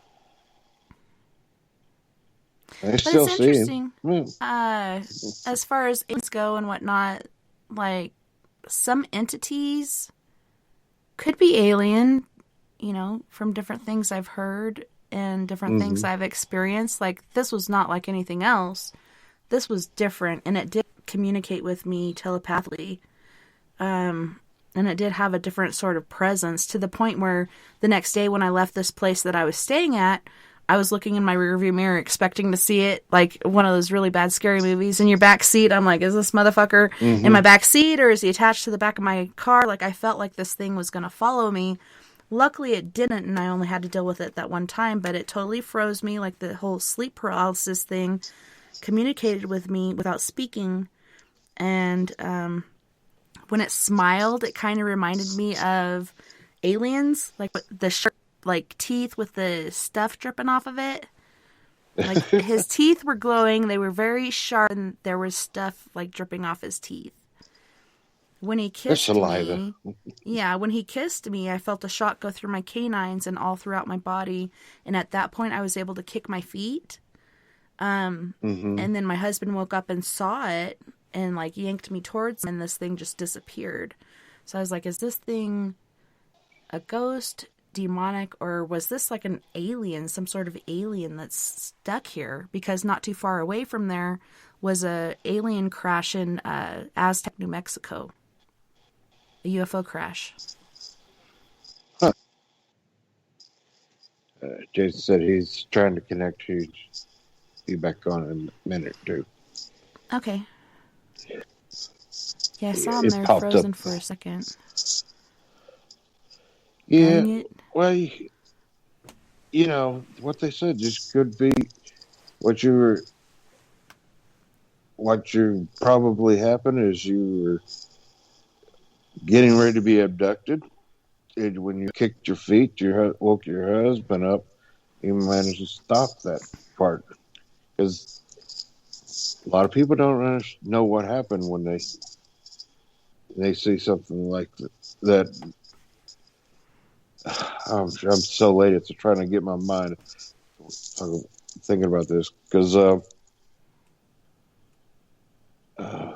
I still it's see interesting. him. As far as aliens go and whatnot, like some entities could be alien, from different things I've heard and different things I've experienced. Like this was not like anything else. This was different, and it did communicate with me telepathically. And it did have a different sort of presence to the point where the next day when I left this place that I was staying at, I was looking in my rearview mirror expecting to see it like one of those really bad scary movies in your back seat. I'm like, is this motherfucker in my back seat or is he attached to the back of my car? Like I felt like this thing was going to follow me. Luckily it didn't, and I only had to deal with it that one time, but it totally froze me. Like the whole sleep paralysis thing communicated with me without speaking. And when it smiled, it kind of reminded me of aliens, like the sharp teeth with the stuff dripping off of it. Like his teeth were glowing, they were very sharp, and there was stuff like dripping off his teeth. When he kissed me, when he kissed me, I felt a shock go through my canines and all throughout my body. And at that point, I was able to kick my feet. And then my husband woke up and saw it and like yanked me towards him, and this thing just disappeared. So I was like, is this thing a ghost, demonic, or was this like an alien, some sort of alien that's stuck here? Because not too far away from there was a alien crash in Aztec, New Mexico. A UFO crash. Huh. Jason said he's trying to connect you. Be back on in a minute or two. Okay. Yeah, I saw him there frozen for a second. Yeah, well, what they said just could be what probably happened is you were getting ready to be abducted. And when you kicked your feet, woke your husband up. You managed to stop that part. Because a lot of people don't know what happened when they see something like that. I'm so late. It's trying to get my mind thinking about this because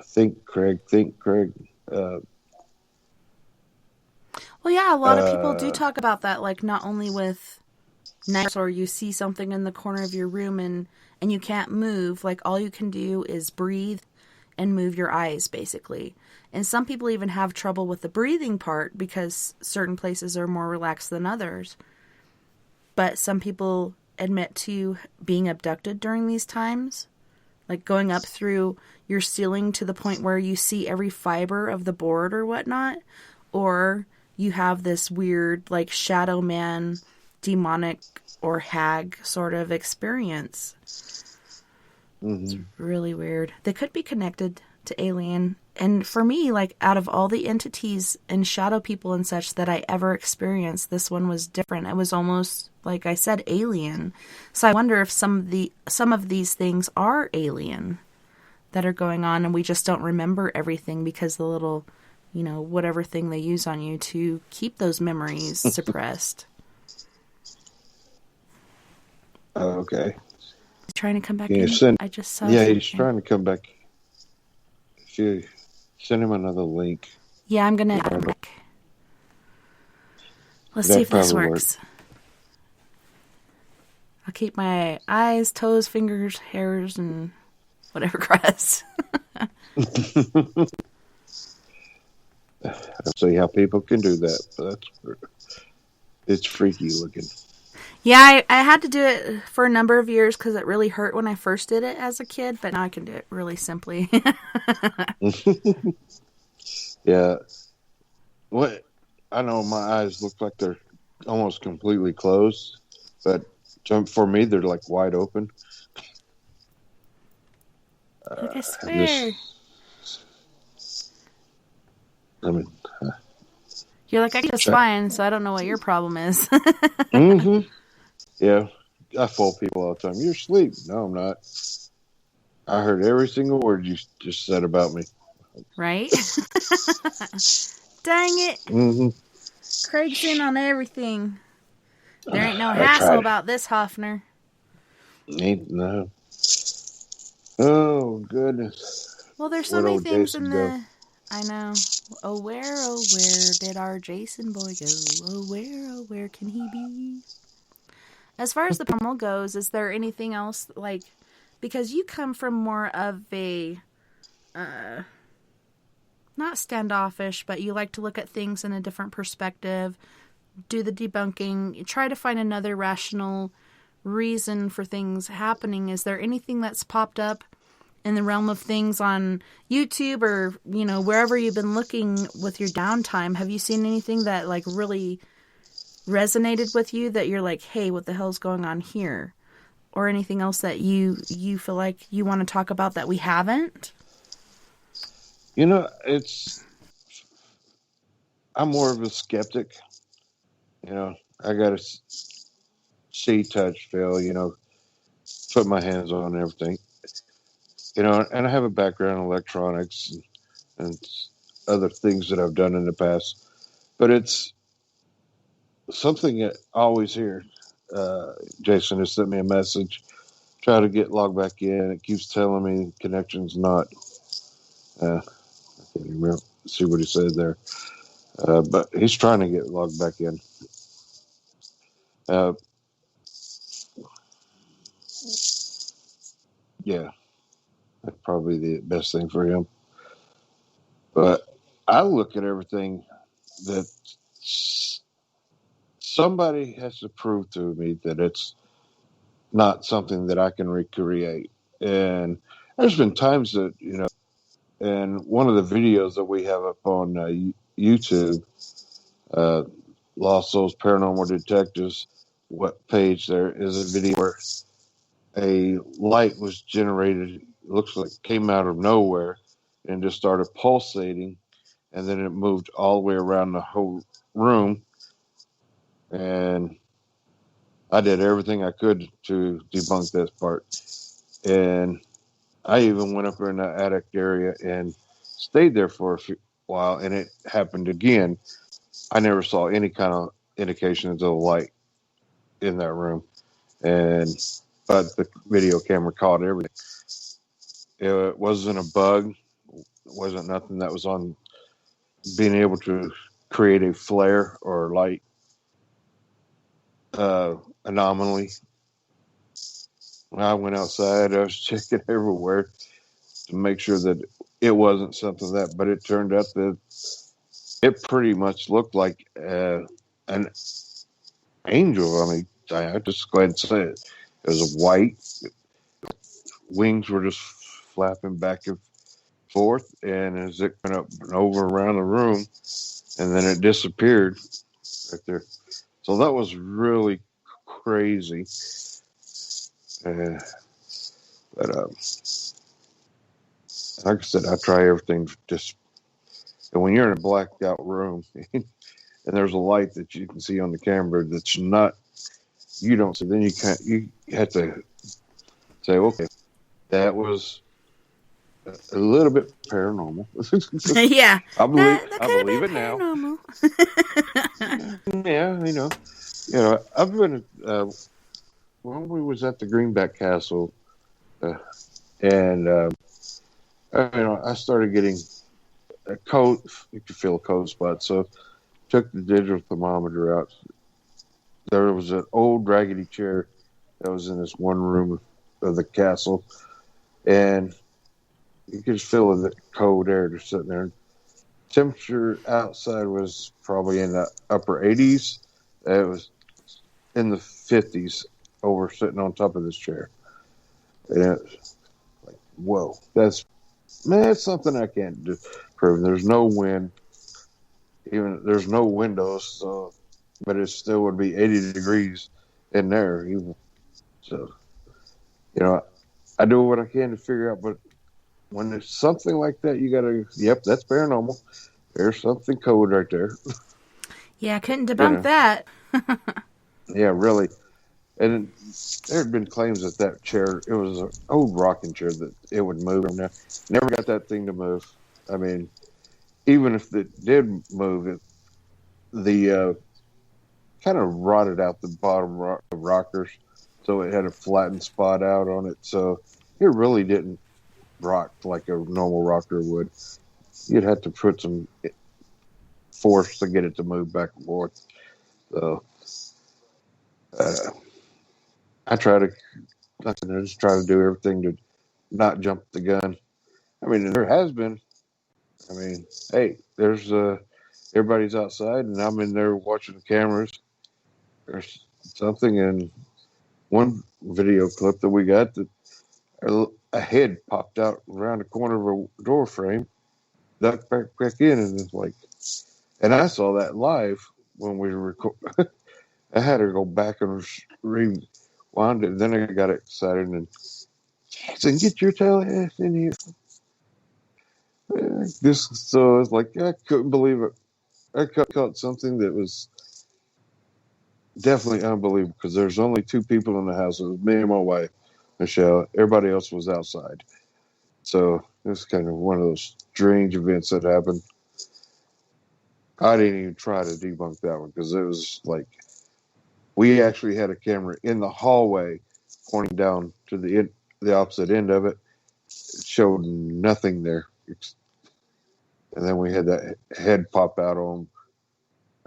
think, Craig. Well, yeah, a lot of people do talk about that, like not only with night, or you see something in the corner of your room and you can't move, like all you can do is breathe and move your eyes, basically. And some people even have trouble with the breathing part because certain places are more relaxed than others. But some people admit to being abducted during these times, like going up through your ceiling to the point where you see every fiber of the board or whatnot, or you have this weird, like, shadow man, demonic or hag sort of experience. It's really weird. They could be connected to alien. And for me, like, out of all the entities and shadow people and such that I ever experienced, this one was different. It was almost, like I said, alien. So I wonder if some of these things are alien that are going on, and we just don't remember everything because the little, whatever thing they use on you to keep those memories suppressed. Oh, okay. He's trying to come back Yeah, in. I just saw. Yeah, something. he's trying to come back. If you send him another link. Yeah, I'm gonna add him back. Let's see if this works. I'll keep my eyes, toes, fingers, hairs, and whatever crossed. I'll see how people can do that. But it's freaky looking. Yeah, I had to do it for a number of years because it really hurt when I first did it as a kid, but now I can do it really simply. Yeah. What? I know my eyes look like they're almost completely closed, but for me, they're like wide open. Look, I swear. You're like, I can just fine, so I don't know what your problem is. Yeah, I fool people all the time. You're asleep. No, I'm not. I heard every single word you just said about me. Right? Dang it. Craig's in on everything. There ain't no hassle about this, Hoffner. Ain't no. Oh, goodness. Well, there's so many things in the... I know. Oh, where did our Jason boy go? Oh, where can he be? As far as the paranormal goes, is there anything else, like, because you come from more of a, not standoffish, but you like to look at things in a different perspective, do the debunking, try to find another rational reason for things happening. Is there anything that's popped up in the realm of things on YouTube or, wherever you've been looking with your downtime? Have you seen anything that, like, really resonated with you that you're like, hey, what the hell's going on here? Or anything else that you feel like you want to talk about that we haven't? I'm more of a skeptic. I got to see, touch, feel, put my hands on everything. And I have a background in electronics and other things that I've done in the past. But it's something that I always hear. Jason has sent me a message. Try to get logged back in. It keeps telling me connection's not. I can't remember. See what he said there. But he's trying to get logged back in. Yeah, that's probably the best thing for him. But I look at everything that somebody has to prove to me that it's not something that I can recreate. And there's been times that, and one of the videos that we have up on YouTube, Lost Souls Paranormal Detectives, what page there is a video where a light was generated, looks like it came out of nowhere and just started pulsating, and then it moved all the way around the whole room. And I did everything I could to debunk this part. And I even went up in the attic area and stayed there for a while, and it happened again. I never saw any kind of indication of the light in that room. But the video camera caught everything. It wasn't a bug. It wasn't nothing that was on being able to create a flare or light. anomaly. When I went outside, I was checking everywhere to make sure that it wasn't something that, but it turned out that it pretty much looked like an angel. I mean, I just go ahead and say it. It was white. Wings were just flapping back and forth, and as it went up and over around the room, and then it disappeared right there. So that was really crazy. But like I said, I try everything just. And when you're in a blacked out room, and there's a light that you can see on the camera that's not, you don't see, then you have to say, okay, that was a little bit paranormal. Yeah. I believe That it now. paranormal. Yeah, I've been when we was at the Greenback Castle, and I started getting a cold. You could feel a cold spot, so took the digital thermometer out. There was an old raggedy chair that was in this one room of the castle, and you could just feel the cold air just sitting there. Temperature outside was probably in the upper 80s. It was in the 50s over sitting on top of this chair. And it was like, whoa, that's something I can't prove. There's no wind. Even there's no windows, so but it still would be 80 degrees in there. So, I do what I can to figure out, but when it's something like that, you gotta, yep, that's paranormal. There's something cold right there. Yeah, I couldn't debunk that. Yeah, really. And there had been claims that chair, it was an old rocking chair, that it would move. Never got that thing to move. I mean, even if it did move, the kind of rotted out the bottom rockers, so it had a flattened spot out on it. So it really didn't rock like a normal rocker would. You'd have to put some force to get it to move back and forth. So I just try to do everything to not jump the gun. I mean, there has been. I mean, hey, there's everybody's outside, and I'm in there watching the cameras. There's something in one video clip that we got that a head popped out around the corner of a door frame, ducked back in, and it's like, and I saw that live when we record. I had to go back and rewind it. Then I got excited and said, "Get your tail ass in here!" So it's like I couldn't believe it. I caught something that was definitely unbelievable because there's only two people in the house. It was me and my wife, Michelle. Everybody else was outside. So it was kind of one of those strange events that happened. I didn't even try to debunk that one because it was like we actually had a camera in the hallway pointing down to the opposite end of it. It showed nothing there. And then we had that head pop out on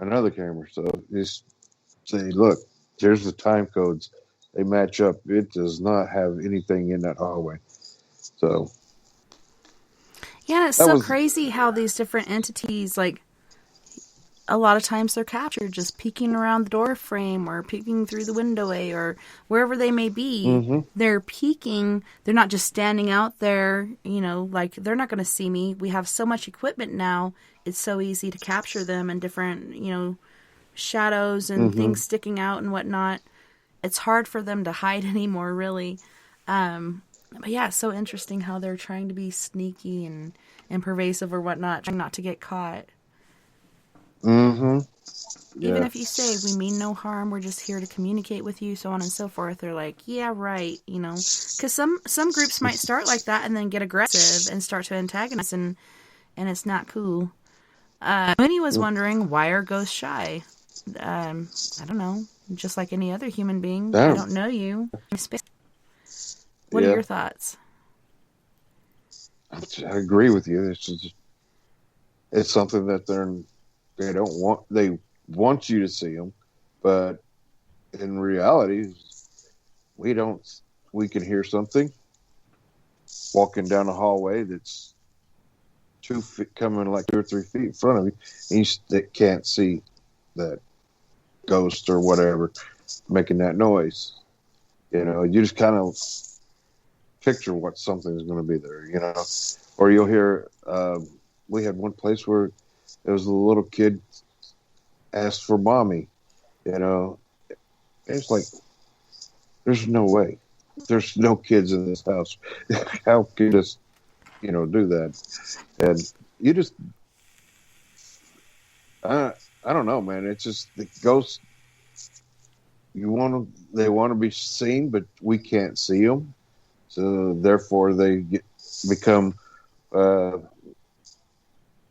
another camera. So just say, look, there's the time codes. They match up. It does not have anything in that hallway. So. Yeah, it's so crazy how these different entities, like, a lot of times they're captured just peeking around the door frame or peeking through the windowway or wherever they may be. Mm-hmm. They're peeking. They're not just standing out there, like they're not going to see me. We have so much equipment now. It's so easy to capture them in different, shadows and things sticking out and whatnot. It's hard for them to hide anymore, really. But yeah, it's so interesting how they're trying to be sneaky and pervasive or whatnot, trying not to get caught. Mm-hmm. Yeah. Even if you say, we mean no harm, we're just here to communicate with you, so on and so forth, they're like, yeah, right, Because some groups might start like that and then get aggressive and start to antagonize, and it's not cool. Winnie was wondering, why are ghosts shy? I don't know. Just like any other human being. I don't know you. What are your thoughts? I agree with you. It's something that they want you to see them, but in reality, we can hear something walking down a hallway that's 2 feet, coming like 2 or 3 feet in front of you, and you can't see that ghost or whatever making that noise. You just kind of picture what something's going to be there, or you'll hear, we had one place where there was a little kid asked for mommy, it's like, there's no way. There's no kids in this house. How can you just, do that? And you just, I don't know, man. It's just the ghosts. They want to be seen, but we can't see them. So therefore, they become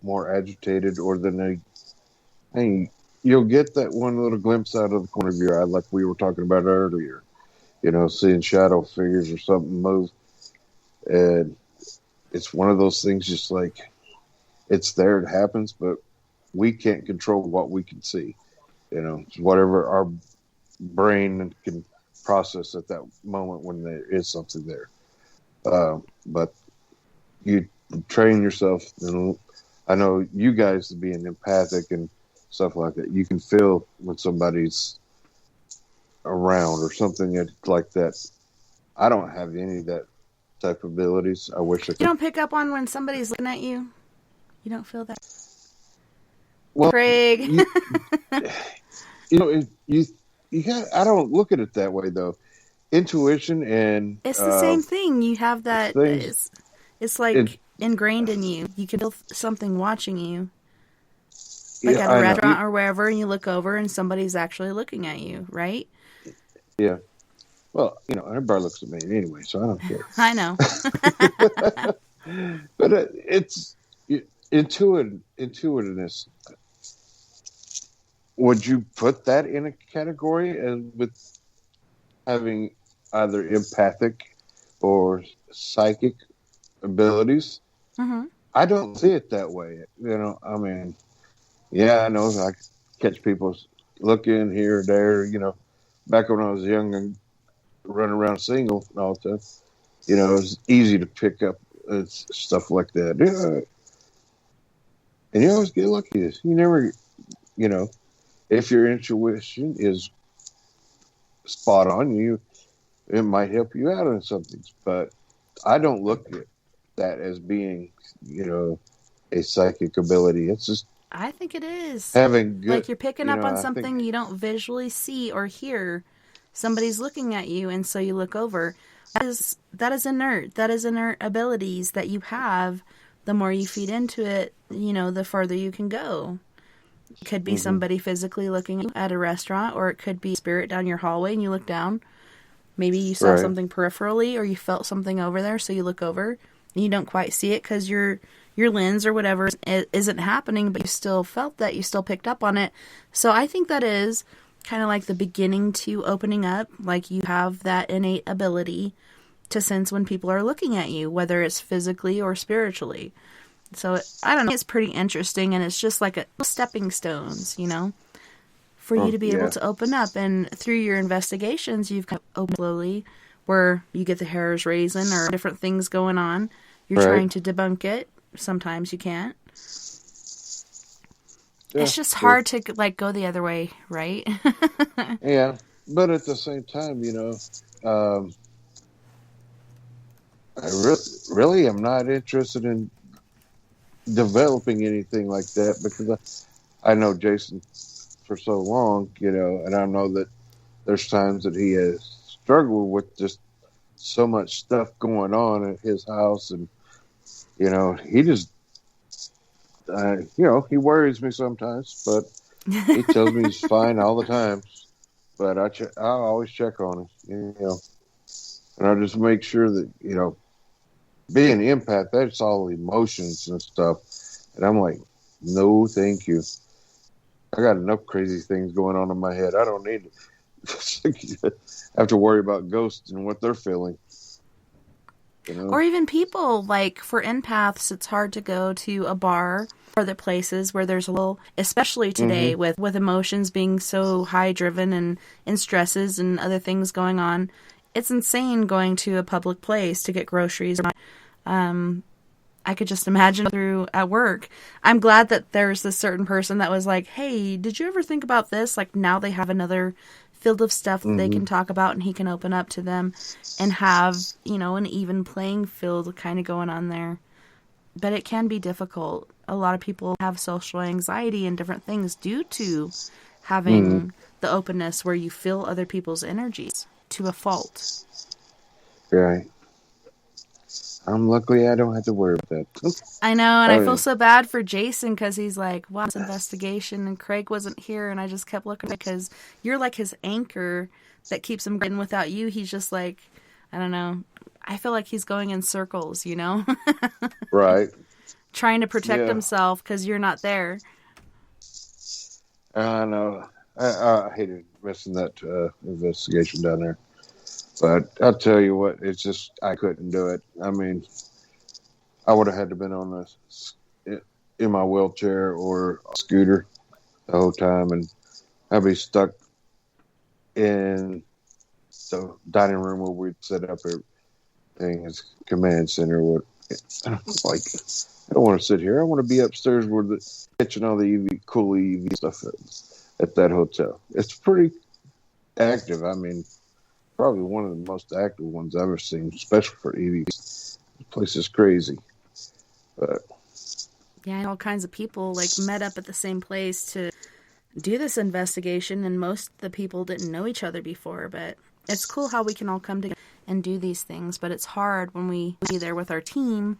more agitated, or then you'll get that one little glimpse out of the corner of your eye, like we were talking about earlier. Seeing shadow figures or something move, and it's one of those things. Just like it's there, it happens, but we can't control what we can see. It's whatever our brain can process at that moment when there is something there. But you train yourself, and I know you guys being empathic and stuff like that. You can feel when somebody's around or something like that. I don't have any of that type of abilities. I wish I could. You don't pick up on when somebody's looking at you? You don't feel that? Well, Craig. You got. I don't look at it that way though. Intuition and it's the same thing. You have that. It's like ingrained in you. You can feel something watching you, like at a restaurant or wherever, and you look over and somebody's actually looking at you, right? Yeah. Well, everybody looks at me anyway, so I don't care. I know. But it's intuitiveness. Would you put that in a category and with having either empathic or psychic abilities? Mm-hmm. I don't see it that way. I mean, yeah, I know I catch people looking here or there. Back when I was young and running around single all the time, it was easy to pick up stuff like that. And you always get lucky. You never, if your intuition is spot on, it might help you out on something. But I don't look at that as being, a psychic ability. It's just, I think it is. Having good, like you're picking up on something you don't visually see or hear. Somebody's looking at you, and so you look over. That is inert. That is inert abilities that you have. The more you feed into it, the farther you can go. It could be somebody physically looking at you at a restaurant, or it could be a spirit down your hallway, and you look down. Maybe you saw something peripherally, or you felt something over there, so you look over, and you don't quite see it because your lens or whatever isn't happening, but you still felt that, you still picked up on it. So I think that is kind of like the beginning to opening up. Like you have that innate ability to sense when people are looking at you, whether it's physically or spiritually. So I don't know, it's pretty interesting, and it's just like a stepping stones, for you to be able to open up. And through your investigations, you've kind of opened slowly, where you get the hairs raising or different things going on. You're trying to debunk it. Sometimes you can't. Yeah, it's just hard to go the other way, right? Yeah, but at the same time, I really am not interested in developing anything like that, because I know Jason for so long, and I know that there's times that he has struggled with just so much stuff going on at his house, and he just, he worries me sometimes, but he tells me he's fine all the time. But I always check on him, and I just make sure that, being an empath, that's all emotions and stuff. And I'm like, no, thank you. I got enough crazy things going on in my head. I don't need to have to worry about ghosts and what they're feeling. You know? Or even people, like for empaths, it's hard to go to a bar or other places where there's a little, especially today with emotions being so high driven and stresses and other things going on. It's insane going to a public place to get groceries. I could just imagine through at work. I'm glad that there's this certain person that was like, hey, did you ever think about this? Like now they have another field of stuff that they can talk about and he can open up to them and have, an even playing field kind of going on there. But it can be difficult. A lot of people have social anxiety and different things due to having the openness where you feel other people's energies to a fault. Right. I'm lucky I don't have to worry about that. I know, and I feel so bad for Jason because he's like, wow, this investigation, and Craig wasn't here, and I just kept looking because you're like his anchor that keeps him going. Without you, he's just like, I don't know. I feel like he's going in circles, Right. Trying to protect himself because you're not there. I know. I hated missing that investigation down there. But I'll tell you what, it's just, I couldn't do it. I mean, I would have had to been on in my wheelchair or a scooter the whole time, and I'd be stuck in the dining room where we'd set up everything as command center. I don't want to sit here. I want to be upstairs where the kitchen, all the cool EV stuff at that hotel. It's pretty active. I mean, probably one of the most active ones I've ever seen, especially for EVs. The place is crazy. But yeah, all kinds of people met up at the same place to do this investigation, and most of the people didn't know each other before. But it's cool how we can all come together and do these things. But it's hard when we be there with our team.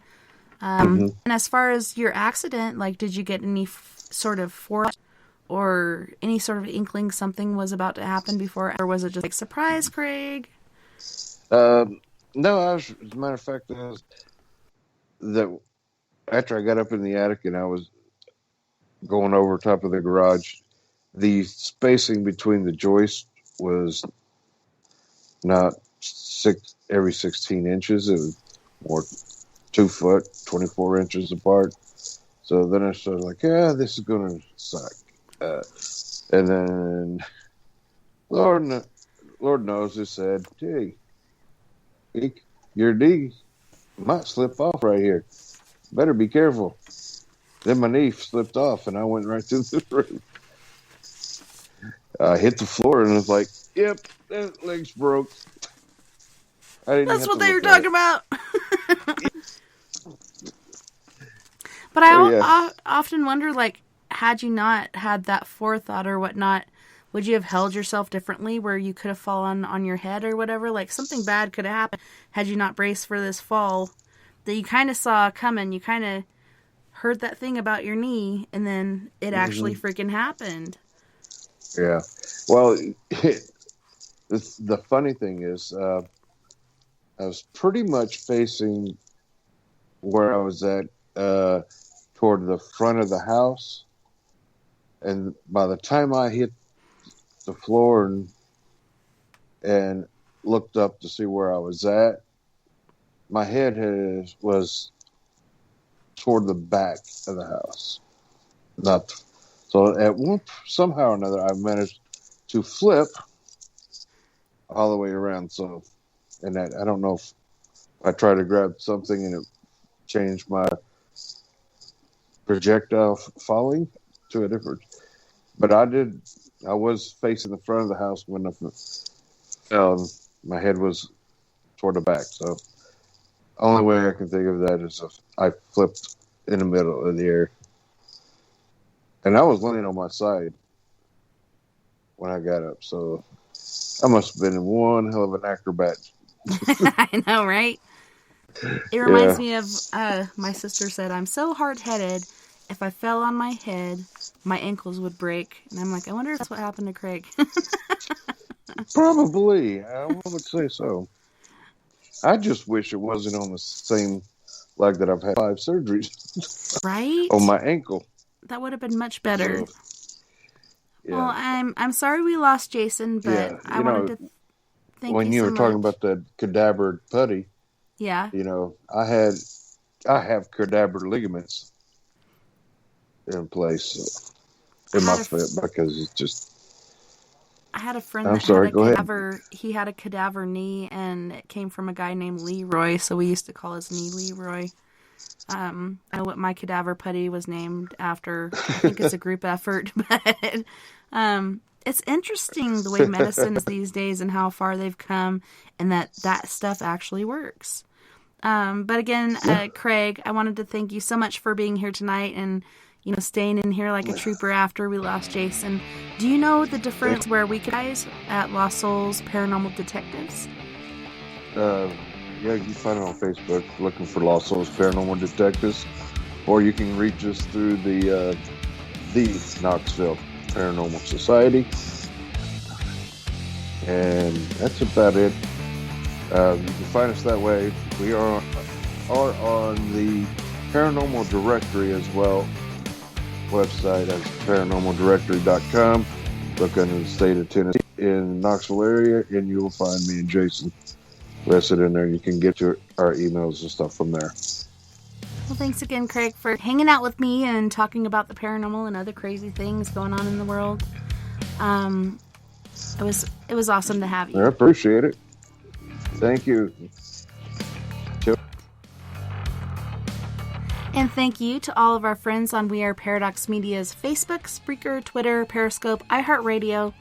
And as far as your accident, did you get any sort of force or any sort of inkling something was about to happen before, or was it just surprise, Craig? No, as a matter of fact, after I got up in the attic and I was going over top of the garage, the spacing between the joists was not every 16 inches. It was more 2 foot, 24 inches apart. So then I started this is going to suck. And then Lord knows it said, hey, your knee might slip off right here. Better be careful. Then my knee slipped off and I went right through the roof. I hit the floor and it was like, yep, that leg's broke. That's what they were talking about. But I often wonder, had you not had that forethought or whatnot, would you have held yourself differently where you could have fallen on your head or whatever? Something bad could have happened had you not braced for this fall that you kind of saw coming. You kind of heard that thing about your knee, and then it actually freaking happened. Yeah. Well, the funny thing is, I was pretty much facing where I was at toward the front of the house. And by the time I hit the floor and looked up to see where I was at, my head was toward the back of the house. So somehow or another, I managed to flip all the way around. So, and I don't know if I tried to grab something and it changed my projectile falling to a different. But I was facing the front of the house when I fell, and my head was toward the back. So, only way I can think of that is if I flipped in the middle of the air. And I was laying on my side when I got up. So, I must have been one hell of an acrobat. I know, right? It reminds me of my sister said, I'm so hard-headed. If I fell on my head, my ankles would break. And I'm like, I wonder if that's what happened to Craig. Probably. I would say so. I just wish it wasn't on the same leg that I've had 5 surgeries. Right? On my ankle. That would have been much better. So, yeah. Well, I'm sorry we lost Jason, but I wanted to thank you so much. When you were talking about that cadaver putty, Yeah. You know, I have cadaver ligaments in place in my foot because it's just. I had a friend I'm that sorry, had a go ahead. cadaver. He had a cadaver knee, and it came from a guy named Leroy, so we used to call his knee Leroy. I know what my cadaver putty was named after. I think it's a group effort, but it's interesting the way medicine is these days and how far they've come, and that stuff actually works. But again, Craig, I wanted to thank you so much for being here tonight and, you know, staying in here like a trooper after we lost Jason. Do you know the difference where we guys at Lost Souls Paranormal Detectives? Yeah, you can find it on Facebook looking for Lost Souls Paranormal Detectives, or you can reach us through the Knoxville Paranormal Society, and that's about it. You can find us that way. We are on the Paranormal Directory as well. Website as paranormaldirectory.com. Look under the state of Tennessee in Knoxville area, and you will find me and Jason listed in there. You can get our emails and stuff from there. Well, thanks again, Craig, for hanging out with me and talking about the paranormal and other crazy things going on in the world. It was awesome to have you. I appreciate it. Thank you. And thank you to all of our friends on We Are Paradox Media's Facebook, Spreaker, Twitter, Periscope, iHeartRadio,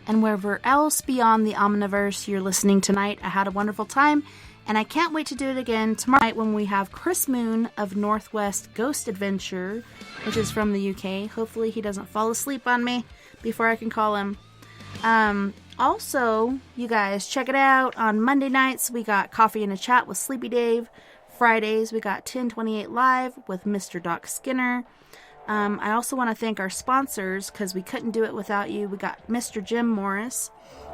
and wherever else beyond the Omniverse you're listening tonight. I had a wonderful time, and I can't wait to do it again tomorrow night when we have Chris Moon of Northwest Ghost Adventure, which is from the UK. Hopefully he doesn't fall asleep on me before I can call him. Also, you guys, check it out. On Monday nights, we got Coffee and a Chat with Sleepy Dave. Fridays, we got 1028 Live with Mr. Doc Skinner. I also want to thank our sponsors because we couldn't do it without you. We got Mr. Jim Morris.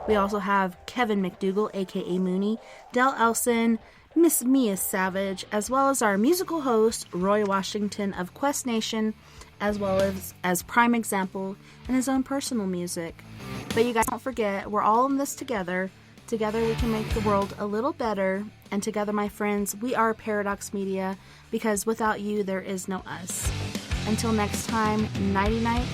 We also have Kevin McDougal, a.k.a. Mooney, Del Elson, Miss Mia Savage, as well as our musical host, Roy Washington of Quest Nation, as well as Prime Example and his own personal music. But you guys don't forget, we're all in this together. Together we can make the world a little better. And together, my friends, we are Paradox Media, because without you, there is no us. Until next time, nighty-night.